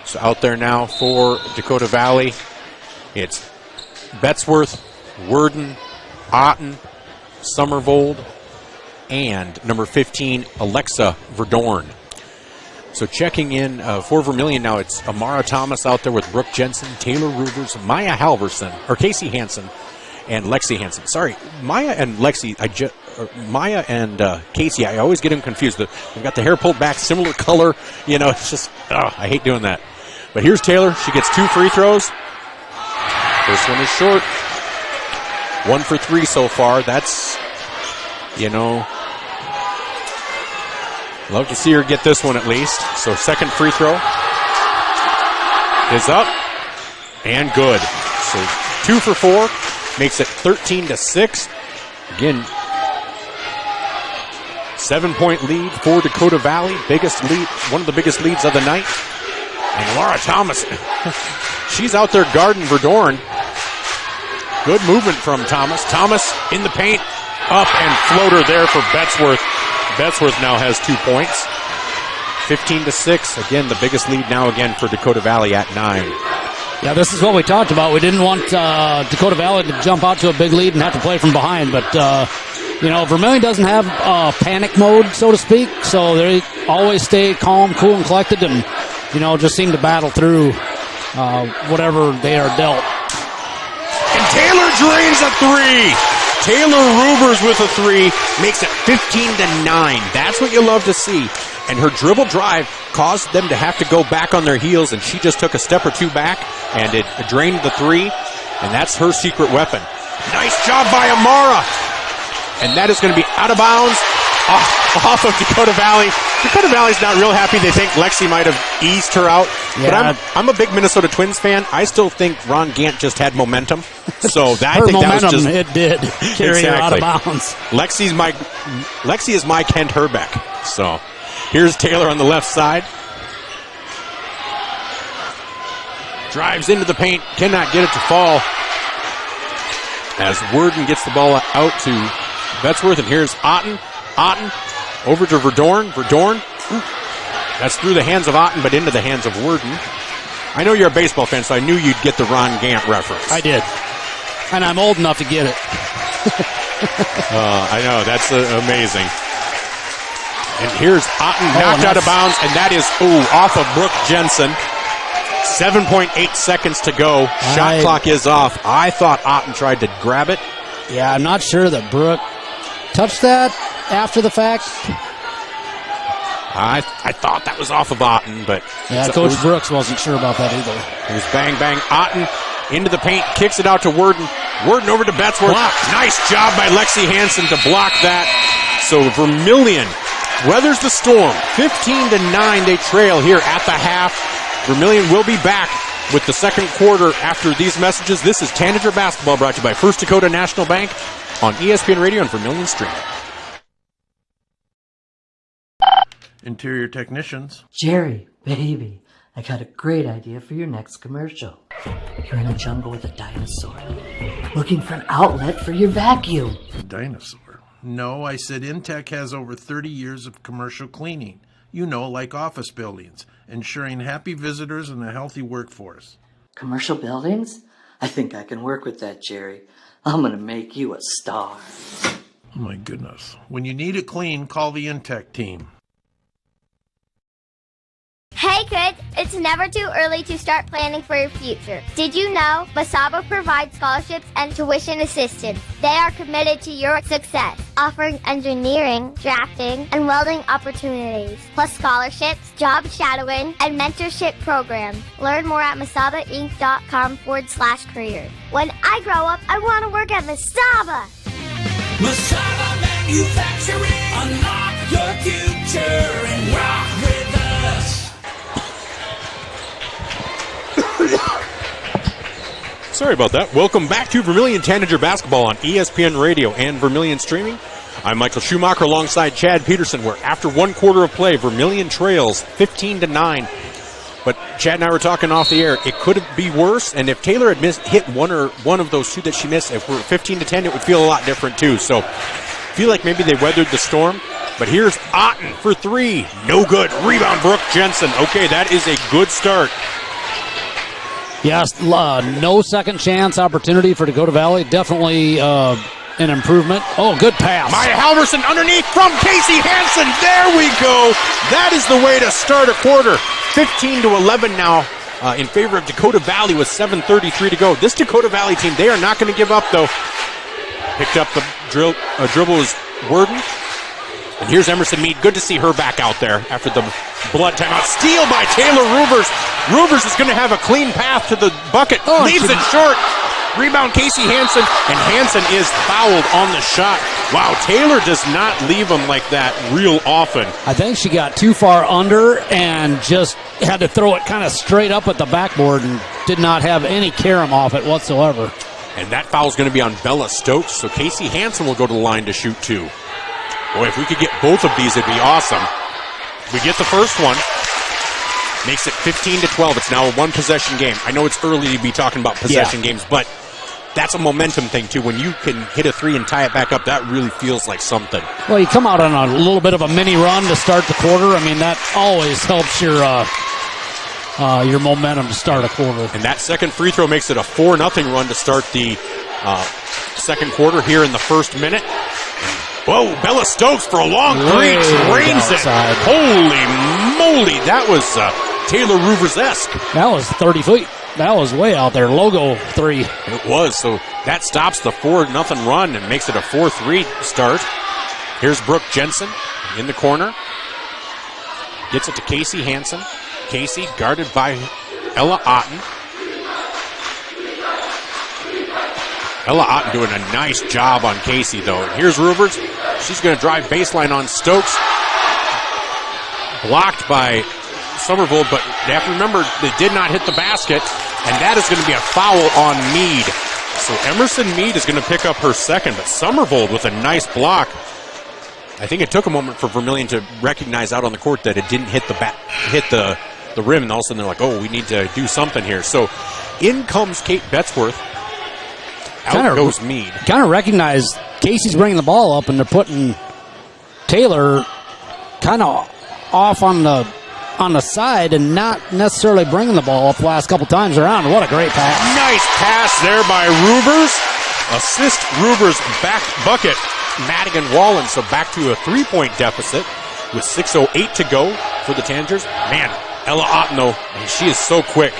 So out there now for Dakota Valley. It's Betzworth, Worden, Otten, Summervold, and number 15, Alexa Verdorn. So checking in for Vermillion now, it's Amara Thomas out there with Brook Jensen, Taylor Ruvers, Maya Halverson, or Casey Hansen, and Lexi Hansen. Sorry, Maya and Lexi, Maya and Casey, I always get them confused. They've got the hair pulled back, similar color. It's just, I hate doing that. But here's Taylor. She gets 2 free throws. First one is short. 1 for 3 so far. That's, love to see her get this one at least. So second free throw. is up and good. So 2 for 4 makes it 13-6. Again, 7-point lead for Dakota Valley. Biggest lead, one of the biggest leads of the night. And Laura Thomas, she's out there guarding Verdorn. Good movement from Thomas. Thomas in the paint, up and floater there for Betzworth. Betzworth now has 2 points. 15-6. Again, the biggest lead now again for Dakota Valley at 9. Yeah, this is what we talked about. We didn't want Dakota Valley to jump out to a big lead and have to play from behind. But, Vermillion doesn't have panic mode, so to speak. So they always stay calm, cool, and collected and, just seem to battle through whatever they are dealt. And Taylor drains a 3. Taylor Rubers with a 3 makes it 15-9. That's what you love to see. And her dribble drive caused them to have to go back on their heels, and she just took a step or 2 back, and it drained the 3, and that's her secret weapon. Nice job by Amara. And that is going to be out of bounds off of Dakota Valley. Dakota Valley's not real happy. They think Lexi might have eased her out. Yeah. But I'm a big Minnesota Twins fan. I still think Ron Gant just had momentum. So that was just... it did carry her out of bounds. Lexi is my Kent Herbeck. So here's Taylor on the left side. Drives into the paint. Cannot get it to fall. As Worden gets the ball out to Betzworth. And here's Otten. Otten over to Verdorn. Verdorn. That's through the hands of Otten, but into the hands of Worden. I know you're a baseball fan, so I knew you'd get the Ron Gant reference. I did. And I'm old enough to get it. I know. That's amazing. And here's Otten knocked out of bounds, and that is, off of Brook Jensen. 7.8 seconds to go. Shot clock is off. I thought Otten tried to grab it. Yeah, I'm not sure that Brook touched that after the fact. I thought that was off of Otten, but... Yeah, Coach Brooks wasn't sure about that either. It was bang, bang. Otten into the paint, kicks it out to Worden. Worden over to Betzworth. Nice job by Lexi Hansen to block that. So Vermillion weathers the storm. 15-9 they trail here at the half. Vermillion will be back with the second quarter after these messages. This is Tanager Basketball, brought to you by First Dakota National Bank on ESPN Radio and Vermillion Stream. Interior technicians. Jerry, baby, I got a great idea for your next commercial. You're in a jungle with a dinosaur, looking for an outlet for your vacuum. A dinosaur? No, I said Intech has over 30 years of commercial cleaning. Like office buildings, ensuring happy visitors and a healthy workforce. Commercial buildings? I think I can work with that, Jerry. I'm going to make you a star. Oh my goodness. When you need it clean, call the Intech team. Hey kids, it's never too early to start planning for your future. Did you know Masaba provides scholarships and tuition assistance? They are committed to your success, offering engineering, drafting, and welding opportunities, plus scholarships, job shadowing, and mentorship programs. Learn more at masabainc.com/careers. When I grow up, I want to work at Masaba. Masaba Manufacturing. Unlock your future and rock with us. Sorry about that. Welcome back to Vermillion Tanager Basketball on ESPN Radio and Vermillion Streaming. I'm Michael Schumacher alongside Chad Peterson, where after one quarter of play, Vermillion trails 15-9. But Chad and I were talking off the air. It could be worse, and if Taylor had hit one of those 2 that she missed, if we're 15-10, it would feel a lot different too. So I feel like maybe they weathered the storm. But here's Otten for 3. No good. Rebound, Brook Jensen. Okay, that is a good start. Yes, no second chance opportunity for Dakota Valley. Definitely an improvement. Oh, good pass. Maya Halverson underneath from Casey Hansen. There we go. That is the way to start a quarter. 15-11 now in favor of Dakota Valley with 7:33 to go. This Dakota Valley team, they are not going to give up, though. Picked up the dribble is Worden. And here's Emerson Mead. Good to see her back out there after the blood timeout. Steal by Taylor Rubers. Rubers is going to have a clean path to the bucket. Leaves it short. Rebound Casey Hansen. And Hansen is fouled on the shot. Wow, Taylor does not leave them like that real often. I think she got too far under and just had to throw it kind of straight up at the backboard and did not have any carom off it whatsoever. And that foul's going to be on Bella Stokes, so Casey Hansen will go to the line to shoot 2. Boy, if we could get both of these, it'd be awesome. We get the first one. Makes it 15-12. It's now a one-possession game. I know it's early to be talking about possession games, but that's a momentum thing, too. When you can hit a 3 and tie it back up, that really feels like something. Well, you come out on a little bit of a mini run to start the quarter. I mean, that always helps your momentum to start a quarter. And that second free throw makes it a 4-0 run to start the second quarter here in the first minute. Whoa, Bella Stokes for a long 3, drains it. Holy moly, that was Taylor Ruvers-esque. That was 30 feet. That was way out there. Logo 3. It was, so that stops the 4-0 run and makes it a 4-3 start. Here's Brook Jensen in the corner. Gets it to Casey Hansen. Casey guarded by Ella Otten. Ella Otten doing a nice job on Casey, though. And here's Ruvers. She's going to drive baseline on Stokes. Blocked by Somerville, but they have to remember they did not hit the basket, and that is going to be a foul on Meade. So Emerson Meade is going to pick up her second, but Somerville with a nice block. I think it took a moment for Vermillion to recognize out on the court that it didn't hit the rim, and all of a sudden they're like, oh, we need to do something here. So in comes Kate Betzworth. Out goes Meade. Kind of recognize Casey's bringing the ball up, and they're putting Taylor kind of off on the side and not necessarily bringing the ball up the last couple times around. What a great pass. Nice pass there by Ruvers. Assist Ruvers back bucket. Madigan Wallen, so back to a 3-point deficit with 6:08 to go for the Tanagers. Man, Ella Otten, though, she is so quick.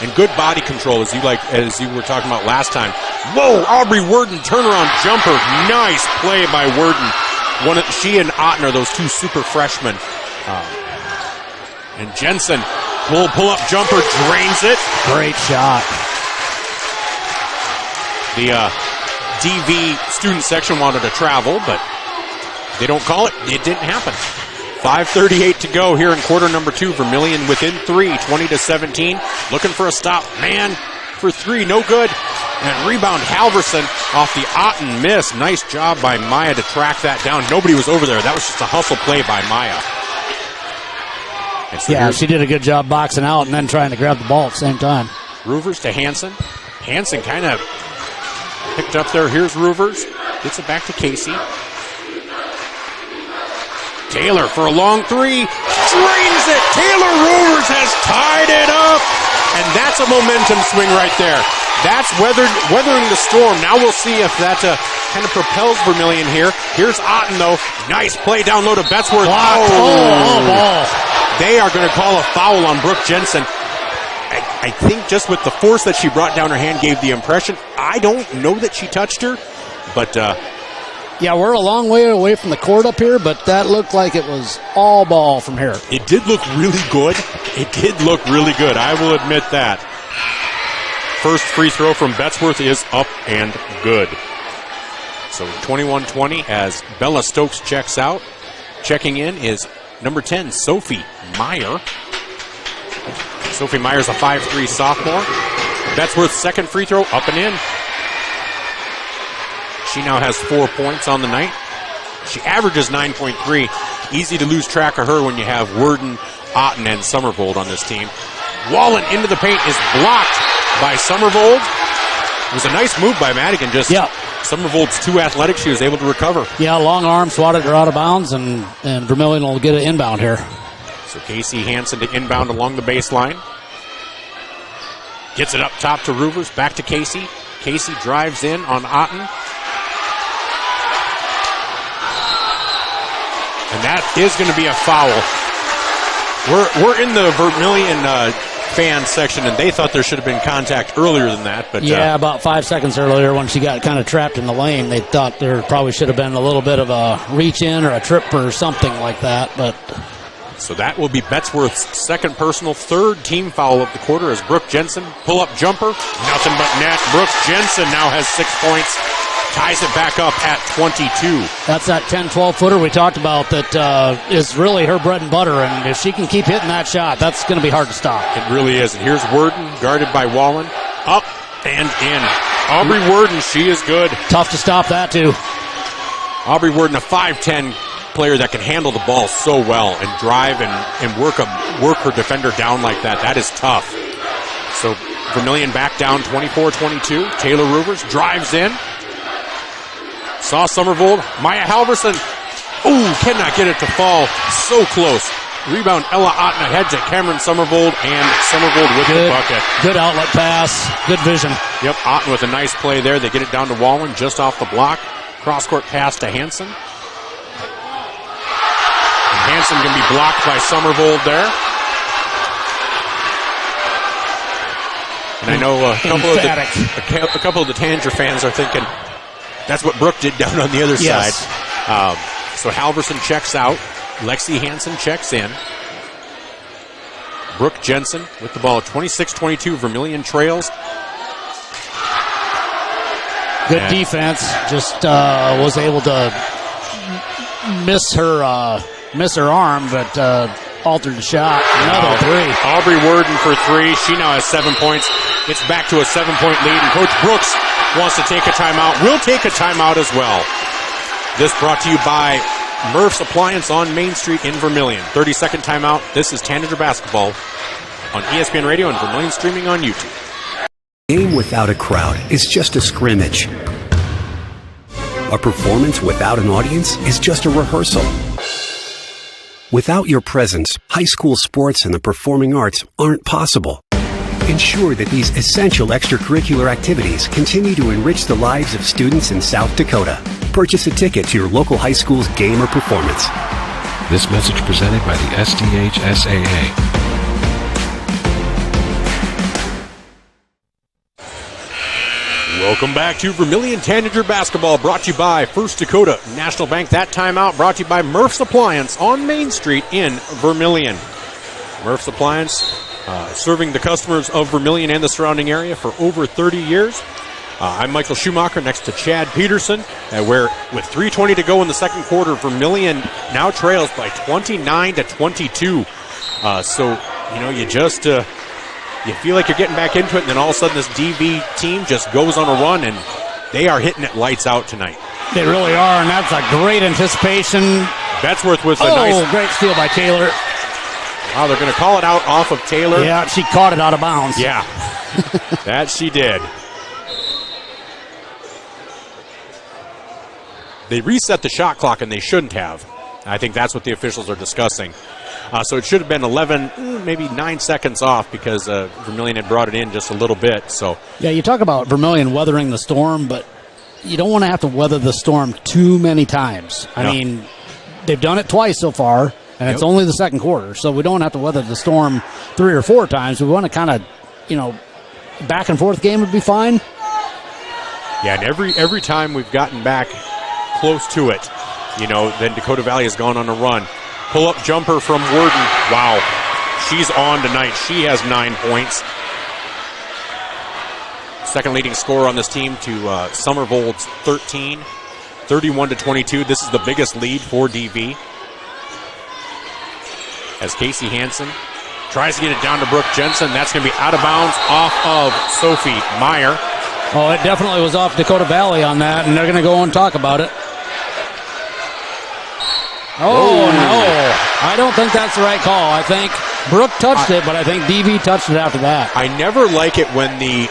And good body control, as you were talking about last time. Whoa, Aubrey Worden turnaround jumper. Nice play by Worden. She and Otten are those two super freshmen. And Jensen, pull-up jumper, drains it. Great shot. The DV student section wanted to travel, but they don't call it. It didn't happen. 5:38 to go here in quarter number 2. Vermillion within 3, 20-17. Looking for a stop. Man for 3, no good. And rebound Halverson off the Otten miss. Nice job by Maya to track that down. Nobody was over there. That was just a hustle play by Maya. So yeah, she did a good job boxing out and then trying to grab the ball at the same time. Ruvers to Hansen. Hansen kind of picked up there. Here's Ruvers. Gets it back to Casey. Taylor for a long 3. Drains it. Taylor Ruvers has tied it up. And that's a momentum swing right there. That's weathering the storm. Now we'll see if that kind of propels Vermillion here. Here's Otten, though. Nice play down low to Betzworth. Ball. They are going to call a foul on Brook Jensen. I think just with the force that she brought down her hand gave the impression. I don't know that she touched her, but... yeah, we're a long way away from the court up here, but that looked like it was all ball from here. It did look really good. It did look really good. I will admit that. First free throw from Betzworth is up and good. So 21-20 as Bella Stokes checks out. Checking in is number 10, Sophie Meyer. Sophie Meyer's a 5'3" sophomore. Betzworth's second free throw up and in. She now has 4 points on the night. She averages 9.3. Easy to lose track of her when you have Worden, Otten, and Somervold on this team. Wallen into the paint is blocked by Somervold. It was a nice move by Madigan. Somervold's too athletic. She was able to recover. Yeah, long arm swatted her out of bounds, and Vermillion will get an inbound here. So Casey Hansen to inbound along the baseline. Gets it up top to Ruvers. Back to Casey. Casey drives in on Otten. And that is going to be a foul. We're in the Vermillion fan section, and they thought there should have been contact earlier than that. But yeah, about 5 seconds earlier when she got kind of trapped in the lane, they thought there probably should have been a little bit of a reach in or a trip or something like that. But so that will be Betzworth's second personal, third team foul of the quarter as Brook Jensen pull-up jumper. Nothing but net. Brook Jensen now has 6 points. ties it back up at 22. That's that 10-12 footer we talked about that is really her bread and butter, and if she can keep hitting that shot, that's going to be hard to stop. It really is. And here's Worden, guarded by Wallen. Up and in. Aubrey Worden, she is good. Tough to stop that, too. Aubrey Worden, a 5'10" player that can handle the ball so well and drive and work her defender down like that. That is tough. So Vermillion back down 24-22. Taylor Rivers drives in. Saw Summervold. Maya Halverson. Ooh, cannot get it to fall. So close. Rebound, Ella Otten ahead to Cameron Summervold, and Summervold with the bucket. Good outlet pass. Good vision. Yep, Otten with a nice play there. They get it down to Wallen just off the block. Cross-court pass to Hansen. And Hansen can be blocked by Summervold there. And I know a couple of the Tanager fans are thinking, that's what Brook did down on the other side. So Halverson checks out. Lexi Hansen checks in. Brook Jensen with the ball. 26-22. Vermillion trails. Good defense. Just was able to miss her arm, but altered the shot. Another three. Aubrey Worden for three. She now has 7 points. It's back to a 7-point lead, and Coach Brooks wants to take a timeout. We'll take a timeout as well. This brought to you by Murph's Appliance on Main Street in Vermillion. 30-second timeout. This is Tanager Basketball on ESPN Radio and Vermillion streaming on YouTube. A game without a crowd is just a scrimmage. A performance without an audience is just a rehearsal. Without your presence, high school sports and the performing arts aren't possible. Ensure that these essential extracurricular activities continue to enrich the lives of students in South Dakota. Purchase a ticket to your local high school's game or performance. This message presented by the SDHSAA. Welcome back to Vermillion Tanager Basketball, brought to you by First Dakota National Bank. That timeout brought to you by Murph's Appliance on Main Street in Vermillion. Murph's Appliance serving the customers of Vermillion and the surrounding area for over 30 years. I'm Michael Schumacher next to Chad Peterson, where with 3:20 to go in the second quarter, Vermillion now trails by 29-22. So, you know, you just you feel like you're getting back into it, and then all of a sudden this DV team just goes on a run, and they are hitting it lights out tonight. They really are, and that's a great anticipation. Betzworth with a nice... great steal by Taylor. Wow, they're going to call it out off of Taylor. Yeah, she caught it out of bounds. Yeah, that she did. They reset the shot clock, and they shouldn't have. I think that's what the officials are discussing. So it should have been 11, maybe 9 seconds off because Vermillion had brought it in just a little bit. So yeah, you talk about Vermillion weathering the storm, but you don't want to have to weather the storm too many times. I mean, they've done it twice so far, and it's only the second quarter, so we don't have to weather the storm 3 or 4 times. We want to kind of, back and forth game would be fine. Yeah, and every time we've gotten back close to it, then Dakota Valley has gone on a run. Pull-up jumper from Worden. Wow, she's on tonight. She has 9 points. Second leading scorer on this team to Summervold's 13, 31-22. This is the biggest lead for DV. As Casey Hansen tries to get it down to Brook Jensen. That's going to be out of bounds off of Sophie Meyer. Oh, it definitely was off Dakota Valley on that, and they're going to go and talk about it. Oh, no. I don't think that's the right call. I think Brook touched it, but I think DV touched it after that. I never like it when the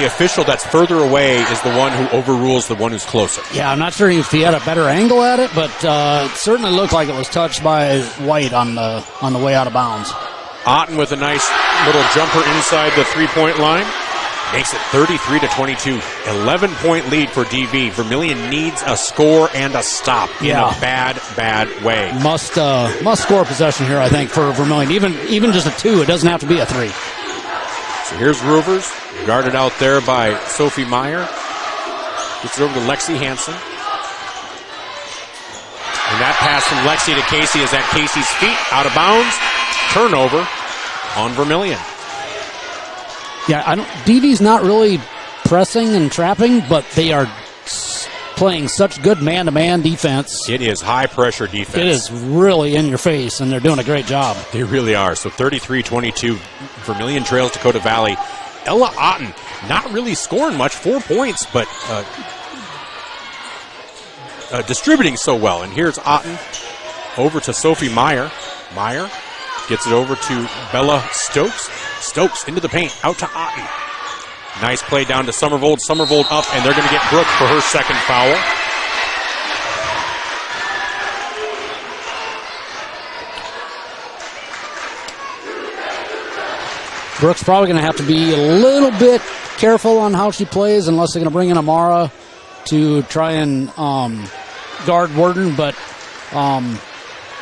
official that's further away is the one who overrules the one who's closer. Yeah, I'm not sure if he had a better angle at it, but it certainly looked like it was touched by White on the way out of bounds. Otten with a nice little jumper inside the three-point line. Makes it 33-22. 11-point lead for DV. Vermillion needs a score and a stop in a bad way. Must score possession here, I think, for Vermillion. Even just a 2. It doesn't have to be a 3. So here's Rovers, guarded out there by Sophie Meyer. Gets it over to Lexi Hansen. And that pass from Lexi to Casey is at Casey's feet, out of bounds. Turnover on Vermillion. Yeah, DV's not really pressing and trapping, but they are playing such good man-to-man defense. It is high-pressure defense. It is really in your face, and they're doing a great job. They really are. So 33-22, Vermillion trails Dakota Valley. Ella Otten not really scoring much, 4 points, but distributing so well. And here's Otten over to Sophie Meyer. Meyer gets it over to Bella Stokes. Stokes into the paint, out to Otten. Nice play down to Somervold. Somervold up, and they're going to get Brook for her second foul. Brook's probably going to have to be a little bit careful on how she plays unless they're going to bring in Amara to try and guard Worden. But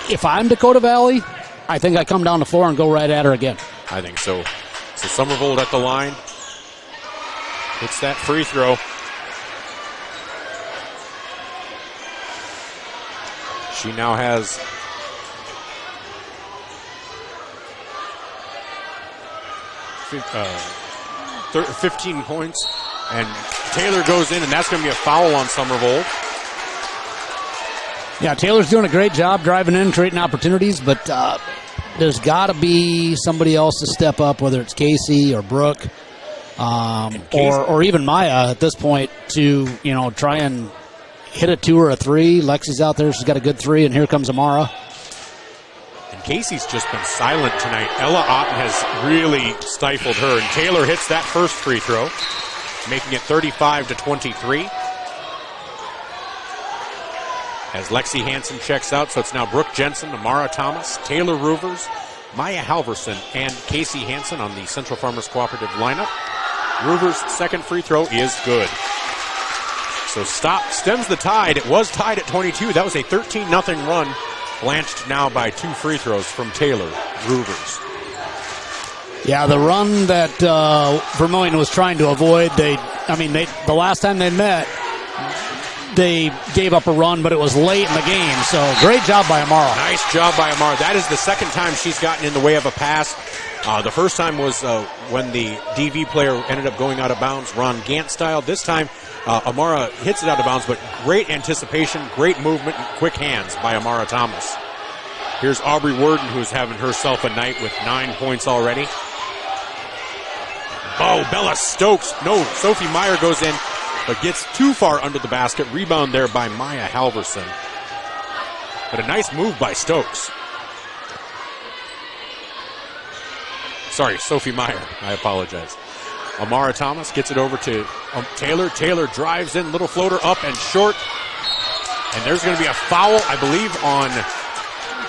if I'm Dakota Valley, I think I come down the floor and go right at her again. I think so. So Somervold at the line. Hits that free throw. She now has 15 points. And Taylor goes in, and that's going to be a foul on Somervold. Yeah, Taylor's doing a great job driving in, creating opportunities, but there's got to be somebody else to step up, whether it's Casey or Brooke. Or even Maya at this point to, try and hit a 2 or a 3. Lexi's out there. She's got a good 3, and here comes Amara. And Casey's just been silent tonight. Ella Otten has really stifled her, and Taylor hits that first free throw, making it 35-23. As Lexi Hansen checks out, so it's now Brook Jensen, Amara Thomas, Taylor Roovers, Maya Halverson, and Casey Hansen on the Central Farmers Cooperative lineup. Roovers' second free throw is good. So stems the tide. It was tied at 22. That was a 13-0 run, blanched now by 2 free throws from Taylor Roovers. Yeah, the run that Vermillion was trying to avoid, the last time they met, they gave up a run, but it was late in the game. So great job by Amara. Nice job by Amara. That is the second time she's gotten in the way of a pass. The first time was when the DV player ended up going out of bounds, Ron Gant style. This time, Amara hits it out of bounds, but great anticipation, great movement, and quick hands by Amara Thomas. Here's Aubrey Worden, who's having herself a night with 9 points already. Oh, Bella Stokes. No, Sophie Meyer goes in, but gets too far under the basket. Rebound there by Maya Halverson. But a nice move by Stokes. Sorry, Sophie Meyer. I apologize. Amara Thomas gets it over to Taylor. Taylor drives in, little floater up and short. And there's going to be a foul, I believe, on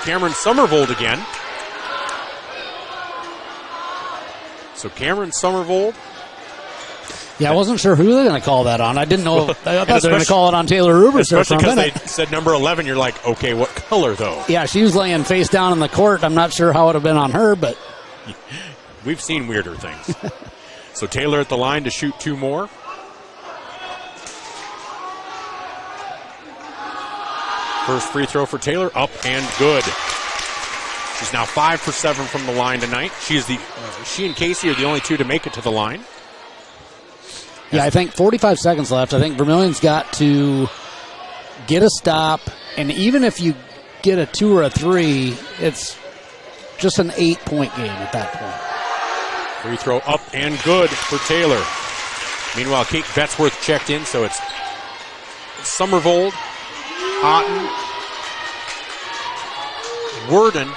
Cameron Somervold again. So Cameron Somervold. Yeah, I wasn't sure who they're going to call that on. I didn't know. I thought they were going to call it on Taylor Roovers for a especially because minute. they said number 11. You're like, okay, what color, though? Yeah, she was laying face down in the court. I'm not sure how it would have been on her, but we've seen weirder things. So Taylor at the line to shoot 2 more. First free throw for Taylor, up and good. She's now 5 for 7 from the line tonight. She and Casey are the only 2 to make it to the line. Yeah, I think 45 seconds left. I think Vermillion's got to get a stop, and even if you get a 2 or a 3, it's just an 8-point game at that point. Free throw up and good for Taylor. Meanwhile, Kate Betzworth checked in, so it's Somervold, Otten, Worden,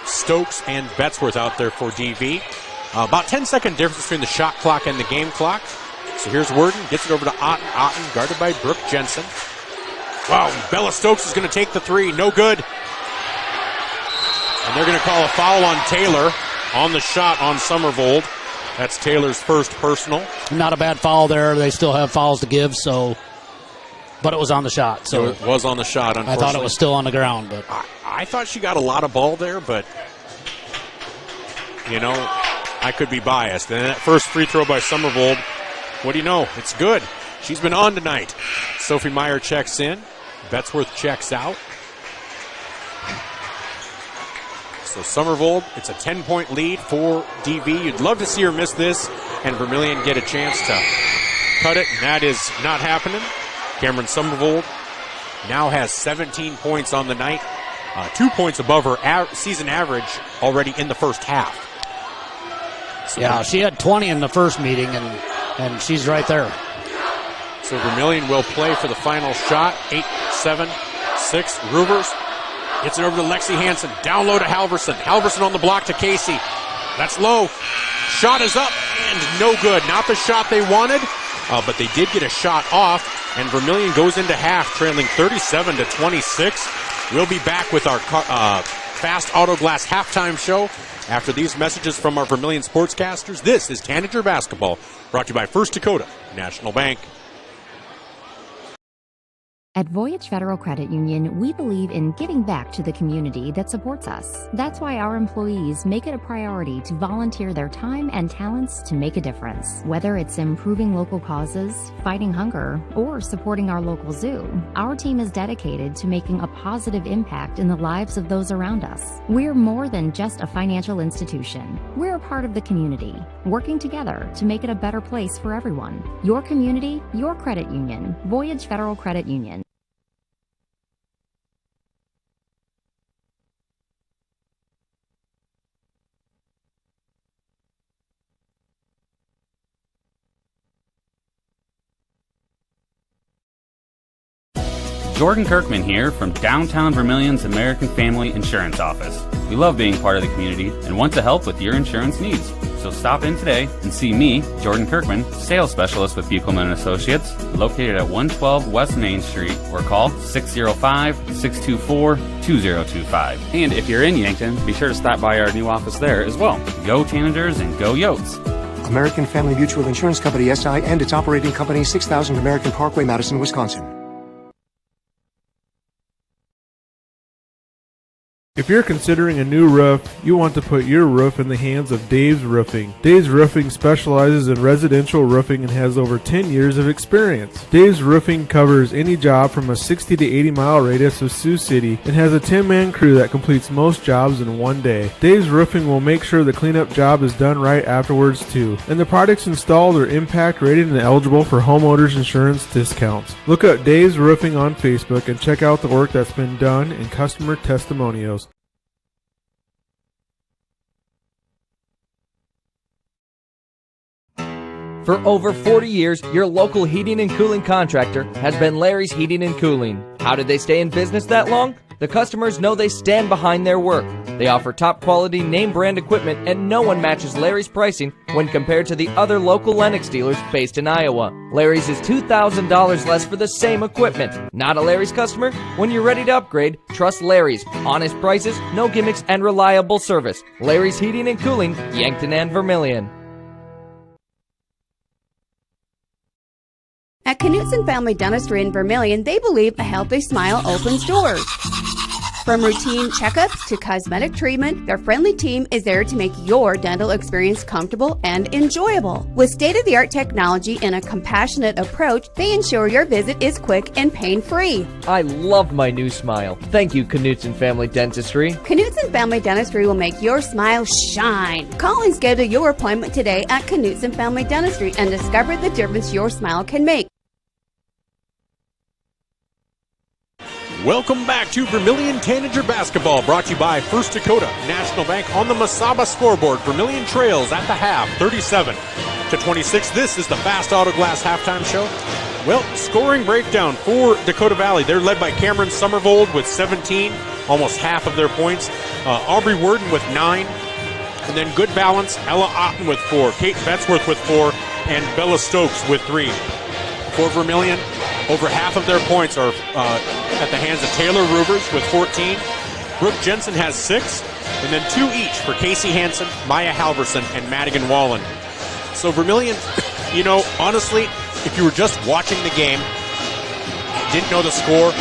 Stokes, and Betzworth out there for DV. About 10-second difference between the shot clock and the game clock. So here's Worden, gets it over to Otten. Otten guarded by Brook Jensen. Wow, Bella Stokes is going to take the 3, no good. And they're going to call a foul on Taylor on the shot on Somervold. That's Taylor's first personal. Not a bad foul there. They still have fouls to give, but it was on the shot. So it was on the shot, unfortunately. I thought it was still on the ground. But I thought she got a lot of ball there, but, I could be biased. And that first free throw by Somervold, what do you know? It's good. She's been on tonight. Sophie Meyer checks in. Betzworth checks out. So Somervold, it's a 10-point lead for DV. You'd love to see her miss this and Vermillion get a chance to cut it, and that is not happening. Cameron Summervold now has 17 points on the night, 2 points above her season average already in the first half. So yeah, she had 20 in the first meeting, and she's right there. So Vermillion will play for the final shot. 8-7-6. Ruvers gets it over to Lexi Hansen. Down low to Halverson. Halverson on the block to Casey. That's low. Shot is up and no good. Not the shot they wanted, but they did get a shot off. And Vermillion goes into half, trailing 37-26. We'll be back with our Fast Auto Glass halftime show after these messages from our Vermillion sportscasters. This is Tanager Basketball, brought to you by First Dakota National Bank. At Voyage Federal Credit Union, we believe in giving back to the community that supports us. That's why our employees make it a priority to volunteer their time and talents to make a difference. Whether it's improving local causes, fighting hunger, or supporting our local zoo, our team is dedicated to making a positive impact in the lives of those around us. We're more than just a financial institution. We're a part of the community, working together to make it a better place for everyone. Your community, your credit union. Voyage Federal Credit Union. Jordan Kirkman here from downtown Vermillion's American Family Insurance Office. We love being part of the community and want to help with your insurance needs. So stop in today and see me, Jordan Kirkman, sales specialist with Buchelman & Associates, located at 112 West Main Street, or call 605-624-2025. And if you're in Yankton, be sure to stop by our new office there as well. Go Tanagers and go Yotes. American Family Mutual Insurance Company, SI, and its operating company, 6000 American Parkway, Madison, Wisconsin. If you're considering a new roof, you want to put your roof in the hands of Dave's Roofing. Dave's Roofing specializes in residential roofing and has over 10 years of experience. Dave's Roofing covers any job from a 60 to 80 mile radius of Sioux City and has a 10-man crew that completes most jobs in one day. Dave's Roofing will make sure the cleanup job is done right afterwards too. And the products installed are impact rated and eligible for homeowners insurance discounts. Look up Dave's Roofing on Facebook and check out the work that's been done and customer testimonials. For over 40 years, your local heating and cooling contractor has been Larry's Heating and Cooling. How did they stay in business that long? The customers know they stand behind their work. They offer top quality name brand equipment, and no one matches Larry's pricing when compared to the other local Lennox dealers based in Iowa. Larry's is $2,000 less for the same equipment. Not a Larry's customer? When you're ready to upgrade, trust Larry's. Honest prices, no gimmicks, and reliable service. Larry's Heating and Cooling, Yankton and Vermillion. At Knutson Family Dentistry in Vermillion, they believe a healthy smile opens doors. From routine checkups to cosmetic treatment, their friendly team is there to make your dental experience comfortable and enjoyable. With state-of-the-art technology and a compassionate approach, they ensure your visit is quick and pain-free. I love my new smile. Thank you, Knutson Family Dentistry. Knutson Family Dentistry will make your smile shine. Call and schedule your appointment today at Knutson Family Dentistry and discover the difference your smile can make. Welcome back to Vermillion Tanager Basketball, brought to you by First Dakota National Bank. On the Masaba scoreboard, Vermillion trails at the half, 37-26. This is the Fast Auto Glass halftime show. Well, scoring breakdown for Dakota Valley. They're led by Cameron Summervold with 17, almost half of their points. Aubrey Worden with 9. And then good balance, Ella Otten with 4, Kate Betzworth with 4, and Bella Stokes with 3. For Vermillion, over half of their points are at the hands of Taylor Ruvers with 14. Brook Jensen has 6, and then 2 each for Casey Hansen, Maya Halverson, and Madigan Wallen. So Vermillion, you know, honestly, if you were just watching the game, didn't know the score,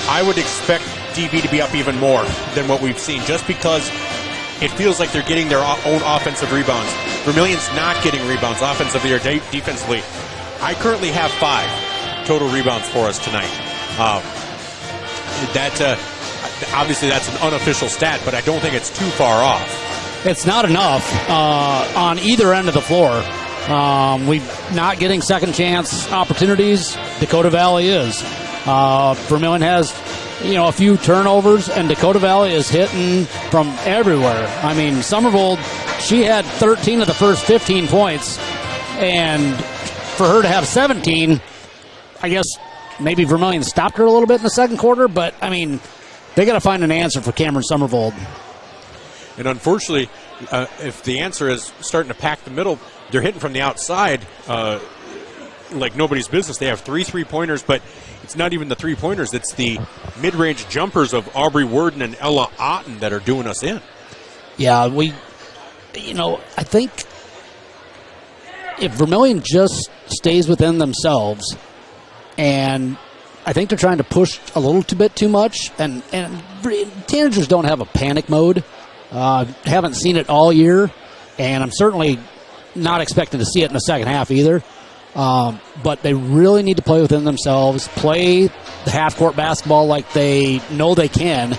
I would expect DV to be up even more than what we've seen, just because it feels like they're getting their own offensive rebounds. Vermillion's not getting rebounds offensively or defensively. I currently have 5 total rebounds for us tonight. Obviously that's an unofficial stat, but I don't think it's too far off. It's not enough on either end of the floor. We're not getting second chance opportunities. Dakota Valley is. Vermillion has, a few turnovers, and Dakota Valley is hitting from everywhere. I mean, Summervold, she had 13 of the first 15 points, and for her to have 17, I guess maybe Vermillion stopped her a little bit in the second quarter, but, I mean, they got to find an answer for Cameron Summervold. And unfortunately, if the answer is starting to pack the middle, they're hitting from the outside like nobody's business. They have 3 3-pointers, but it's not even the 3-pointers. It's the mid-range jumpers of Aubrey Worden and Ella Otten that are doing us in. Yeah, I think if Vermillion just stays within themselves, and I think they're trying to push a little bit too much, and Tanagers don't have a panic mode. Haven't seen it all year, and I'm certainly not expecting to see it in the second half either. But they really need to play within themselves, play the half-court basketball like they know they can,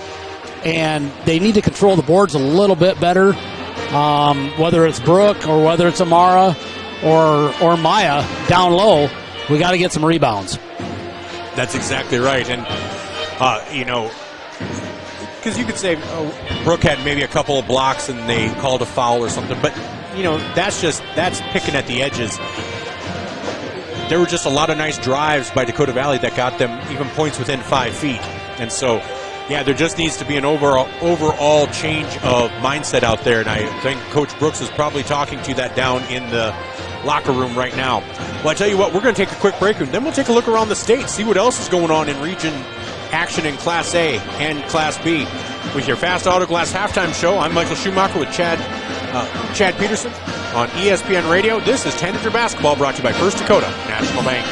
and they need to control the boards a little bit better, whether it's Brooke or whether it's Amara or Maya down low. We got to get some rebounds. That's exactly right. And, because you could say Brooke had maybe a couple of blocks and they called a foul or something, but, that's picking at the edges. There were just a lot of nice drives by Dakota Valley that got them even points within 5 feet. And so, yeah, there just needs to be an overall change of mindset out there. And I think Coach Brooks is probably talking to that down in the locker room right now. Well, I tell you what, we're going to take a quick break, and then we'll take a look around the state, see what else is going on in region action in Class A and Class B. With your Fast Auto Glass Halftime Show, I'm Michael Schumacher with Chad Peterson on ESPN Radio. This is Tanager Basketball, brought to you by First Dakota National Bank.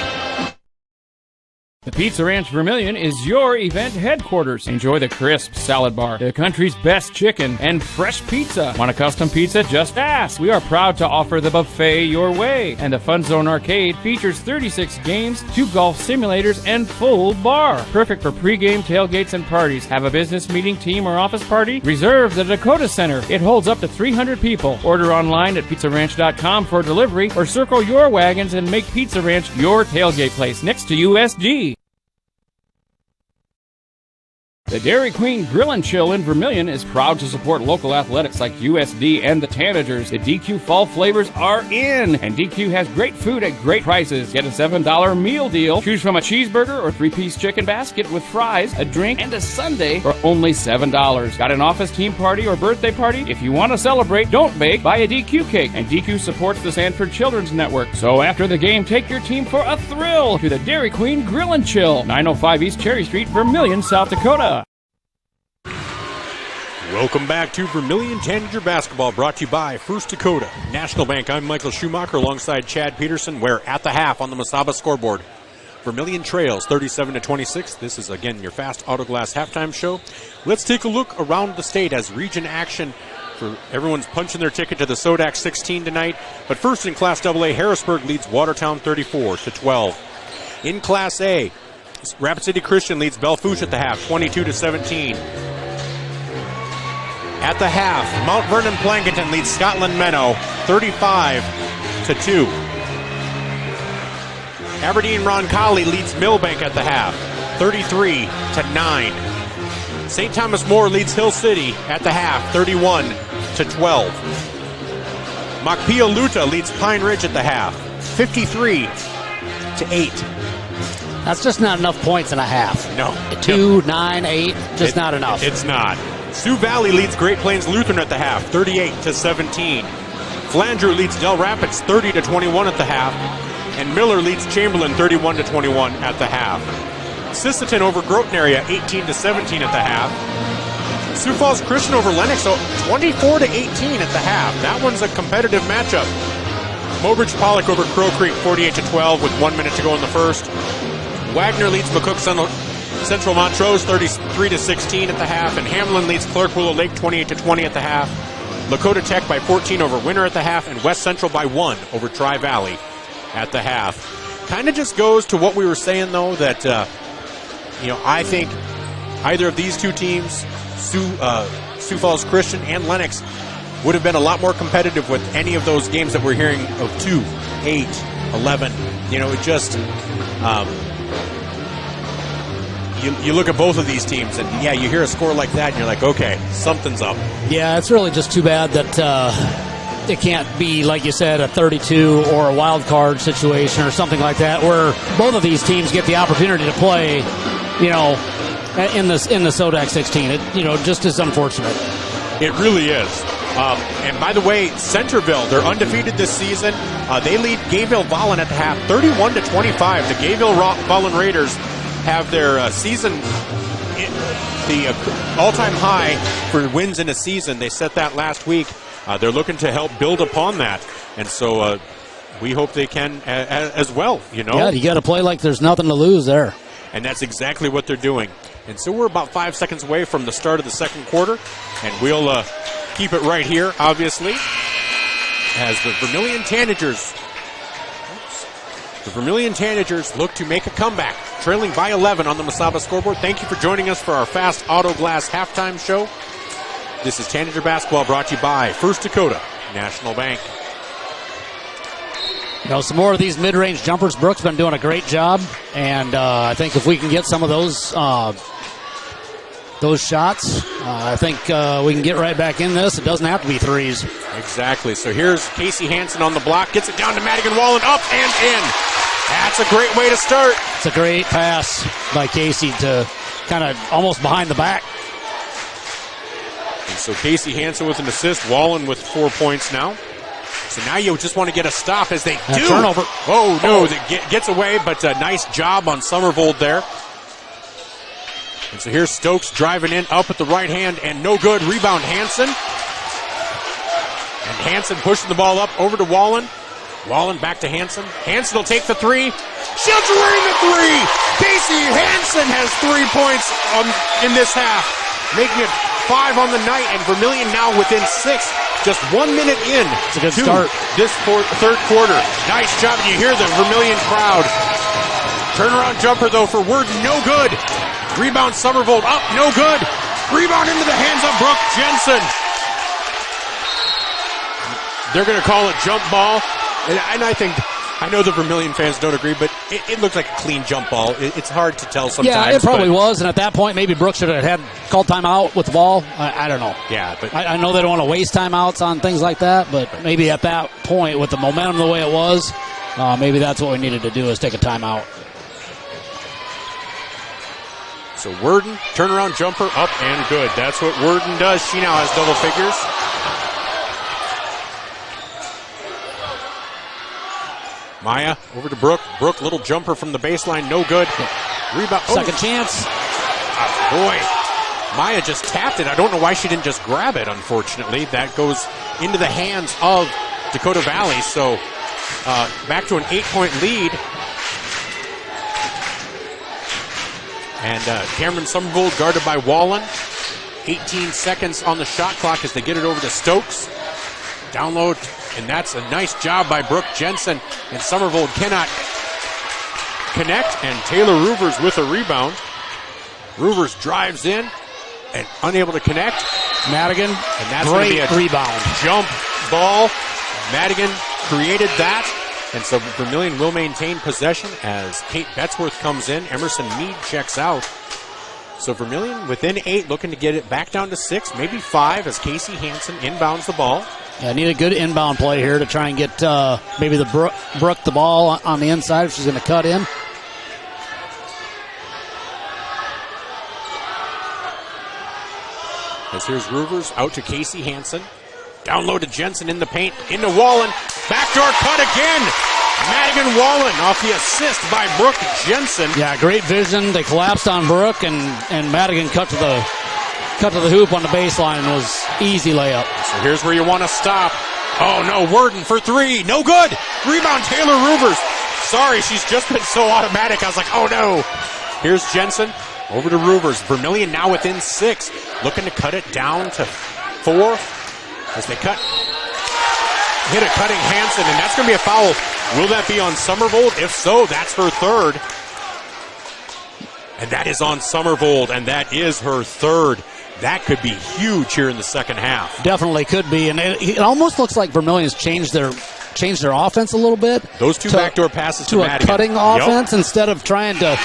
The Pizza Ranch Vermillion is your event headquarters. Enjoy the crisp salad bar, the country's best chicken, and fresh pizza. Want a custom pizza? Just ask. We are proud to offer the buffet your way. And the Fun Zone Arcade features 36 games, 2 golf simulators, and full bar. Perfect for pregame, tailgates, and parties. Have a business meeting, team, or office party? Reserve the Dakota Center. It holds up to 300 people. Order online at pizzaranch.com for delivery, or circle your wagons and make Pizza Ranch your tailgate place next to USG. The Dairy Queen Grill and Chill in Vermillion is proud to support local athletics like USD and the Tanagers. The DQ fall flavors are in, and DQ has great food at great prices. Get a $7 meal deal. Choose from a cheeseburger or 3-piece chicken basket with fries, a drink, and a sundae for only $7. Got an office team party or birthday party? If you want to celebrate, don't bake, buy a DQ cake. And DQ supports the Sanford Children's Network. So after the game, take your team for a thrill to the Dairy Queen Grill and Chill, 905 East Cherry Street, Vermillion, South Dakota. Welcome back to Vermillion Tanagers Basketball, brought to you by First Dakota National Bank. I'm Michael Schumacher alongside Chad Peterson. We're at the half on the Masaba scoreboard. Vermillion trails 37-26. This is, again, your Fast Auto Glass halftime show. Let's take a look around the state as region action for everyone's punching their ticket to the Sodak 16 tonight. But first in Class AA, Harrisburg leads Watertown 34-12. In Class A, Rapid City Christian leads Belfouche at the half 22-17. At the half, Mount Vernon Plankinton leads Scotland Menno 35-2. Aberdeen Roncalli leads Millbank at the half 33-9. St. Thomas More leads Hill City at the half 31-12. Makpia Luta leads Pine Ridge at the half 53-8. That's just not enough points in a half. No. 2, 9, 8, just not enough. It's not. Sioux Valley leads Great Plains Lutheran at the half, 38-17. Flanger leads Del Rapids, 30-21 at the half. And Miller leads Chamberlain, 31-21 at the half. Sisseton over Groton area, 18-17 at the half. Sioux Falls Christian over Lennox, 24-18 at the half. That one's a competitive matchup. Mobridge Pollock over Crow Creek, 48-12 with 1 minute to go in the first. Wagner leads McCook Central Montrose 33-16 at the half, and Hamlin leads Clark Willow Lake 28-20 at the half. Lakota Tech by 14 over Winter at the half, and West Central by 1 over Tri-Valley at the half. Kind of just goes to what we were saying, though, that I think either of these two teams, Sioux Falls Christian and Lennox, would have been a lot more competitive with any of those games that we're hearing of 2, 8, 11. You know, it just, you look at both of these teams, and yeah, you hear a score like that, and you're like, okay, something's up. Yeah, it's really just too bad that it can't be, like you said, a 32 or a wild card situation or something like that, where both of these teams get the opportunity to play, you know, in the SODAC 16. It, you know, just is unfortunate. It really is. And by the way, Centerville, they're undefeated this season. They lead Gayville Vollen at the half, 31-25. The Gayville Vollen Raiders have their season, the all-time high for wins in a season. They set that last week. They're looking to help build upon that, and so we hope they can as well. You know, yeah, you got to play like there's nothing to lose there, and that's exactly what they're doing. And so we're about 5 seconds away from the start of the second quarter, and we'll keep it right here, obviously, as the Vermillion Tanagers. The Vermillion Tanagers look to make a comeback, trailing by 11 on the Mesaba scoreboard. Thank you for joining us for our Fast Auto Glass halftime show. This is Tanager Basketball brought to you by First Dakota National Bank. You know, some more of these mid-range jumpers. Brook's been doing a great job, and I think if we can get some of those shots, I think we can get right back in this. It doesn't have to be threes. Exactly. So here's Casey Hansen on the block, gets it down to Madigan Wallen, up and in. That's a great way to start. It's a great pass by Casey to kind of almost behind the back. And so Casey Hansen with an assist, Wallen with 4 points now. So now you just want to get a stop as they do. Turnover. Oh, no, that gets away, but a nice job on Summervold there. And so here's Stokes driving in, up at the right hand, and no good. Rebound, Hansen. And Hansen pushing the ball up over to Wallen. Wallen back to Hansen. Hansen will take the three. Shields away the three. Casey Hansen has 3 points in this half, making it 5 on the night, and Vermillion now within 6. Just 1 minute in. It's a good start. This third quarter. Nice job. You hear the Vermillion crowd. Turnaround jumper, though, for Worden. No good. Rebound, Summervold up. No good. Rebound into the hands of Brook Jensen. They're going to call it jump ball. And I know the Vermillion fans don't agree, but it looks like a clean jump ball. It's hard to tell sometimes. Yeah, it probably was, and at that point, maybe Brooks should have had called timeout with the ball. I don't know. Yeah, but I know they don't want to waste timeouts on things like that, but maybe at that point, with the momentum the way it was, maybe that's what we needed to do is take a timeout. So Worden, turnaround jumper, up and good. That's what Worden does. She now has double figures. Maya over to Brook. Brook, little jumper from the baseline, no good. Rebound. Second chance. Boy, Maya just tapped it. I don't know why she didn't just grab it, unfortunately. That goes into the hands of Dakota Valley. So back to an 8-point lead. And Cameron Summervold guarded by Wallen. 18 seconds on the shot clock as they get it over to Stokes. Download, and that's a nice job by Brook Jensen. And Summervold cannot connect, and Taylor Roovers with a rebound. Roovers drives in and unable to connect. Madigan, and that's great going to be a rebound. Jump ball. Madigan created that. And so Vermillion will maintain possession as Kate Betzworth comes in. Emerson Mead checks out. So Vermillion within 8, looking to get it back down to 6, maybe 5, as Casey Hansen inbounds the ball. Yeah, need a good inbound play here to try and get maybe the Brook the ball on the inside if she's going to cut in. As here's Roovers out to Casey Hansen. Down low to Jensen in the paint, into Wallen. Backdoor cut again. Madigan Wallen off the assist by Brook Jensen. Yeah, great vision. They collapsed on Brook, and Madigan cut to the hoop on the baseline and was easy layup. So here's where you want to stop. Oh no, Worden for 3. No good. Rebound, Taylor Roovers. Sorry, she's just been so automatic. I was like, oh no. Here's Jensen over to Roovers. Vermillion now within 6. Looking to cut it down to 4. As they hit a cutting Hansen, and that's going to be a foul. Will that be on Summervold? If so, that's her 3rd. And that is on Summervold, and that is her 3rd. That could be huge here in the second half. Definitely could be, and it almost looks like Vermillion's changed their offense a little bit. Those two backdoor passes to Madigan. A cutting offense instead of trying to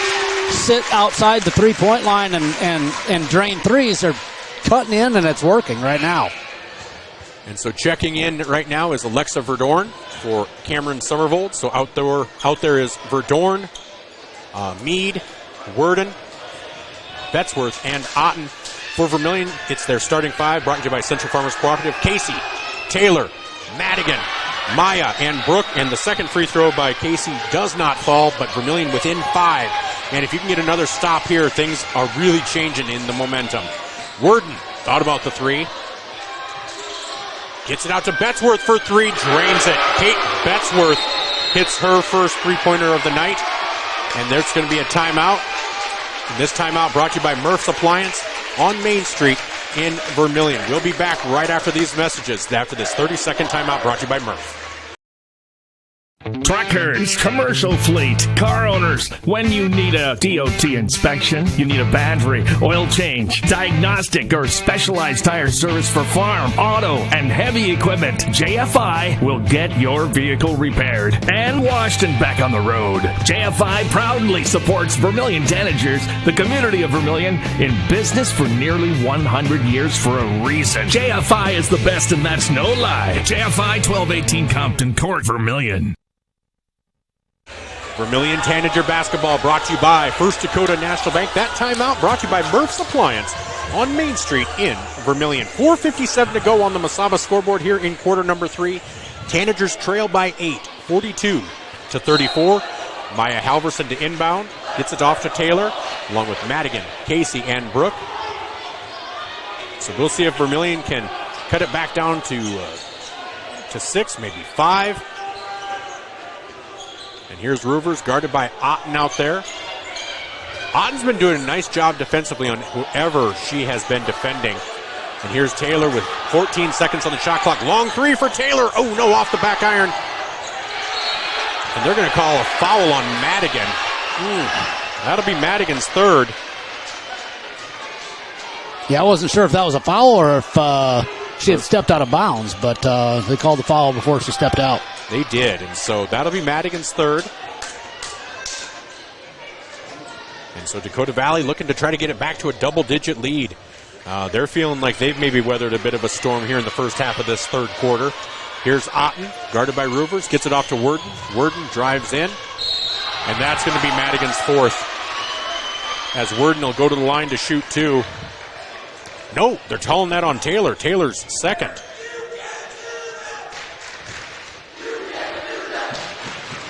sit outside the three-point line and drain threes. They're cutting in, and it's working right now. And so checking in right now is Alexa Verdorn for Cameron Summervold. So out there is Verdorn, Meade, Worden, Betzworth, and Otten. For Vermillion, it's their starting five, brought to you by Central Farmers Cooperative. Casey, Taylor, Madigan, Maya, and Brook. And the second free throw by Casey does not fall, but Vermillion within 5. And if you can get another stop here, things are really changing in the momentum. Worden thought about the three. Gets it out to Betzworth for 3, drains it. Kate Betzworth hits her first three-pointer of the night. And there's going to be a timeout. And this timeout brought to you by Murph's Appliance on Main Street in Vermillion. We'll be back right after these messages, after this 30-second timeout brought to you by Murph. Truckers, commercial fleet, car owners, when you need a DOT inspection, you need a battery, oil change, diagnostic, or specialized tire service for farm, auto, and heavy equipment, JFI will get your vehicle repaired and washed and back on the road. JFI proudly supports Vermillion Tanagers, the community of Vermillion, in business for nearly 100 years for a reason. JFI is the best, and that's no lie. JFI 1218 Compton Court, Vermillion. Vermillion Tanager basketball brought to you by First Dakota National Bank. That timeout brought to you by Murph's Appliance on Main Street in Vermillion. 4:57 to go on the Masaba scoreboard here in quarter number 3. Tanagers trail by 8, 42-34. Maya Halverson to inbound. Gets it off to Taylor, along with Madigan, Casey, and Brook. So we'll see if Vermillion can cut it back down to 6, maybe 5. And here's Roovers, guarded by Otten out there. Otten's been doing a nice job defensively on whoever she has been defending. And here's Taylor with 14 seconds on the shot clock. Long three for Taylor. Oh, no, off the back iron. And they're going to call a foul on Madigan. That'll be Madigan's third. Yeah, I wasn't sure if that was a foul or if she had stepped out of bounds, but they called the foul before she stepped out. They did, and so that'll be Madigan's third. And so Dakota Valley looking to try to get it back to a double-digit lead. They're feeling like they've maybe weathered a bit of a storm here in the first half of this third quarter. Here's Otten, guarded by Roovers, gets it off to Worden. Worden drives in, and that's going to be Madigan's fourth. As Worden will go to the line to shoot 2. No, they're calling that on Taylor. Taylor's second.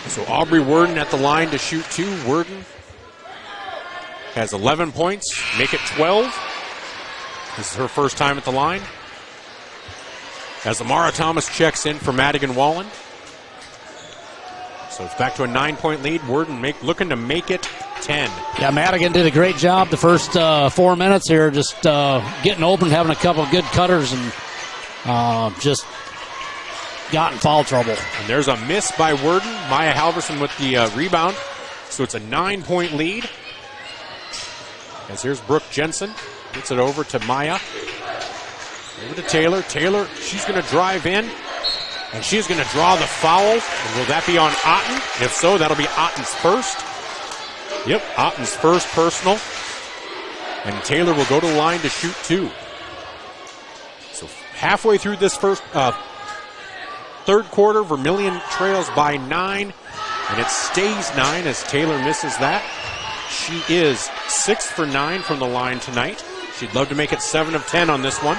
So Aubrey Worden at the line to shoot 2. Worden has 11 points, make it 12. This is her first time at the line. As Amara Thomas checks in for Madigan Wallen. So it's back to a 9-point lead. Worden looking to make it 10. Yeah, Madigan did a great job the first 4 minutes here, just getting open, having a couple of good cutters, and just got in foul trouble. And there's a miss by Worden. Maya Halverson with the rebound. So it's a 9-point lead. As here's Brook Jensen. Gets it over to Maya. Over to Taylor. Taylor, she's going to drive in. And she's going to draw the foul. And will that be on Otten? If so, that'll be Otten's first. Yep, Otten's first personal. And Taylor will go to the line to shoot 2. So halfway through this first third quarter, Vermillion trails by 9, and it stays 9 as Taylor misses that. She is 6 for 9 from the line tonight. She'd love to make it 7 of 10 on this one.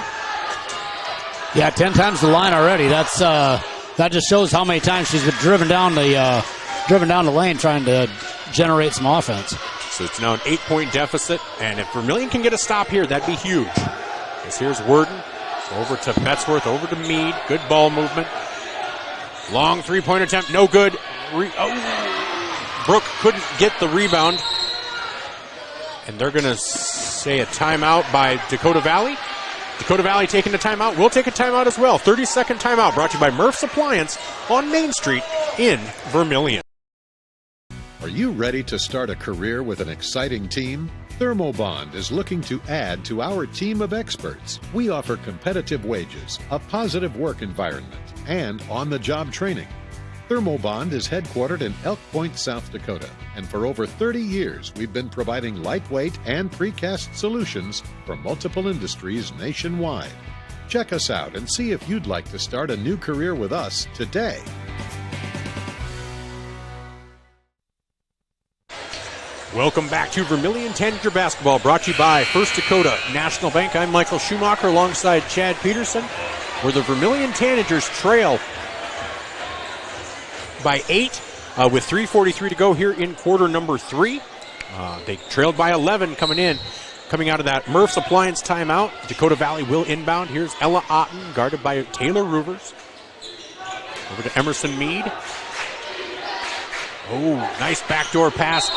Yeah, 10 times the line already. That's that just shows how many times she's been driven down the lane trying to generate some offense. So it's now an 8-point deficit, and if Vermillion can get a stop here, that'd be huge. As here's Worden, over to Betzworth, over to Meade. Good ball movement. Long three-point attempt, no good. Brook couldn't get the rebound. And they're going to say a timeout by Dakota Valley. Dakota Valley taking a timeout. We'll take a timeout as well. 30-second timeout brought to you by Murph's Appliance on Main Street in Vermillion. Are you ready to start a career with an exciting team? Thermobond is looking to add to our team of experts. We offer competitive wages, a positive work environment, and on-the-job training. Thermobond is headquartered in Elk Point, South Dakota, and for over 30 years we've been providing lightweight and precast solutions for multiple industries nationwide. Check us out and see if you'd like to start a new career with us today. Welcome back to Vermillion Tanagers basketball, brought to you by First Dakota National Bank. I'm Michael Schumacher alongside Chad Peterson, where the Vermillion Tanagers trail by 8 with 3:43 to go here in quarter number 3. They trailed by 11 coming out of that Murph's Appliance timeout. Dakota Valley will inbound. Here's Ella Otten, guarded by Taylor Ruvers. Over to Emerson Mead. Oh, nice backdoor pass.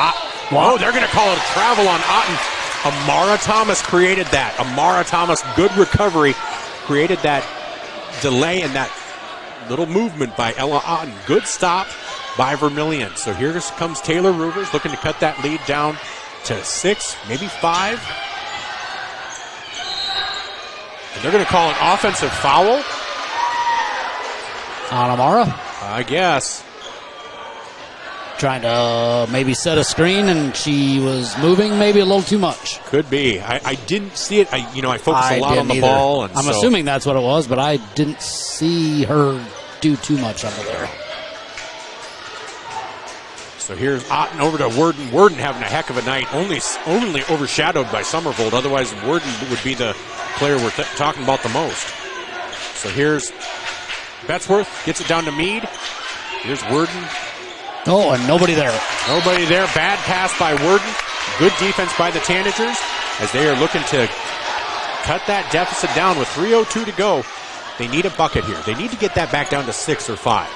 Oh, they're going to call it a travel on Otten. Amara Thomas created that. Amara Thomas, good recovery, created that delay and that little movement by Ella Otten. Good stop by Vermillion. So here comes Taylor Ruvers looking to cut that lead down to 6, maybe 5. And they're going to call an offensive foul on Amara, I guess. Trying to maybe set a screen, and she was moving maybe a little too much. Could be. I didn't see it. I focused a lot on the ball. And I'm assuming that's what it was, but I didn't see her do too much under there. So here's Otten over to Worden. Worden having a heck of a night, only overshadowed by Somervold. Otherwise, Worden would be the player we're talking about the most. So here's Betzworth, gets it down to Mead. Here's Worden. Oh, and nobody there. Nobody there. Bad pass by Worden. Good defense by the Tanagers as they are looking to cut that deficit down with 3:02 to go. They need a bucket here. They need to get that back down to 6 or 5.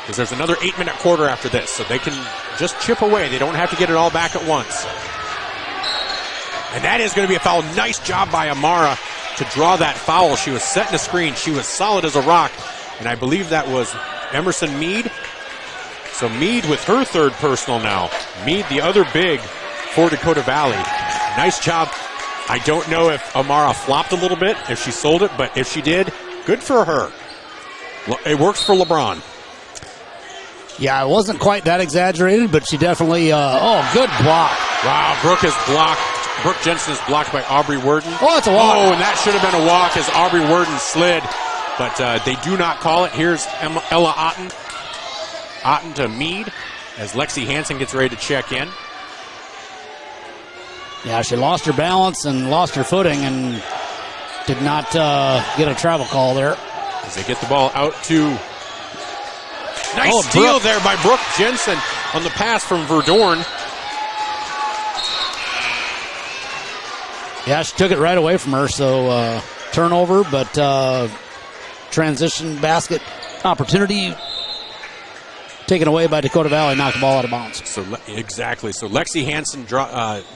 Because there's another 8-minute quarter after this, so they can just chip away. They don't have to get it all back at once. And that is going to be a foul. Nice job by Amara to draw that foul. She was setting a screen. She was solid as a rock. And I believe that was Emerson Mead. So Mead with her third personal now. Mead, the other big for Dakota Valley. Nice job. I don't know if Amara flopped a little bit, if she sold it, but if she did, good for her. It works for LeBron. Yeah, it wasn't quite that exaggerated, but she definitely, good block. Wow, Brook is blocked. Brook Jensen is blocked by Aubrey Worden. Oh, it's a walk. Oh, and that should have been a walk as Aubrey Worden slid. But they do not call it. Here's Ella Otten. Otten to Mead as Lexi Hansen gets ready to check in. Yeah, she lost her balance and lost her footing and did not get a travel call there. As they get the ball out to... Nice steal there by Brook Jensen on the pass from Verdorn. Yeah, she took it right away from her, so turnover, but transition basket opportunity taken away by Dakota Valley, knocked the ball out of bounds. So exactly. So Lexi Hansen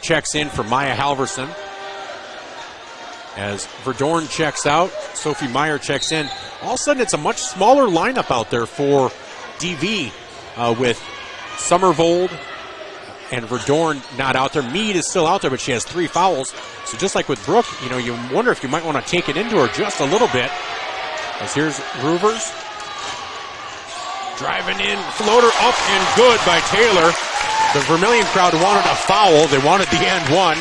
checks in for Maya Halverson. As Verdorn checks out, Sophie Meyer checks in. All of a sudden, it's a much smaller lineup out there for DV with Somervold and Verdorn not out there. Mead is still out there, but she has 3 fouls. So just like with Brook, you wonder if you might want to take it into her just a little bit. As here's Ruvers. Driving in, floater up and good by Taylor. The Vermillion crowd wanted a foul. They wanted the and one.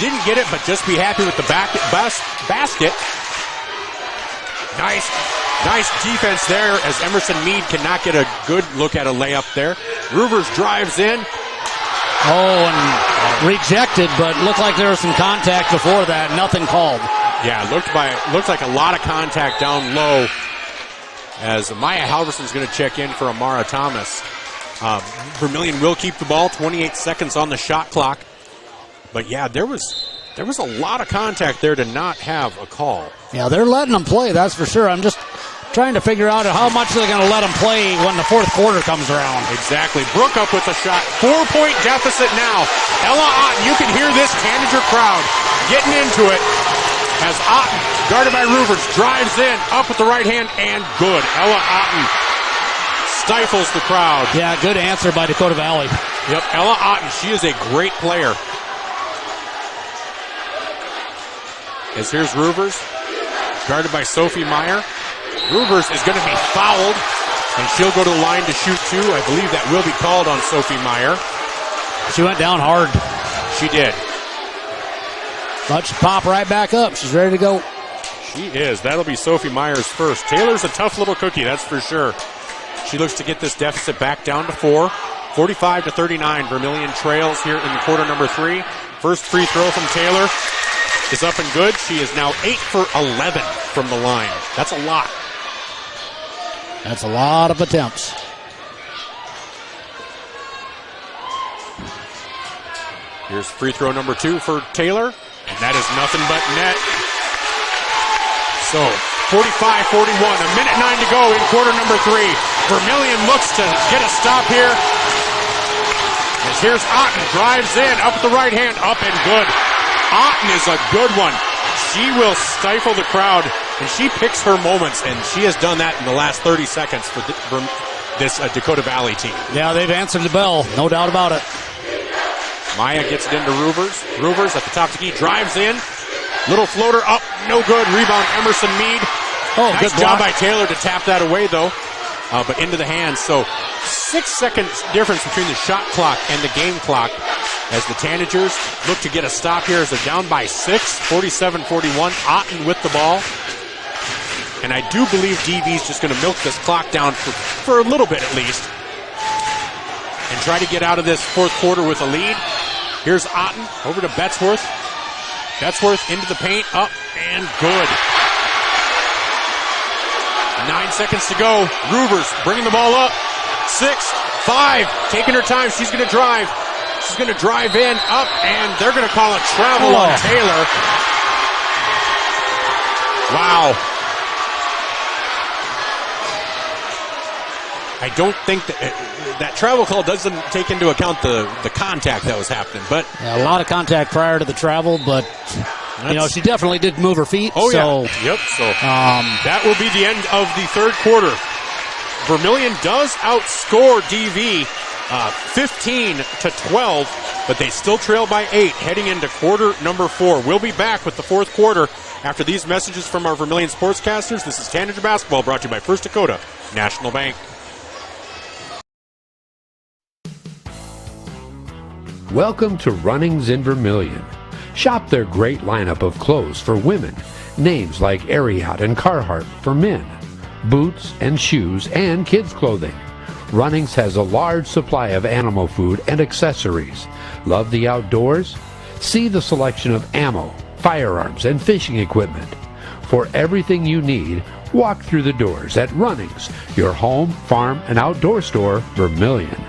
Didn't get it, but just be happy with the basket. Nice defense there as Emerson Mead cannot get a good look at a layup there. Ruvers drives in. Oh, and rejected, but looked like there was some contact before that. Nothing called. Yeah, looked like a lot of contact down low as Maya Halverson's going to check in for Amara Thomas. Vermillion will keep the ball, 28 seconds on the shot clock. But yeah, there was a lot of contact there to not have a call. Yeah, they're letting them play, that's for sure. I'm just trying to figure out how much they're going to let them play when the fourth quarter comes around. Exactly. Brook up with a shot. 4-point deficit now. Ella Otten, you can hear this Tanager crowd getting into it as Otten, guarded by Ruvers, drives in, up with the right hand, and good. Ella Otten stifles the crowd. Yeah, good answer by Dakota Valley. Yep, Ella Otten, she is a great player. As here's Ruvers, guarded by Sophie Meyer. Ruvers is going to be fouled, and she'll go to the line to shoot two. I believe that will be called on Sophie Meyer. She went down hard. She did. But she popped right back up. She's ready to go. She is. That'll be Sophie Meyer's first. Taylor's a tough little cookie, that's for sure. She looks to get this deficit back down to 4. 45-39. Vermillion trails here in quarter number 3. First free throw from Taylor is up and good. She is now 8 for 11 from the line. That's a lot. That's a lot of attempts. Here's free throw number 2 for Taylor, and that is nothing but net. So, 45-41, a minute 9 to go in quarter number 3. Vermillion looks to get a stop here. As here's Otten, drives in, up with the right hand, up and good. Otten is a good one. She will stifle the crowd, and she picks her moments, and she has done that in the last 30 seconds for this Dakota Valley team. Yeah, they've answered the bell, no doubt about it. Maya gets it into Ruvers. Ruvers at the top of the key, drives in. Little floater up, no good. Rebound, Emerson Mead. Oh, nice good job block by Taylor to tap that away, though. But into the hands. So 6 seconds difference between the shot clock and the game clock as the Tanagers look to get a stop here as they're down by 6, 47-41. Otten with the ball. And I do believe DV's just going to milk this clock down for a little bit at least and try to get out of this fourth quarter with a lead. Here's Otten over to Betzworth. Betzworth into the paint, up and good. 9 seconds to go. Ruvers bringing the ball up. 6, 5, taking her time. She's going to drive. She's going to drive in, up, and they're going to call a travel on Taylor. Wow. I don't think that travel call doesn't take into account the contact that was happening, but yeah, a lot of contact prior to the travel, but she definitely did move her feet. Oh, so, yeah. Yep. So that will be the end of the third quarter. Vermillion does outscore DV 15-12, but they still trail by 8 heading into quarter number 4. We'll be back with the fourth quarter after these messages from our Vermillion sportscasters. This is Tanager Basketball brought to you by First Dakota National Bank. Welcome to Runnings in Vermillion. Shop their great lineup of clothes for women. Names like Ariat and Carhartt for men. Boots and shoes and kids' clothing. Runnings has a large supply of animal food and accessories. Love the outdoors? See the selection of ammo, firearms, and fishing equipment. For everything you need, walk through the doors at Runnings, your home, farm, and outdoor store, Vermillion.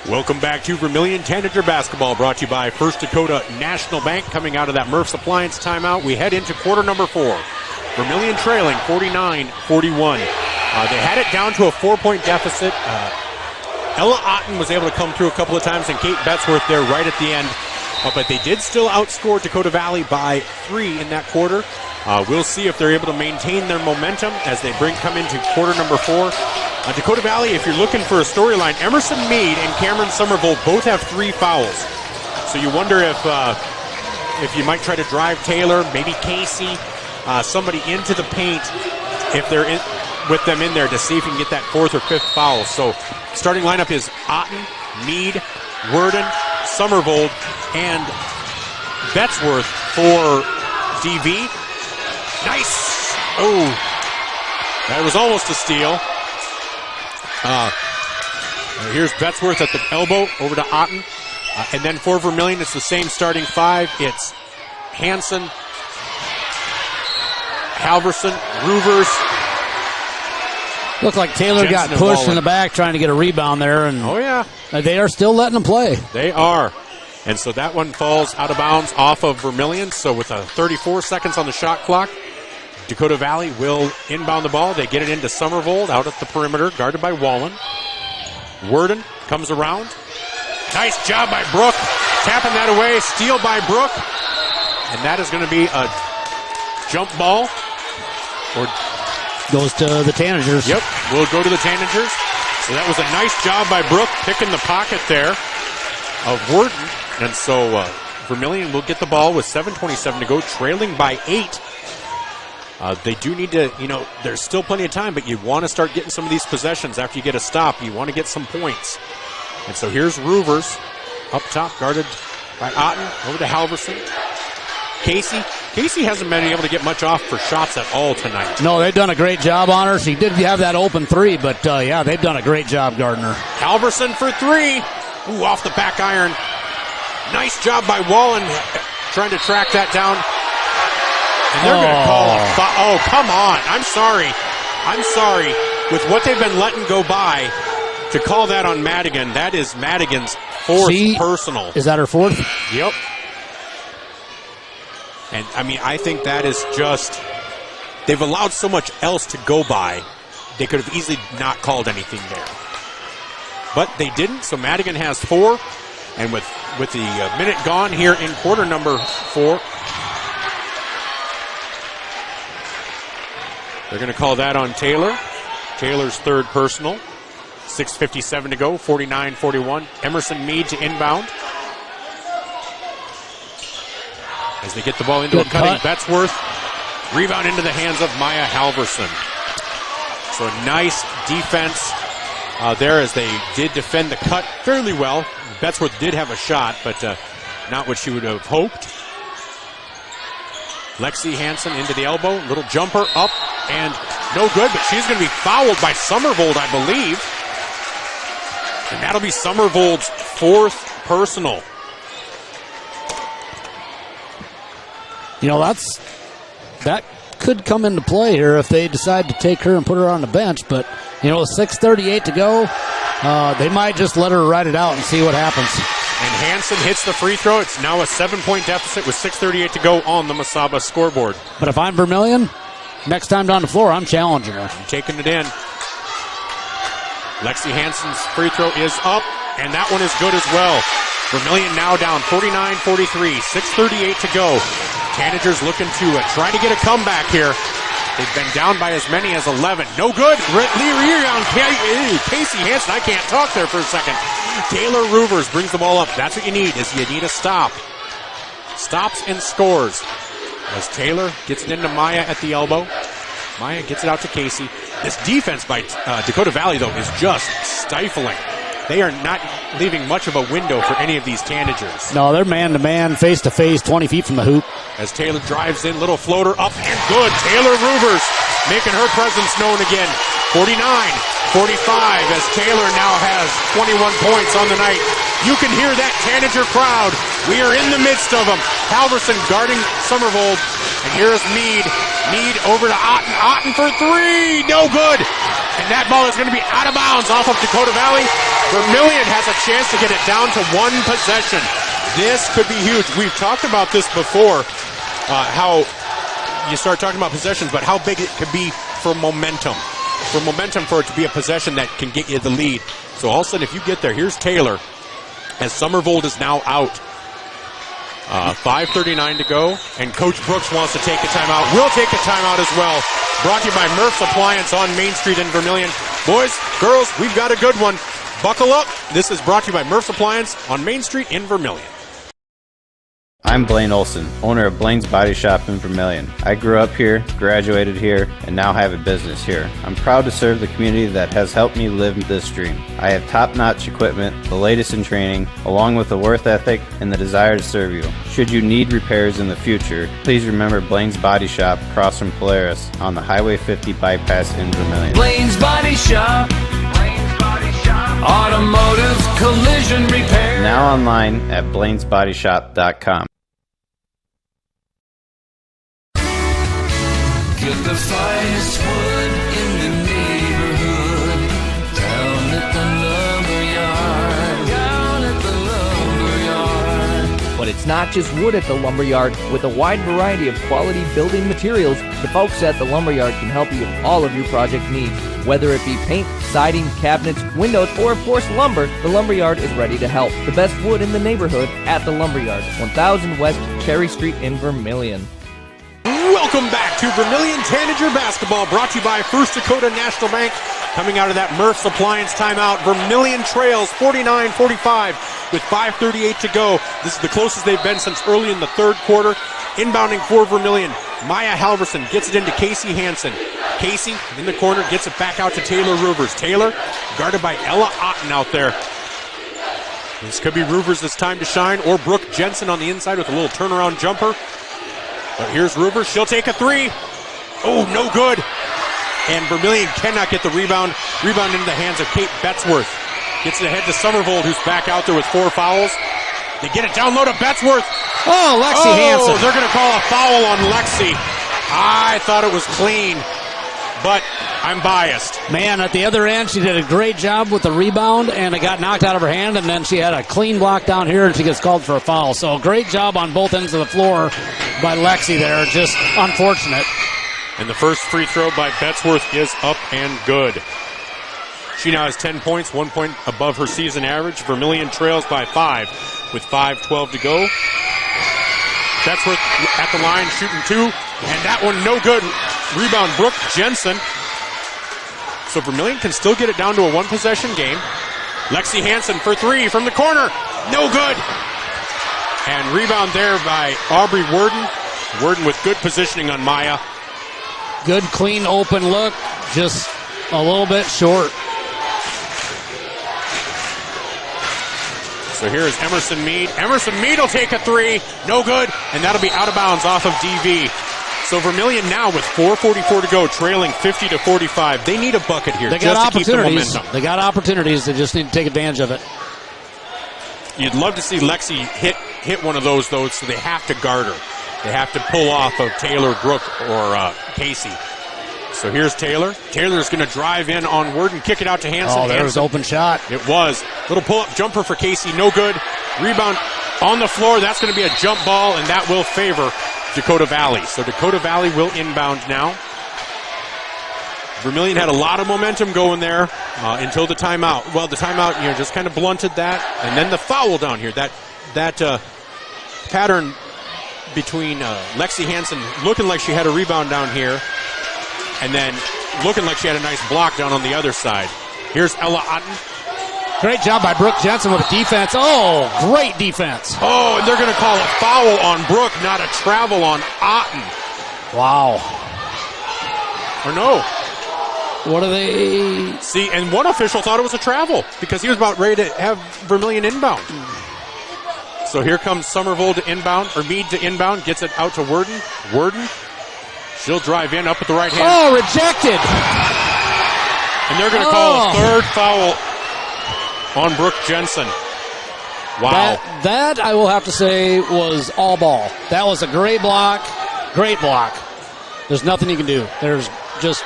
Welcome back to Vermillion Tanagers Basketball, brought to you by First Dakota National Bank. Coming out of that Murph's Appliance timeout, we head into quarter number 4. Vermillion trailing 49-41. They had it down to a 4-point deficit. Ella Otten was able to come through a couple of times, and Kate Betzworth there right at the end. But they did still outscore Dakota Valley by 3 in that quarter. We'll see if they're able to maintain their momentum as they come into quarter number 4. Dakota Valley, if you're looking for a storyline, Emerson Mead and Cameron Somerville both have 3 fouls. So you wonder if you might try to drive Taylor, maybe Casey, somebody into the paint if they're with them in there to see if you can get that 4th or 5th foul. So starting lineup is Otten, Mead, Worden, Somerville, and Betzworth for DV. Nice! Oh, that was almost a steal. Here's Betzworth at the elbow, over to Otten. And then for Vermillion, it's the same starting 5. It's Hansen, Halverson, Ruvers. Looked like Taylor Jensen got pushed in the back trying to get a rebound there. And oh, yeah. They are still letting them play. They are. And so that one falls out of bounds off of Vermillion. So with 34 seconds on the shot clock, Dakota Valley will inbound the ball. They get it into Somerville out at the perimeter, guarded by Wallen. Worden comes around. Nice job by Brook. Tapping that away. Steal by Brook. and that is going to be a jump ball. Or goes to the Tanagers. Yep, will go to the Tanagers. So that was a nice job by Brook picking the pocket there of Worden. And so Vermillion will get the ball with 7:27 to go, trailing by 8. They do need to, there's still plenty of time, but you want to start getting some of these possessions after you get a stop. You want to get some points. And so here's Roovers up top, guarded by Otten, over to Halverson. Casey hasn't been able to get much off for shots at all tonight. No, they've done a great job on her. She did have that open 3, but yeah, they've done a great job guarding her. Halverson for 3. Ooh, off the back iron. Nice job by Wallen trying to track that down. And they're going to call a foul. Oh, come on. I'm sorry. With what they've been letting go by to call that on Madigan, that is Madigan's 4th personal. Is that her 4th? Yep. And, I think that is just, they've allowed so much else to go by, they could have easily not called anything there. But they didn't, so Madigan has 4. And with the minute gone here in quarter number 4, they're going to call that on Taylor. Taylor's 3rd personal. 6:57 to go, 49-41. Emerson Meade to inbound. As they get the ball into a cutting Betzworth. Rebound into the hands of Maya Halverson. So a nice defense there as they did defend the cut fairly well. Betzworth did have a shot, but not what she would have hoped. Lexi Hansen into the elbow. Little jumper up and no good, but she's going to be fouled by Summervold, I believe. And that'll be Summervold's 4th personal. That could come into play here if they decide to take her and put her on the bench. But, 6:38 to go, they might just let her ride it out and see what happens. And Hansen hits the free throw. It's now a 7-point deficit with 6:38 to go on the Masaba scoreboard. But if I'm Vermillion, next time down the floor, I'm challenging her. I'm taking it in. Lexi Hansen's free throw is up, and that one is good as well. Vermillion now down 49-43, 6:38 to go. Tanagers looking to try to get a comeback here. They've been down by as many as 11. No good. Rebound. Casey Hansen. I can't talk there for a second. Taylor Roovers brings the ball up. That's what you need, is you need a stop. Stops and scores. As Taylor gets it into Maya at the elbow. Maya gets it out to Casey. This defense by Dakota Valley, though, is just stifling. They are not leaving much of a window for any of these Tanagers. No, they're man-to-man, face-to-face, 20 feet from the hoop. As Taylor drives in, little floater up and good. Taylor Roovers making her presence known again. 49-45 as Taylor now has 21 points on the night. You can hear that Tanager crowd. We are in the midst of them. Halverson guarding Summervold. And here's Meade. Meade over to Otten. Otten for 3. No good. And that ball is going to be out of bounds off of Dakota Valley. Vermillion has a chance to get it down to 1 possession. This could be huge. We've talked about this before, how you start talking about possessions, but how big it could be for momentum. For it to be a possession that can get you the lead. So all of a sudden, if you get there, here's Taylor, as Summervold is now out. 5:39 to go, and Coach Brooks wants to take a timeout. We'll take a timeout as well. Brought to you by Murph's Appliance on Main Street in Vermillion. Boys, girls, we've got a good one. Buckle up. This is brought to you by Murph's Appliance on Main Street in Vermillion. I'm Blaine Olson, owner of Blaine's Body Shop in Vermillion. I grew up here, graduated here, and now have a business here. I'm proud to serve the community that has helped me live this dream. I have top-notch equipment, the latest in training, along with a worth ethic and the desire to serve you. Should you need repairs in the future, please remember Blaine's Body Shop across from Polaris on the Highway 50 bypass in Vermillion. Blaine's Body Shop. Automotive collision repair. Now online at blainesbodyshop.com. Get the finest wood in the neighborhood. Down at the lumberyard. But it's not just wood at the lumberyard. With a wide variety of quality building materials, the folks at the lumberyard can help you with all of your project needs. Whether it be paint, siding, cabinets, windows, or of course lumber, the Lumberyard is ready to help. The best wood in the neighborhood at the Lumberyard, 1000 West Cherry Street in Vermillion. Welcome back to Vermillion Tanager Basketball, brought to you by First Dakota National Bank. Coming out of that Murph's Appliance timeout, Vermillion trails 49-45 with 5:38 to go. This is the closest they've been since early in the third quarter. Inbounding for Vermillion, Maya Halverson gets it into Casey Hansen. Casey in the corner gets it back out to Taylor Ruvers. Taylor guarded by Ella Otten out there. This could be Ruvers' time to shine, or Brook Jensen on the inside with a little turnaround jumper. But here's Ruvers. She'll take a three. Oh, no good. And Vermillion cannot get the rebound. Rebound into the hands of Kate Betzworth. Gets it ahead to Somervold, who's back out there with 4 fouls. They get it down low to Betzworth. Oh, Lexi Hansen. They're going to call a foul on Lexi. I thought it was clean, but I'm biased. Man, at the other end, she did a great job with the rebound, and it got knocked out of her hand, and then she had a clean block down here, and she gets called for a foul. So great job on both ends of the floor by Lexi there. Just unfortunate. And the first free throw by Betzworth is up and good. She now has 10 points, 1 point above her season average. Vermillion trails by 5 with 5:12 to go. Betzworth at the line, shooting 2, and that one no good. Rebound, Brook Jensen. So Vermillion can still get it down to a one-possession game. Lexi Hansen for 3 from the corner. No good. And rebound there by Aubrey Worden. Worden with good positioning on Maya. Good, clean, open look. Just a little bit short. So here's Emerson Mead. Emerson Mead will take a 3. No good. And that'll be out of bounds off of DV. So Vermillion now with 4:44 to go, trailing 50-45. They need a bucket here. They got just to keep the opportunities. momentum. They got opportunities. They just need to take advantage of it. You'd love to see Lexi hit one of those, though, so they have to guard her. They have to pull off of Taylor, Brook, or Casey. So here's Taylor. Taylor's going to drive in on Worden, kick it out to Hansen. Oh, there's an open shot. It was. Little pull-up jumper for Casey, no good. Rebound on the floor. That's going to be a jump ball, and that will favor Dakota Valley. So Dakota Valley will inbound now. Vermillion had a lot of momentum going there until the timeout. Well, the timeout, just kind of blunted that, and then the foul down here. That pattern between Lexi Hansen looking like she had a rebound down here, and then looking like she had a nice block down on the other side. Here's Ella Otten. Great job by Brook Jensen with the defense. Oh, great defense. Oh, and they're going to call a foul on Brook, not a travel on Otten. Wow. Or no. What are they? See, and one official thought it was a travel because he was about ready to have Vermillion inbound. So here comes Somerville to inbound, or Mead to inbound, gets it out to Worden. Worden, she'll drive in up at the right hand. Oh, rejected. And they're going to call a third foul on Brook Jensen. Wow. That I will have to say was all ball. That was a great block. Great block. There's nothing you can do. There's just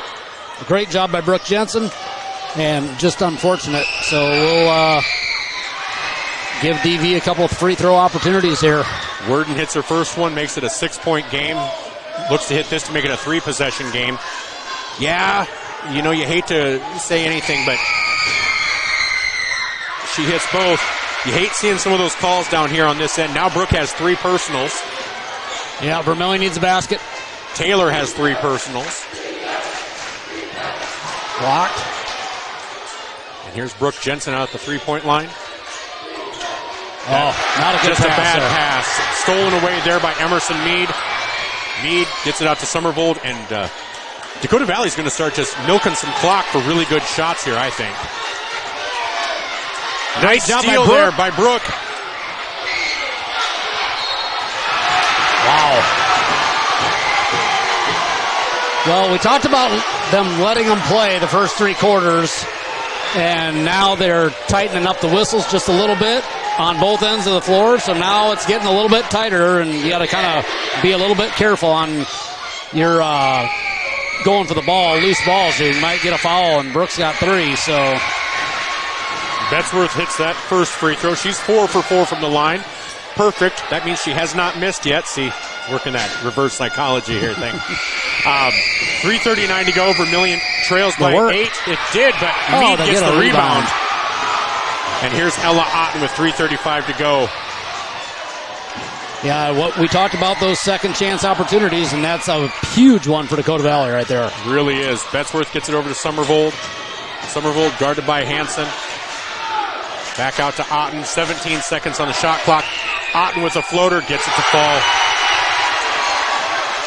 a great job by Brook Jensen, and just unfortunate. So we'll give DV a couple of free throw opportunities here. Worden hits her first one, makes it a 6-point game. Looks to hit this to make it a 3-possession game. Yeah, you hate to say anything, but she hits both. You hate seeing some of those calls down here on this end. Now Brook has 3 personals. Yeah, Vermillion needs a basket. Taylor has 3 personals. Blocked. And here's Brook Jensen out at the 3-point line. Oh, not a good Just pass. a bad there. pass. Stolen away there by Emerson Mead. Mead gets it out to Somervold, and Dakota Valley's going to start just milking some clock for really good shots here, I think. Nice steal there by Brook. Wow. Well, we talked about them letting them play the first 3 quarters, and now they're tightening up the whistles just a little bit on both ends of the floor, so now it's getting a little bit tighter, and you got to kind of be a little bit careful on your going for the ball, loose balls. You might get a foul, and Brook's got 3, so. Betzworth hits that first free throw. She's 4 for 4 from the line. Perfect. That means she has not missed yet. See, working that reverse psychology here thing. 3:39 to go. Vermillion trails by 8. It did, but Meade gets the rebound. And here's Ella Otten with 3:35 to go. Yeah, what we talked about, those second chance opportunities, and that's a huge one for Dakota Valley right there. Really is. Betzworth gets it over to Somervold. Somervold guarded by Hansen. Back out to Otten. 17 seconds on the shot clock. Otten with a floater gets it to fall.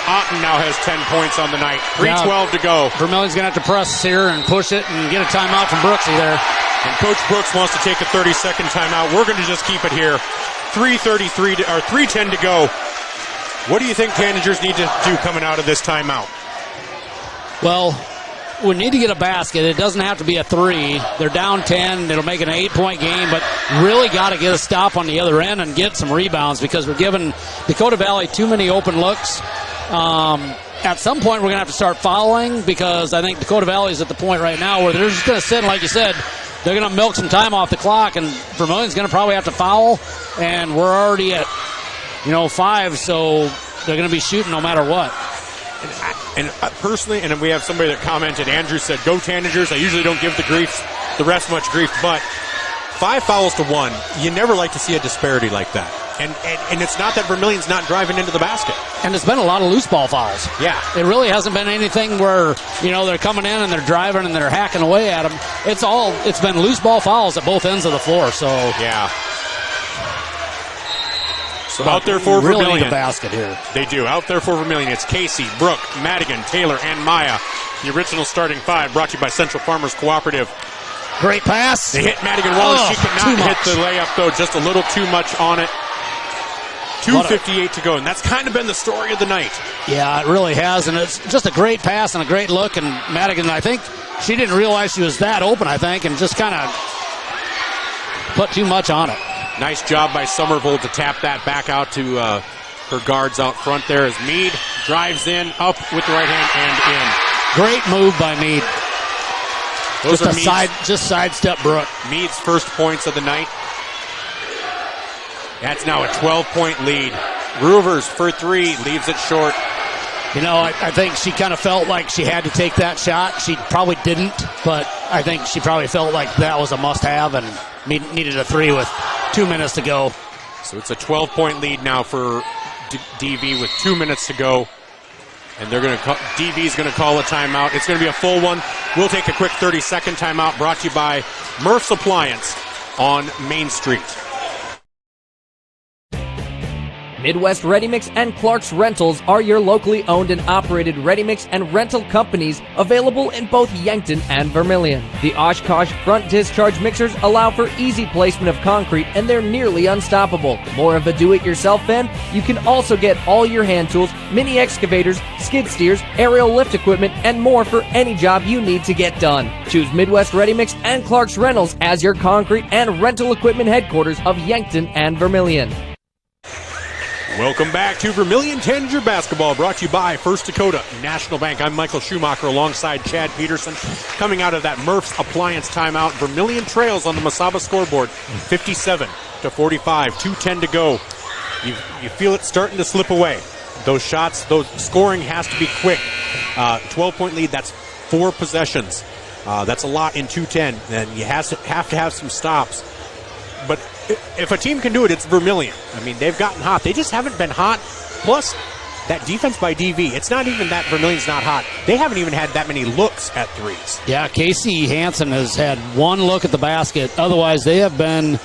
Otten now has 10 points on the night. 3:12 to go. Vermillion's going to have to press here and push it and get a timeout from Brooksy there. And Coach Brooks wants to take a 30-second timeout. We're going to just keep it here. 3:10 to go. What do you think Tanagers need to do coming out of this timeout? Well, we need to get a basket. It doesn't have to be a 3. They're down 10. It'll make it an 8-point game, but really got to get a stop on the other end and get some rebounds because we're giving Dakota Valley too many open looks. At some point, we're going to have to start fouling because I think Dakota Valley is at the point right now where they're just going to sit, and like you said, they're going to milk some time off the clock, and Vermillion's going to probably have to foul, and we're already at 5, so they're going to be shooting no matter what. And personally, and we have somebody that commented, Andrew said, go Tanagers. I usually don't give the refs much grief, but 5 fouls to 1. You never like to see a disparity like that. And it's not that Vermillion's not driving into the basket. And it's been a lot of loose ball fouls. Yeah. It really hasn't been anything where, they're coming in and they're driving and they're hacking away at them. It's been loose ball fouls at both ends of the floor, so. Yeah. So out there for really Vermillion. Need a basket here. They do. Out there for Vermillion. It's Casey, Brooke, Madigan, Taylor, and Maya. The original starting 5 brought to you by Central Farmers Cooperative. Great pass. They hit Madigan Wallen. She could not hit the layup, though. Just a little too much on it. 2:58 to go, and that's kind of been the story of the night. Yeah, it really has, and it's just a great pass and a great look, and Madigan, I think, she didn't realize she was that open, I think, and just kind of put too much on it. Nice job by Somervold to tap that back out to her guards out front there as Meade drives in, up with the right hand and in. Great move by Meade. Those are just sidestep Brooke. Meade's first points of the night. That's now a 12-point lead. Roovers for 3, leaves it short. I think she kind of felt like she had to take that shot. She probably didn't, but I think she probably felt like that was a must-have and needed a 3 with 2 minutes to go. So it's a 12-point lead now for DV with 2 minutes to go. And DV's going to call a timeout. It's going to be a full one. We'll take a quick 30-second timeout brought to you by Murph's Appliance on Main Street. Midwest Ready Mix and Clark's Rentals are your locally owned and operated ready mix and rental companies available in both Yankton and Vermillion. The Oshkosh front discharge mixers allow for easy placement of concrete and they're nearly unstoppable. More of a do-it-yourself fan? You can also get all your hand tools, mini excavators, skid steers, aerial lift equipment, and more for any job you need to get done. Choose Midwest Ready Mix and Clark's Rentals as your concrete and rental equipment headquarters of Yankton and Vermillion. Welcome back to Vermillion Tanagers Basketball, brought to you by First Dakota National Bank. I'm Michael Schumacher alongside Chad Peterson. Coming out of that Murph's Appliance timeout, Vermillion trails on the Masaba scoreboard, 57-45, 2:10 to go. You feel it starting to slip away. Those shots, scoring has to be quick. 12-point lead, that's 4 possessions. That's a lot in 2:10, and you have to have some stops. But if a team can do it, it's Vermillion. I mean, they've gotten hot. They just haven't been hot. Plus, that defense by DV, it's not even that Vermillion's not hot. They haven't even had that many looks at threes. Yeah, Casey Hansen has had 1 look at the basket. Otherwise, they have been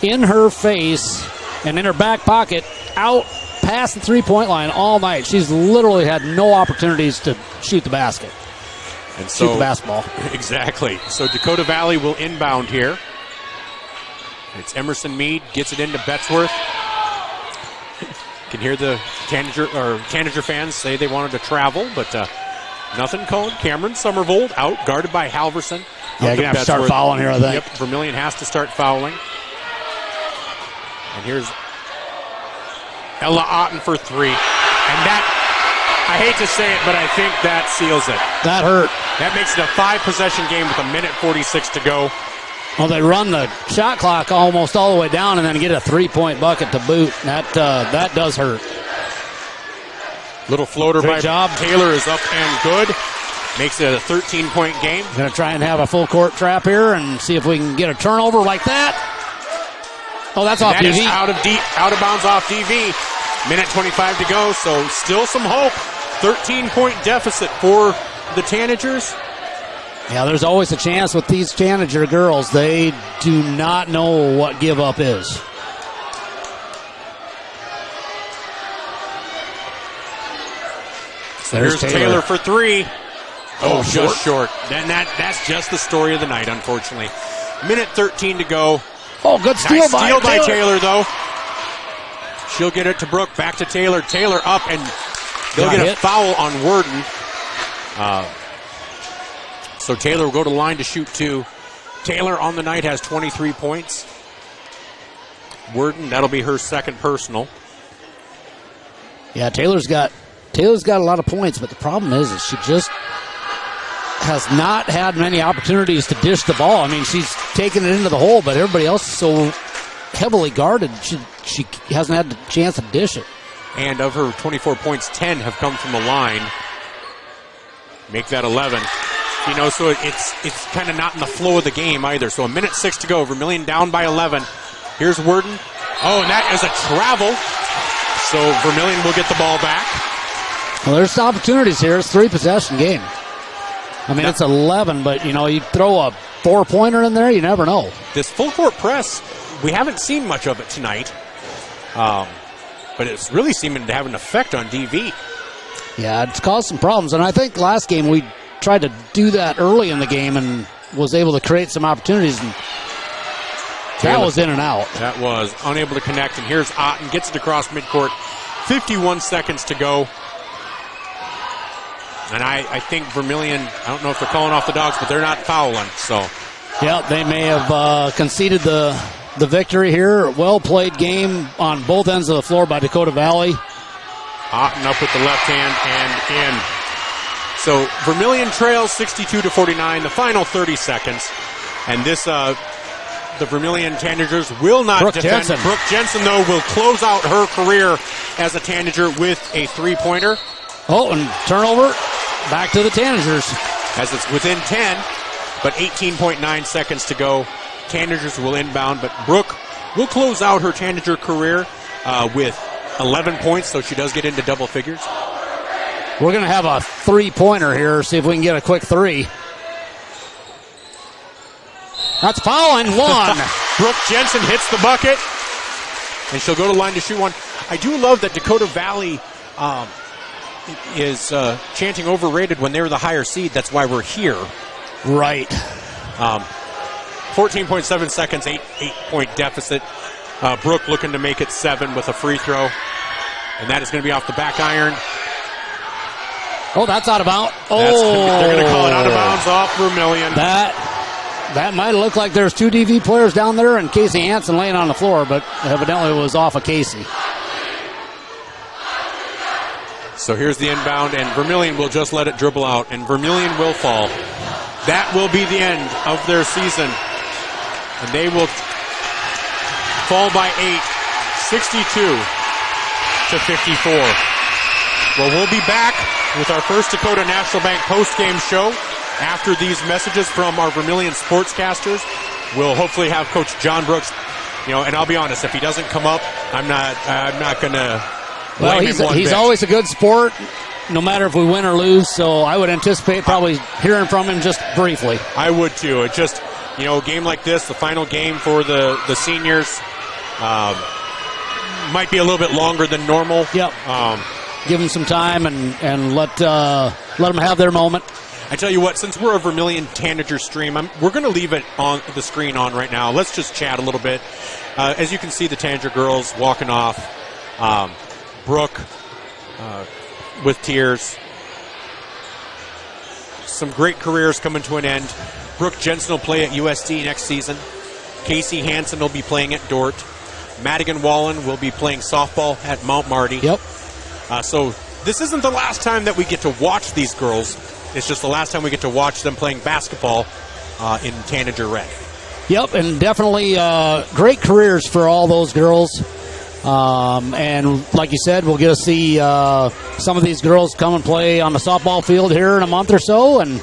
in her face and in her back pocket out past the three-point line all night. She's literally had no opportunities to shoot the basket. And so, shoot the basketball. Exactly. So Dakota Valley will inbound here. It's Meade, gets it into Betzworth. Can hear the Tanager fans say they wanted to travel, but nothing called. Cameron Somervold out, guarded by Halverson. Yeah, you're going to have to start fouling here, I think. Yep, Vermillion has to start fouling. And here's Ella Otten for 3. And that, I hate to say it, but I think that seals it. That hurt. That makes it a 5-possession game with 1:46 to go. Well, they run the shot clock almost all the way down and then get a 3-point bucket to boot. That does hurt. Little floater Great by job. Taylor is up and good. Makes it a 13-point game. Going to try and have a full court trap here and see if we can get a turnover like that. Oh, that's off That DV. is out of bounds off DV. Minute 25 to go, so still some hope. 13-point deficit for the Tanagers. Yeah, there's always a chance with these Tanager girls. They do not know what give up is. So here's Taylor for three. Oh, just short. That's just the story of the night, unfortunately. Minute 13 to go. Oh, good steal nice by steal by Taylor. Taylor, though. She'll get it to Brook. Back to Taylor. Taylor up, and they'll get a foul on Worden. So Taylor will go to the line to shoot two. Taylor on the night has 23 points. Worden, that'll be her second personal. Yeah, Taylor's got a lot of points, but the problem is she just has not had many opportunities to dish the ball. I mean, she's taken it into the hole, but everybody else is so heavily guarded, she hasn't had the chance to dish it. And of her 24 points, 10 have come from the line. Make that 11. You know, so it's kind of not in the flow of the game either. So a minute 6 to go. Vermillion down by 11. Here's Worden. Oh, and that is a travel. So Vermillion will get the ball back. Well, there's opportunities here. It's a 3-possession game. I mean, it's 11, but, you know, you throw a 4-pointer in there, you never know. This full court press, we haven't seen much of it tonight. But it's really seeming to have an effect on DV. Yeah, it's caused some problems. And I think last game we tried to do that early in the game and was able to create some opportunities. And that was in and out. That was unable to connect. And here's Otten, gets it across midcourt. 51 seconds to go. And I think Vermillion, I don't know if they're calling off the dogs, but they're not fouling. So, yeah, they may have conceded the victory here. Well-played game on both ends of the floor by Dakota Valley. Otten up with the left hand and in. So Vermillion trails 62-49, the final 30 seconds. And this, the Vermillion Tanagers will not Brook defend. Jensen. Brook Jensen, though, will close out her career as a Tanager with a three-pointer. Oh, and turnover. Back to the Tanagers. As it's within 10, but 18.9 seconds to go. Tanagers will inbound, but Brook will close out her Tanager career with 11 points, so she does get into double figures. We're going to have a three-pointer here, see if we can get a quick three. That's fouling one. Brook Jensen hits the bucket, and she'll go to the line to shoot one. I do love that Dakota Valley is chanting overrated when they were the higher seed. That's why we're here. Right. 14.7 seconds, 8-point deficit. Brook looking to make it 7 with a free throw. And that is going to be off the back iron. Oh, that's out of bounds. They're going to call it out of bounds off Vermillion. That might look like there's two DV players down there and Casey Hansen laying on the floor, but evidently it was off of Casey. So here's the inbound, and Vermillion will just let it dribble out, and Vermillion will fall. That will be the end of their season. And they will fall by 8, 62-54. Well, we'll be back with our first Dakota National Bank post-game show after these messages from our Vermillion sportscasters. We'll hopefully have Coach John Brooks, you know, and I'll be honest, if he doesn't come up, I'm not going to blame him one he's bit. always a good sport, no matter if we win or lose, so I would anticipate probably hearing from him just briefly. I would too. It just, you know, a game like this, the final game for the seniors, might be a little bit longer than normal. Yep. Give them some time and let them have their moment. I tell you what, since we're a Vermillion Tanager stream, we're going to leave it on the screen on right now. Let's just chat a little bit. As you can see, the Tanager girls walking off. Brook with tears. Some great careers coming to an end. Brook Jensen will play at USD next season. Casey Hansen will be playing at Dort. Madigan Wallen will be playing softball at Mount Marty. Yep. So this isn't the last time that we get to watch these girls. It's just the last time we get to watch them playing basketball in Tanager Red. Yep, and definitely great careers for all those girls. And like you said, we'll get to see some of these girls come and play on the softball field here in a month or so, and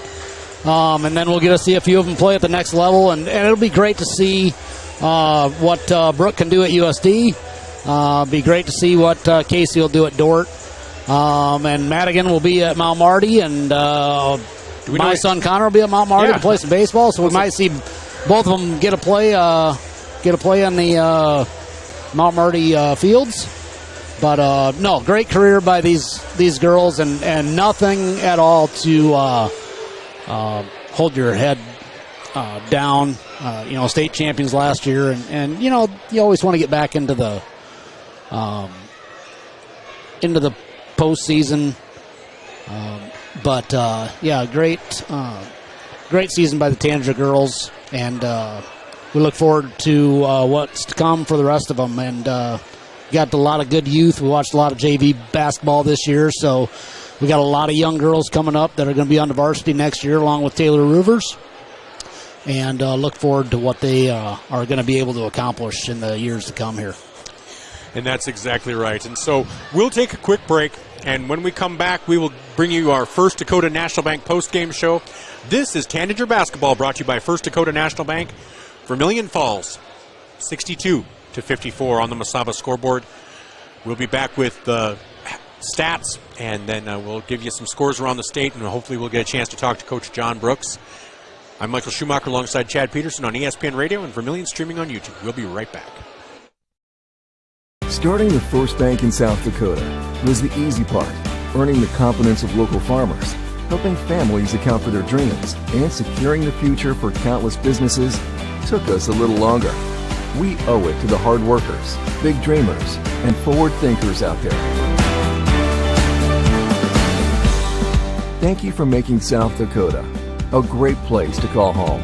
then we'll get to see a few of them play at the next level, and it'll be great to see what Brook can do at USD. Be great to see what Casey will do at Dort. And Madigan will be at Mount Marty, and my son Connor will be at Mount Marty to play some baseball. So we might see both of them get a play on the Mount Marty fields. But no, great career by these girls, and nothing at all to hold your head down. State champions last year, and you always want to get back into the postseason. But great season by the Tanager girls, and we look forward to what's to come for the rest of them. And got a lot of good youth. We watched a lot of JV basketball this year, so we got a lot of young girls coming up that are going to be on the varsity next year, along with Taylor Roovers. And look forward to what they are going to be able to accomplish in the years to come here. And that's exactly right. And so we'll take a quick break, and when we come back, we will bring you our First Dakota National Bank postgame show. This is Tanager Basketball, brought to you by First Dakota National Bank. Vermillion Falls, 62-54 on the Mesaba scoreboard. We'll be back with the stats, and then we'll give you some scores around the state, and hopefully we'll get a chance to talk to Coach John Brooks. I'm Michael Schumacher alongside Chad Peterson on ESPN Radio and Vermillion streaming on YouTube. We'll be right back. Starting the first bank in South Dakota was the easy part, earning the confidence of local farmers, helping families account for their dreams, and securing the future for countless businesses took us a little longer. We owe it to the hard workers, big dreamers, and forward thinkers out there. Thank you for making South Dakota a great place to call home.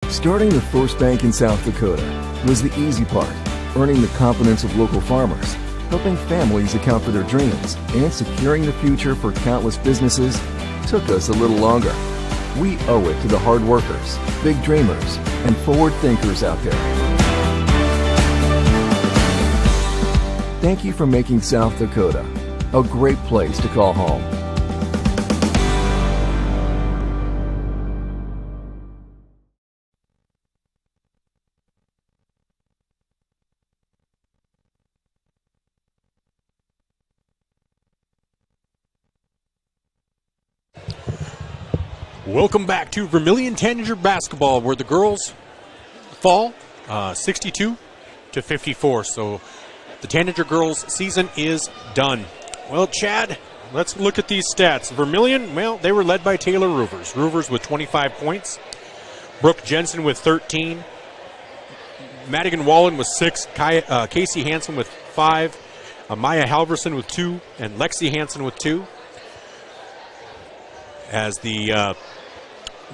Starting the first bank in South Dakota was the easy part, earning the confidence of local farmers, helping families account for their dreams, and securing the future for countless businesses took us a little longer. We owe it to the hard workers, big dreamers, and forward thinkers out there. Thank you for making South Dakota a great place to call home. Welcome back to Vermillion Tanagers Basketball, where the girls fall 62-54. So the Tanager girls season is done. Well, Chad, let's look at these stats. Vermillion, well, they were led by Taylor Roovers. Roovers with 25 points. Brook Jensen with 13. Madigan Wallen with 6. Casey Hansen with 5. Maya Halverson with 2. And Lexi Hansen with 2. As the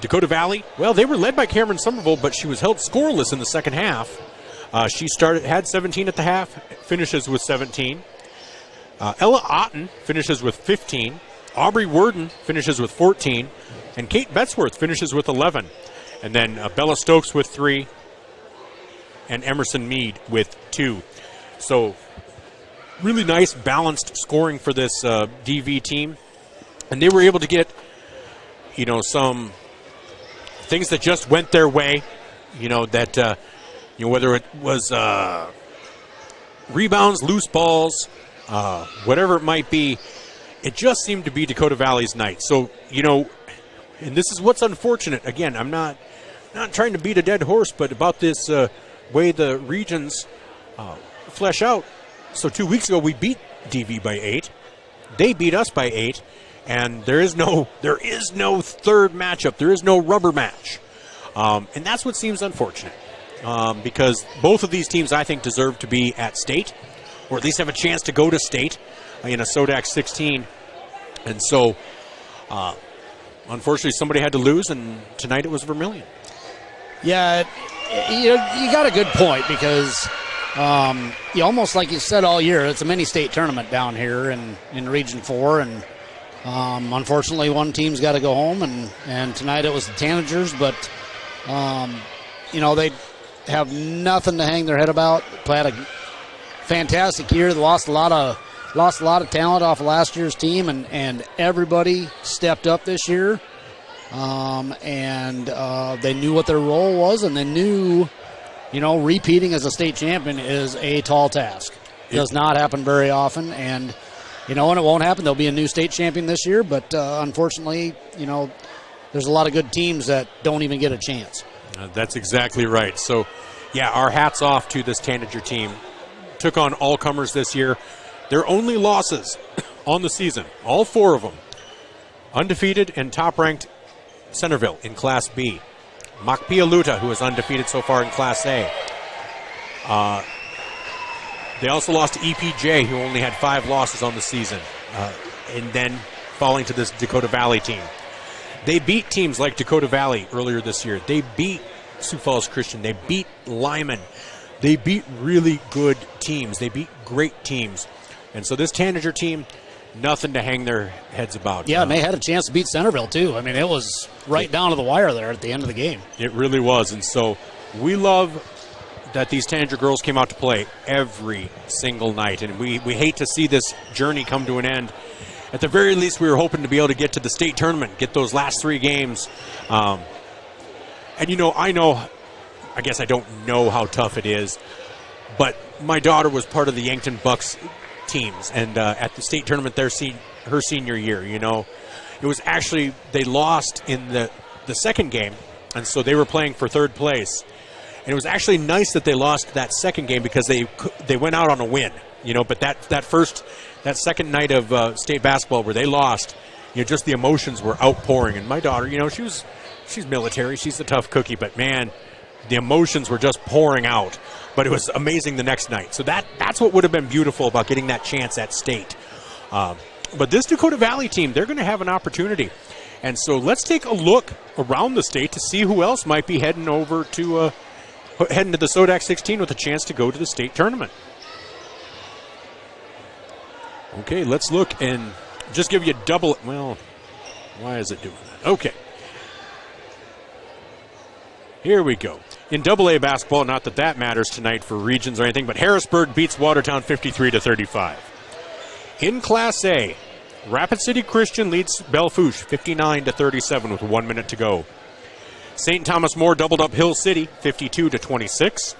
Dakota Valley, well, they were led by Cameron Somerville, but she was held scoreless in the second half. She had 17 at the half, finishes with 17. Ella Otten finishes with 15. Aubrey Worden finishes with 14. And Kate Betzworth finishes with 11. And then Bella Stokes with 3. And Emerson Mead with 2. So really nice balanced scoring for this DV team. And they were able to get, some things that just went their way, that, whether it was rebounds, loose balls, whatever it might be, it just seemed to be Dakota Valley's night. So, and this is what's unfortunate. Again, I'm not trying to beat a dead horse, but about this way the regions flesh out. So 2 weeks ago, we beat DV by 8. They beat us by 8. And there is no third matchup. There is no rubber match. And that's what seems unfortunate. Because both of these teams, I think, deserve to be at state, or at least have a chance to go to state in a SODAC 16. And so, unfortunately, somebody had to lose, and tonight it was Vermillion. Yeah, you got a good point, because you almost, like you said all year, it's a mini state tournament down here in Region 4, and Unfortunately, one team's got to go home, and tonight it was the Tanagers, but, they have nothing to hang their head about. They had a fantastic year. They lost a lot of talent off of last year's team, and everybody stepped up this year. They knew what their role was, and they knew, repeating as a state champion is a tall task. It does not happen very often, and and it won't happen. There'll be a new state champion this year, but unfortunately, there's a lot of good teams that don't even get a chance. That's exactly right. So, yeah, our hats off to this Tanager team. Took on all comers this year. Their only losses on the season, all 4 of them, undefeated and top-ranked Centerville in Class B. Makpialuta, who is undefeated so far in Class A. They also lost to EPJ, who only had 5 losses on the season, and then falling to this Dakota Valley team. They beat teams like Dakota Valley earlier this year. They beat Sioux Falls Christian. They beat Lyman. They beat really good teams. They beat great teams. And so this Tanager team, nothing to hang their heads about. Yeah, and they had a chance to beat Centerville, too. I mean, it was right down to the wire there at the end of the game. It really was. And so we love that these Tanager girls came out to play every single night. And we hate to see this journey come to an end. At the very least, we were hoping to be able to get to the state tournament, get those last 3 games. I guess I don't know how tough it is, but my daughter was part of the Yankton Bucks teams, and at the state tournament her senior year, it was actually, they lost in the second game, and so they were playing for 3rd place. And it was actually nice that they lost that second game because they went out on a win, but that second night of state basketball where they lost, just the emotions were outpouring. And my daughter, she's military, she's a tough cookie, but man, the emotions were just pouring out. But it was amazing the next night. So that's what would have been beautiful about getting that chance at state. But this Dakota Valley team, they're going to have an opportunity. And so let's take a look around the state to see who else might be heading over to the Sodak 16 with a chance to go to the state tournament. Okay, let's look and just give you a double. Well, why is it doing that? Okay. Here we go. In AA basketball, not that that matters tonight for regions or anything, but Harrisburg beats Watertown 53-35. In Class A, Rapid City Christian leads Bellefouche 59-37 with 1 minute to go. St. Thomas More doubled up Hill City 52-26.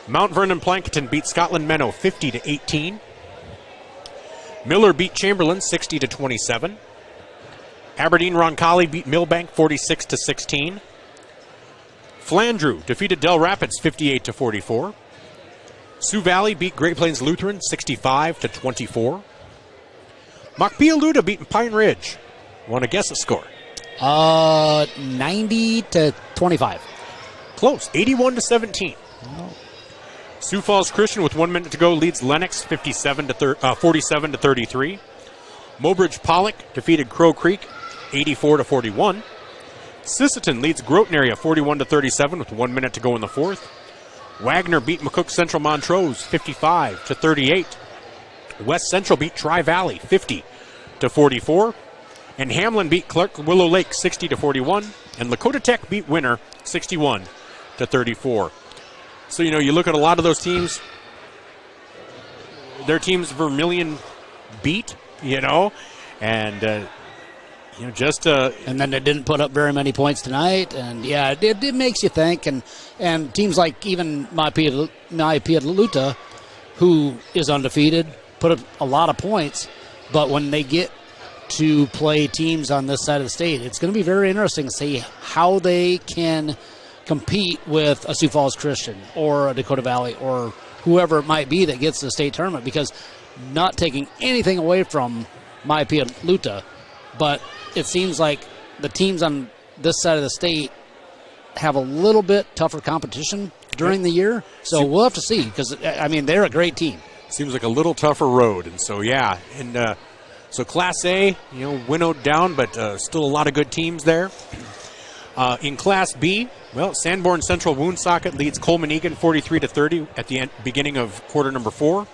Mount Vernon Plankerton beat Scotland Menno 50-18. Miller beat Chamberlain 60-27. Aberdeen Roncalli beat Millbank 46-16. Flandreau defeated Del Rapids 58-44. Sioux Valley beat Great Plains Lutheran 65-24. Makpialuta beat Pine Ridge. Want to guess a score? 90-25. Close, 81-17. Oh. Sioux Falls Christian with 1 minute to go leads Lennox 47-33. Mobridge Pollock defeated Crow Creek 84-41. Sisseton leads Groton area 41-37 with 1 minute to go in the fourth. Wagner beat McCook Central Montrose 55-38. West Central beat Tri-Valley 50-44. And Hamlin beat Clark Willow Lake 60-41. And Lakota Tech beat Winter 61-34. So, you look at a lot of those teams, their teams Vermillion beat, and and then they didn't put up very many points tonight, and yeah, it makes you think, and teams like even Makpialuta, who is undefeated, put up a lot of points, but when they get to play teams on this side of the state, it's going to be very interesting to see how they can compete with a Sioux Falls Christian or a Dakota Valley or whoever it might be that gets to the state tournament, because not taking anything away from Makpialuta, but it seems like the teams on this side of the state have a little bit tougher competition during the year. So we'll have to see, because, they're a great team. Seems like a little tougher road. And so, yeah. And so Class A, winnowed down, but still a lot of good teams there. In Class B, Sanborn Central Woonsocket leads Coleman Egan 43-30 at the beginning of quarter number 4.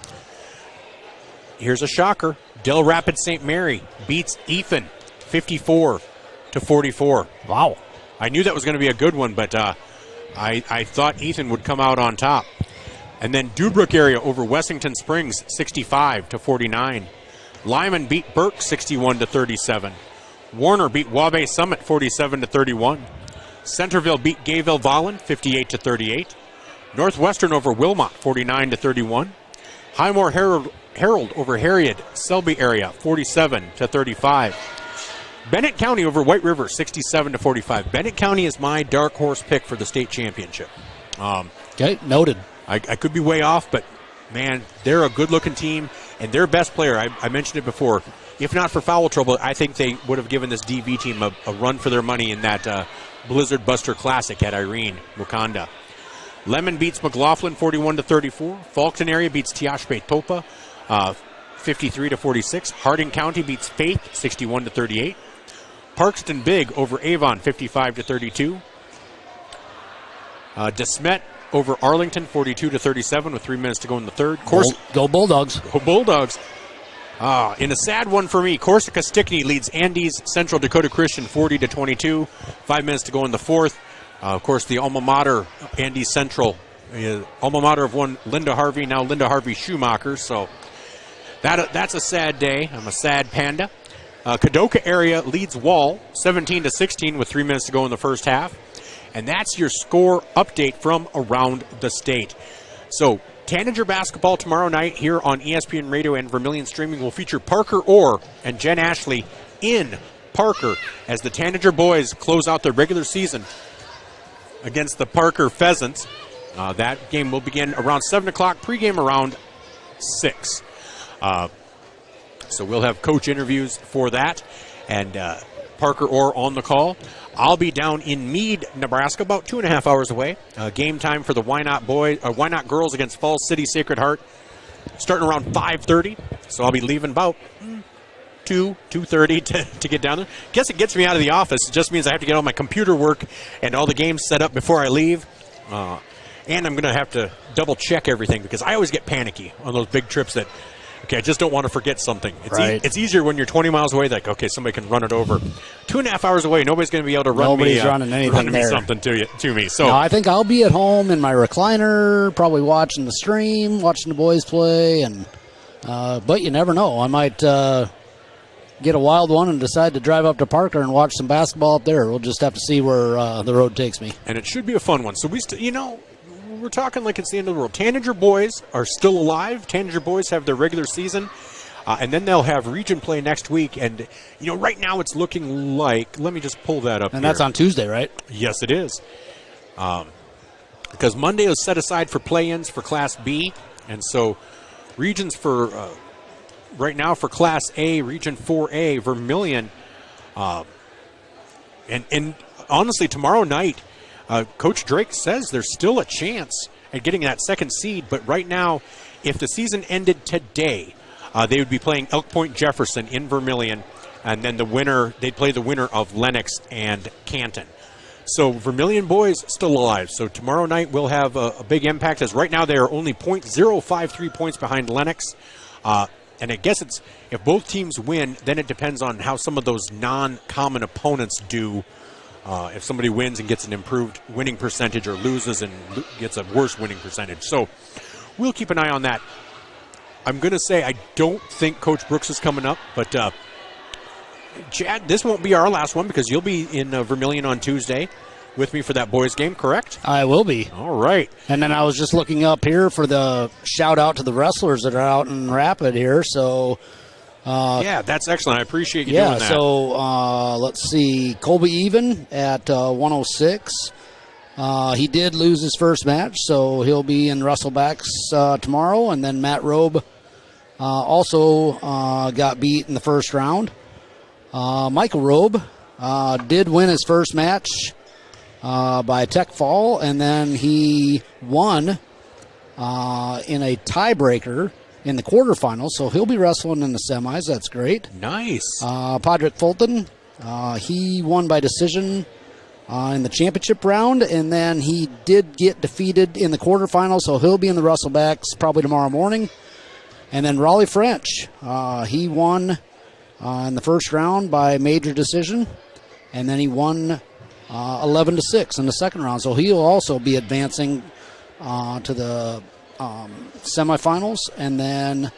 here's a shocker. Del Rapids St. Mary beats Ethan 54-44. Wow. I knew that was going to be a good one, but I thought Ethan would come out on top. And then Dubrook area over Wessington Springs 65-49. Lyman beat Burke 61-37. Warner beat Wabash Summit 47-31. Centerville beat Gayville Vollen 58-38. Northwestern over Wilmot 49-31. Highmore Herald over Harriet Selby area 47-35. Bennett County over White River 67-45. Bennett County is my dark horse pick for the state championship. Okay, noted. I could be way off, but man, they're a good-looking team, and their best player, I mentioned it before, if not for foul trouble, I think they would have given this DV team a run for their money in that Blizzard Buster Classic at Irene, Wakanda. Lemon beats McLaughlin 41-34. Faulkton area beats Tiashpe Topa 53-46. Harding County beats Faith 61-38. Parkston Big over Avon 55-32. DeSmet over Arlington 42-37 with 3 minutes to go in the third. Go Bulldogs. Go Bulldogs. In a sad one for me, Corsica Stickney leads Andes Central Dakota Christian 40-22. 5 minutes to go in the fourth. Of course, the alma mater, Andes Central, alma mater of one Linda Harvey, now Linda Harvey Schumacher. So that's a sad day. I'm a sad panda. Kadoka area leads Wall 17-16 with 3 minutes to go in the first half. And that's your score update from around the state. So Tanager basketball tomorrow night here on ESPN Radio and Vermillion Streaming will feature Parker Orr and Jen Ashley in Parker as the Tanager boys close out their regular season against the Parker Pheasants. That game will begin around 7 o'clock, pregame around 6. So we'll have coach interviews for that, and Parker Orr on the call. I'll be down in Meade, Nebraska, about 2.5 hours away. Game time for the Why Not girls against Falls City Sacred Heart, starting around 5:30. So I'll be leaving about 2:30 to get down there. Guess it gets me out of the office. It just means I have to get all my computer work and all the games set up before I leave. And I'm going to have to double check everything because I always get panicky on those big trips that, okay, I just don't want to forget something. It's easier when you're 20 miles away, like, okay, somebody can run it over. 2.5 hours away, nobody's going to be able to run me something to me. So no, I think I'll be at home in my recliner, probably watching the stream, watching the boys play, and but you never know. I might get a wild one and decide to drive up to Parker and watch some basketball up there. We'll just have to see where the road takes me. And it should be a fun one. So we're talking like it's the end of the world. Tanager boys are still alive. Tanager boys have their regular season, and then they'll have region play next week. And, right now it's looking like, let me just pull that up. And that's on Tuesday, right? Yes, it is. Because Monday is set aside for play-ins for Class B. And so regions for, right now for Class A, Region 4A, Vermillion. And honestly, tomorrow night, Coach Drake says there's still a chance at getting that second seed, but right now, if the season ended today, they would be playing Elk Point Jefferson in Vermillion, and then they'd play the winner of Lennox and Canton. So Vermillion boys still alive. So tomorrow night we'll have a big impact, as right now they are only .053 points behind Lennox. And I guess if both teams win, then it depends on how some of those non-common opponents do. If somebody wins and gets an improved winning percentage or loses and gets a worse winning percentage. So we'll keep an eye on that. I'm going to say I don't think Coach Brooks is coming up, but Chad, this won't be our last one because you'll be in Vermillion on Tuesday with me for that boys game, correct? I will be. All right. And then I was just looking up here for the shout out to the wrestlers that are out in Rapid here. So yeah, that's excellent. I appreciate you doing that. Yeah, so let's see. Colby Even at 106. He did lose his first match, so he'll be in Wrestlebacks tomorrow. And then Matt Robe also got beat in the first round. Michael Robe did win his first match by Tech Fall, and then he won in a tiebreaker in the quarterfinals, so he'll be wrestling in the semis. That's great. Nice. Podrick Fulton, he won by decision in the championship round, and then he did get defeated in the quarterfinals, so he'll be in the Wrestlebacks probably tomorrow morning. And then Raleigh French, he won in the first round by major decision, and then he won 11-6 in the second round. So he'll also be advancing to the semifinals. And then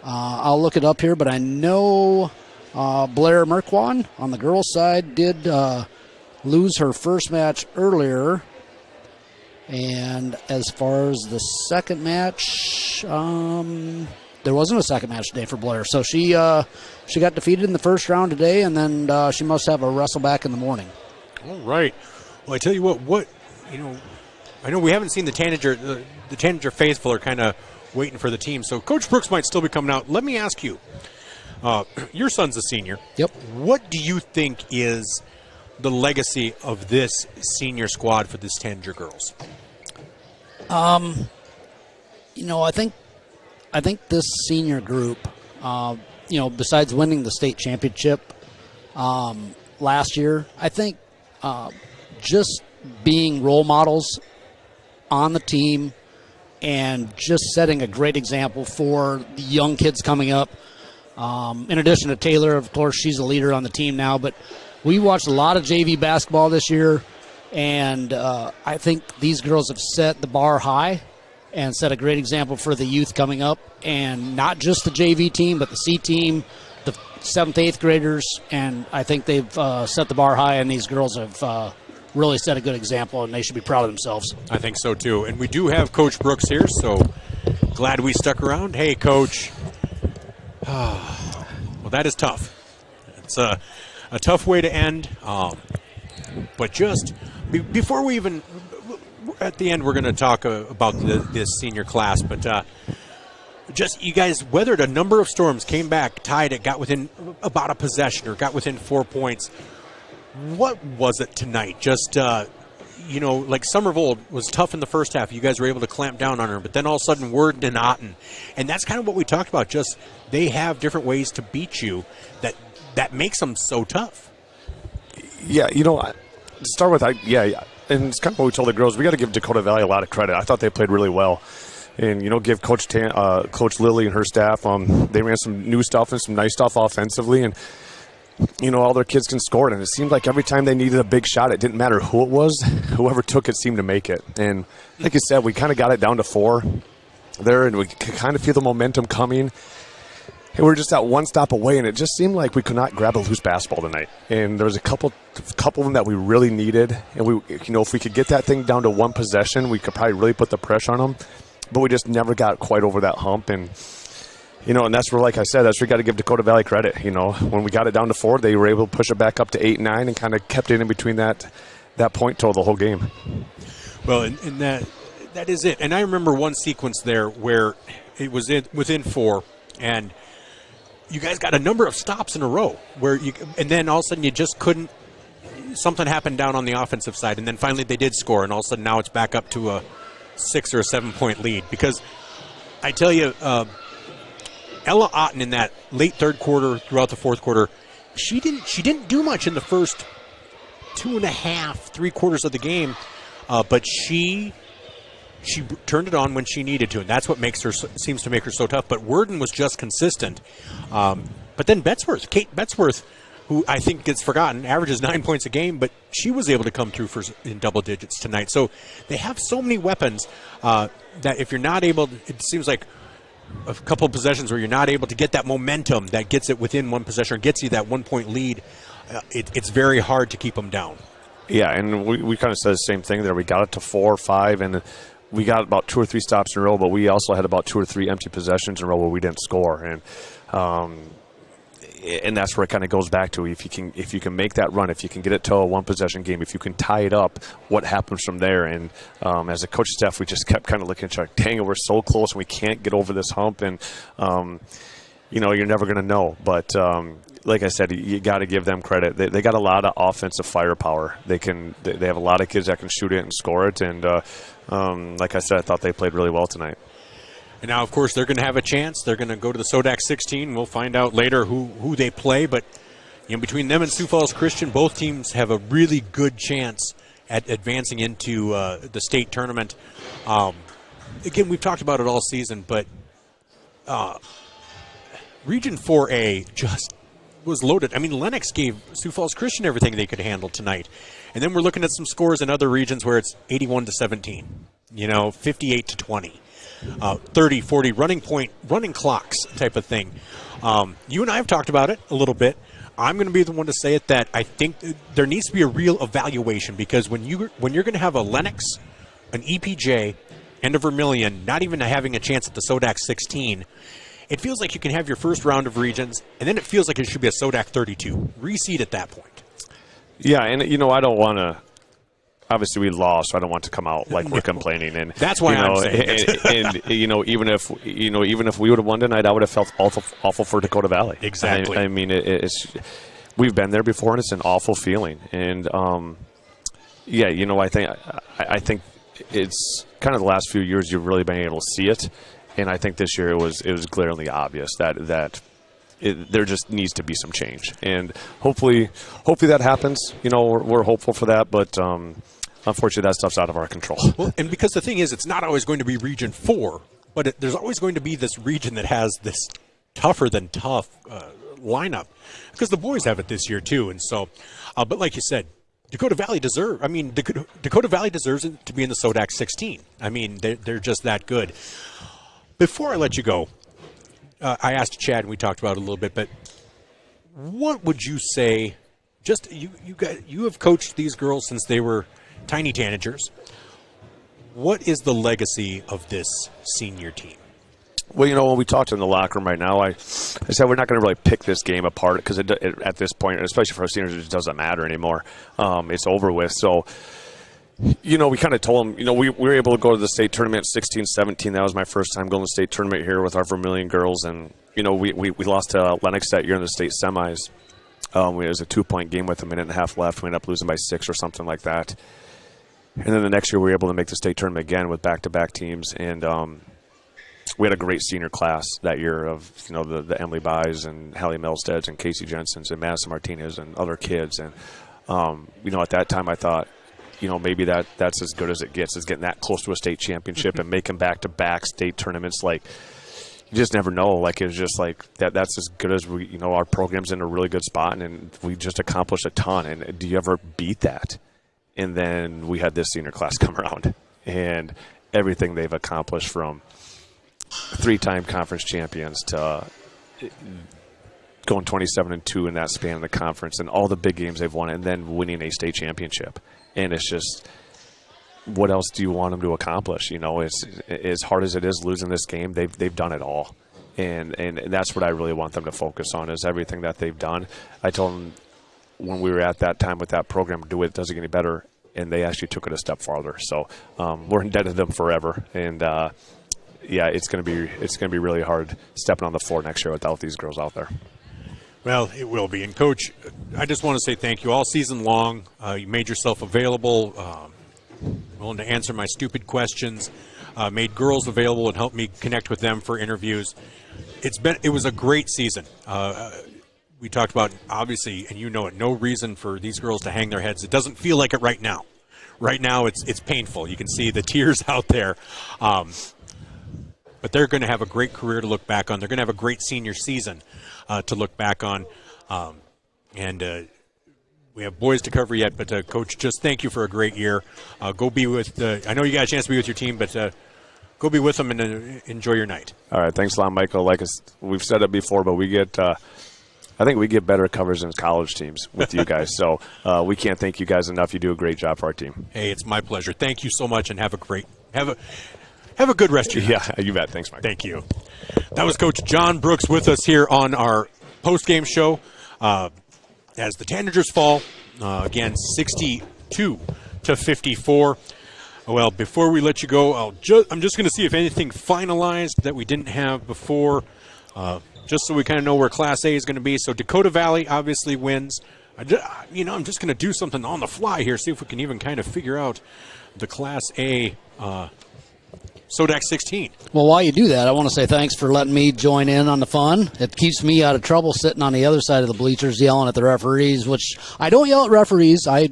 I'll look it up here, but I know Blair Merkwan on the girls' side did lose her first match earlier. And as far as the second match, there wasn't a second match today for Blair. So she got defeated in the first round today, and then she must have a wrestle back in the morning. All right. Well, I tell you what I know we haven't seen the Tanager faithful are kind of waiting for the team. So Coach Brooks might still be coming out. Let me ask you, your son's a senior. Yep. What do you think is the legacy of this senior squad for this Tanager girls? I think this senior group, besides winning the state championship last year, I think just being role models on the team and just setting a great example for the young kids coming up. In addition to Taylor, of course, she's a leader on the team now, but we watched a lot of JV basketball this year, and I think these girls have set the bar high and set a great example for the youth coming up, and not just the JV team, but the C team, the 7th, 8th graders, and I think they've set the bar high, and these girls have really set a good example, and they should be proud of themselves. I think so, too. And we do have Coach Brooks here, so glad we stuck around. Hey, Coach. Well, that is tough. It's a tough way to end, but just before we even... At the end, we're going to talk about this senior class, but just you guys weathered a number of storms, came back, tied it, got within about a possession or got within 4 points. What was it tonight? Just, like Somerville was tough in the first half. You guys were able to clamp down on her, but then all of a sudden Worden and Otten. And that's kind of what we talked about. Just they have different ways to beat you that makes them so tough. Yeah, to start with, and it's kind of what we told the girls. We got to give Dakota Valley a lot of credit. I thought they played really well. And, give Coach Lily and her staff, they ran some new stuff and some nice stuff offensively. And, all their kids can score it. And it seemed like every time they needed a big shot, it didn't matter who it was. Whoever took it seemed to make it. And like you said, we kind of got it down to 4 there, and we could kind of feel the momentum coming. And we were just at one stop away, and it just seemed like we could not grab a loose basketball tonight. And there was a couple of them that we really needed. And we, if we could get that thing down to one possession, we could probably really put the pressure on them. But we just never got quite over that hump. And and that's where, like I said, that's where we got to give Dakota Valley credit. When we got it down to 4, they were able to push it back up to 8, 9, and kind of kept it in between that point total the whole game. Well, and that is it. And I remember one sequence there where it was within 4, and you guys got a number of stops in a row and then all of a sudden you just couldn't. Something happened down on the offensive side, and then finally they did score, and all of a sudden now it's back up to a 6 or a 7 point lead. Because I tell you, Ella Otten in that late third quarter throughout the fourth quarter, she didn't do much in the first 2.5, 3 quarters of the game, but she turned it on when she needed to, and that's what seems to make her so tough. But Worden was just consistent. But then Kate Betzworth, who I think gets forgotten, averages 9 points a game, but she was able to come through in double digits tonight. So they have so many weapons that if you're not able, it seems like a couple of possessions where you're not able to get that momentum that gets it within one possession or gets you that 1 point lead, it's very hard to keep them down. Yeah, and we kind of said the same thing there. We got it to 4 or 5, and we got about 2 or 3 stops in a row, but we also had about 2 or 3 empty possessions in a row where we didn't score. And that's where it kind of goes back to if you can make that run, if you can get it to a 1 possession game, if you can tie it up, what happens from there? And as a coach staff, we just kept kind of looking at each other, dang it, we're so close and we can't get over this hump. And you're never going to know. But like I said, you got to give them credit. They got a lot of offensive firepower. They have a lot of kids that can shoot it and score it. And like I said, I thought they played really well tonight. And now, of course, they're going to have a chance. They're going to go to the SODAC 16. We'll find out later who they play. But between them and Sioux Falls Christian, both teams have a really good chance at advancing into the state tournament. Again, we've talked about it all season, but Region 4A just was loaded. I mean, Lennox gave Sioux Falls Christian everything they could handle tonight. And then we're looking at some scores in other regions where it's 81-17, 58-20, 30-40, running point, running clocks type of thing. You and I have talked about it a little bit. I'm going to be the one to say it that I think there needs to be a real evaluation, because when you're going to have a Lennox, an EPJ, and a Vermillion not even having a chance at the SODAC 16, it feels like you can have your first round of regions, and then it feels like it should be a SODAC 32. Reseed at that point. Yeah, and I don't want to. Obviously, we lost, so I don't want to come out like we're complaining. And that's why I'm saying and even if we would have won tonight, I would have felt awful for Dakota Valley. Exactly. I mean, it's we've been there before, and it's an awful feeling. And I think it's kind of the last few years you've really been able to see it, and I think this year it was glaringly obvious that. There just needs to be some change, and hopefully that happens. We're hopeful for that, but unfortunately, that stuff's out of our control. Well, and because the thing is, it's not always going to be Region 4, but there's always going to be this region that has this tougher than tough lineup, because the boys have it this year too. And so, but like you said, Dakota Valley deserves it to be in the SODAC 16. I mean, they're just that good. Before I let you go, I asked Chad, and we talked about it a little bit, but what would you say, just you have coached these girls since they were tiny tanagers. What is the legacy of this senior team? Well, when we talked in the locker room right now, I said we're not going to really pick this game apart, because at this point, especially for our seniors, it just doesn't matter anymore. It's over with. So, we kind of told them, we were able to go to the state tournament 16-17. That was my first time going to the state tournament here with our Vermillion girls. And, we lost to Lennox that year in the state semis. It was a 2-point game with a minute and a half left. We ended up losing by 6 or something like that. And then the next year we were able to make the state tournament again with back-to-back teams. And we had a great senior class that year of, the Emily Buys and Hallie Melsteads and Casey Jensens and Madison Martinez and other kids. And, at that time I thought, maybe that's as good as it gets, is getting that close to a state championship and making back-to-back state tournaments. Like, you just never know. Like, it's just like that's as good as we, our program's in a really good spot, and we just accomplished a ton. And do you ever beat that? And then we had this senior class come around, and everything they've accomplished, from 3-time conference champions to going 27-2 in that span of the conference, and all the big games they've won, and then winning a state championship. And it's just, what else do you want them to accomplish? It's as hard as it is losing this game, they've done it all. And that's what I really want them to focus on, is everything that they've done. I told them when we were at that time with that program, does it get any better? And they actually took it a step farther. So we're indebted to them forever. And it's going to be really hard stepping on the floor next year without these girls out there. Well, it will be. And, Coach, I just want to say thank you all season long. You made yourself available, willing to answer my stupid questions, made girls available and helped me connect with them for interviews. It was a great season. We talked about, obviously, and no reason for these girls to hang their heads. It doesn't feel like it right now. Right now, it's painful. You can see the tears out there. But they're going to have a great career to look back on. They're going to have a great senior season to look back on. And we have boys to cover yet, but Coach, just thank you for a great year. Go be with I know you got a chance to be with your team, but go be with them and enjoy your night. All right, thanks a lot, Michael. Like we've said it before, but we get I think we get better coverage than college teams with you guys. So we can't thank you guys enough. You do a great job for our team. Hey, it's my pleasure. Thank you so much, and have a good rest of your night. Yeah, you bet. Thanks, Mike. Thank you. That was Coach John Brooks with us here on our post-game show as the Tanagers fall, again, 62-54. Well, before we let you go, I'm just going to see if anything finalized that we didn't have before, just so we kind of know where Class A is going to be. So Dakota Valley obviously wins. I'm just going to do something on the fly here, see if we can even kind of figure out the Class A SODAC 16. Well, while you do that, I want to say thanks for letting me join in on the fun. It keeps me out of trouble sitting on the other side of the bleachers yelling at the referees, which I don't yell at referees. I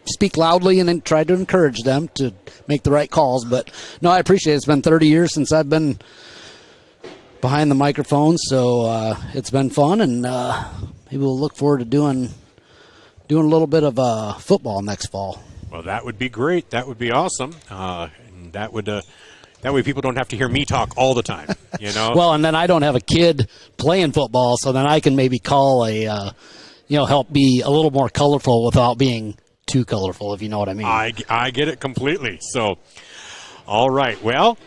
speak loudly and then try to encourage them to make the right calls. But, no, I appreciate it. It's been 30 years since I've been behind the microphone, so it's been fun, and maybe we'll look forward to doing a little bit of football next fall. Well, that would be great. That would be awesome. And that would that way people don't have to hear me talk all the time. You know. Well, and then I don't have a kid playing football, so then I can maybe call help be a little more colorful without being too colorful, if you know what I mean. I get it completely. So, all right. Well,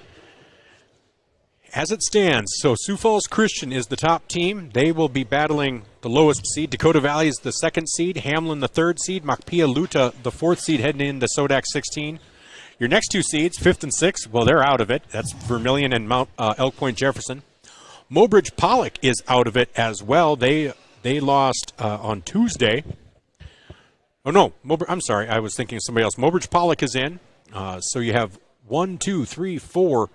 as it stands, so Sioux Falls Christian is the top team. They will be battling the lowest seed. Dakota Valley is the second seed. Hamlin the third seed. Makpia Luta the fourth seed heading into Sodak 16. Your next two seeds, fifth and sixth, well, they're out of it. That's Vermillion and Mount Elk Point Jefferson. Mobridge Pollock is out of it as well. They lost on Tuesday. Oh, no. I'm sorry. I was thinking of somebody else. Mobridge Pollock is in. So you have 1, 2, 3, 4,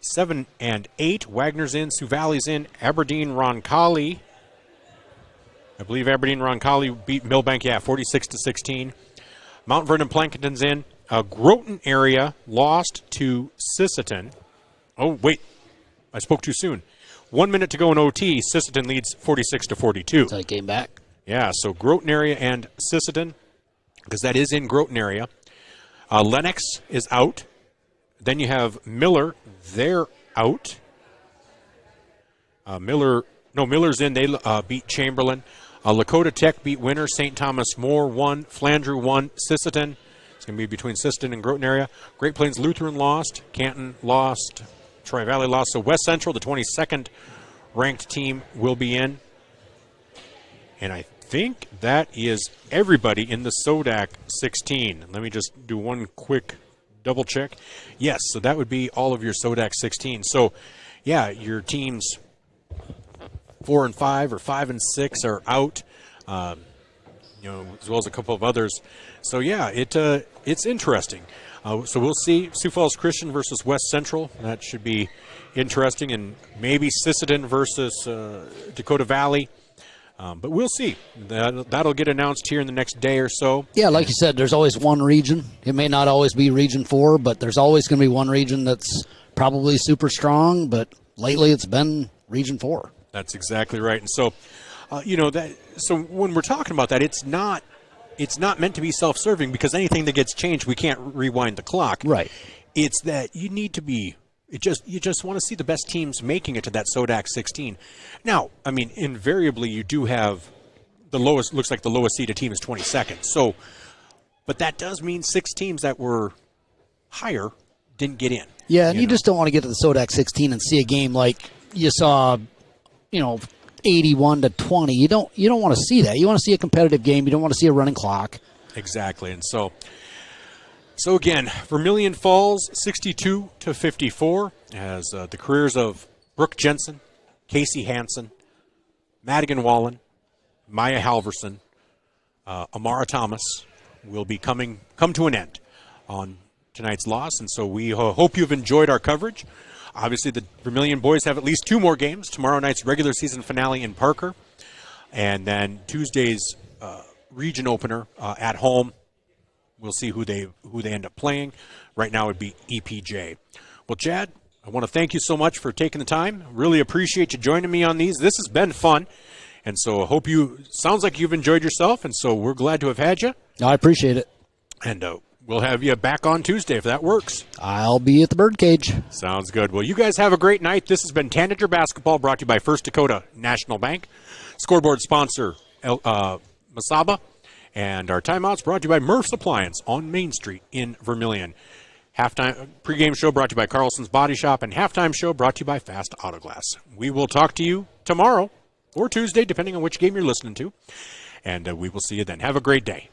7, and 8. Wagner's in. Sioux Valley's in. Aberdeen Roncalli. I believe Aberdeen Roncalli beat Millbank, 46-16. Mount Vernon Plankinton's in. Groton area lost to Sisseton. Oh, wait. I spoke too soon. 1 minute to go in OT. Sisseton leads 46-42. So I came back. Yeah, so Groton area and Sisseton, because that is in Groton area. Lennox is out. Then you have Miller. They're out. Miller's in. They beat Chamberlain. Lakota Tech beat Winter. St. Thomas More won. Flandreau won. Sisseton. It's going to be between Sisseton and Groton area. Great Plains Lutheran lost. Canton lost. Troy Valley lost. So West Central, the 22nd ranked team, will be in. And I think that is everybody in the Sodak 16. Let me just do one quick double check. Yes, so that would be all of your Sodak 16. So, yeah, your teams 4 and 5 or 5 and 6 are out, as well as a couple of others. So, yeah, it's interesting. So we'll see Sioux Falls Christian versus West Central. That should be interesting. And maybe Sisseton versus Dakota Valley. But we'll see. That'll get announced here in the next day or so. Yeah, like you said, there's always one region. It may not always be Region 4, but there's always going to be one region that's probably super strong. But lately it's been Region 4. That's exactly right. And so, so when we're talking about that, it's not meant to be self-serving, because anything that gets changed, we can't rewind the clock. Right. It's that you need to be. You just want to see the best teams making it to that Sodak 16. Now, I mean, invariably you do have the lowest. Looks like the lowest seeded team is 22nd. So, but that does mean 6 teams that were higher didn't get in. Yeah, and you just don't want to get to the Sodak 16 and see a game like you saw, 81-20. You don't want to see that. You want to see a competitive game. You don't want to see a running clock. Exactly, and so again, Vermillion falls 62-54 as the careers of Brook Jensen, Casey Hansen, Madigan Wallen, Maya Halverson, Amara Thomas will be come to an end on tonight's loss, and so we hope you've enjoyed our coverage. Obviously, the Vermillion boys have at least 2 more games. Tomorrow night's regular season finale in Parker, and then Tuesday's region opener at home. We'll see who they end up playing. Right now, it'd be EPJ. Well, Chad, I want to thank you so much for taking the time. Really appreciate you joining me on these. This has been fun, and so I hope sounds like you've enjoyed yourself, and so we're glad to have had you. I appreciate it. And we'll have you back on Tuesday if that works. I'll be at the birdcage. Sounds good. Well, you guys have a great night. This has been Tanager Basketball, brought to you by First Dakota National Bank. Scoreboard sponsor, Masaba. And our timeouts brought to you by Murph's Appliance on Main Street in Vermillion. Pregame show brought to you by Carlson's Body Shop, and halftime show brought to you by Fast Autoglass. We will talk to you tomorrow or Tuesday, depending on which game you're listening to. And we will see you then. Have a great day.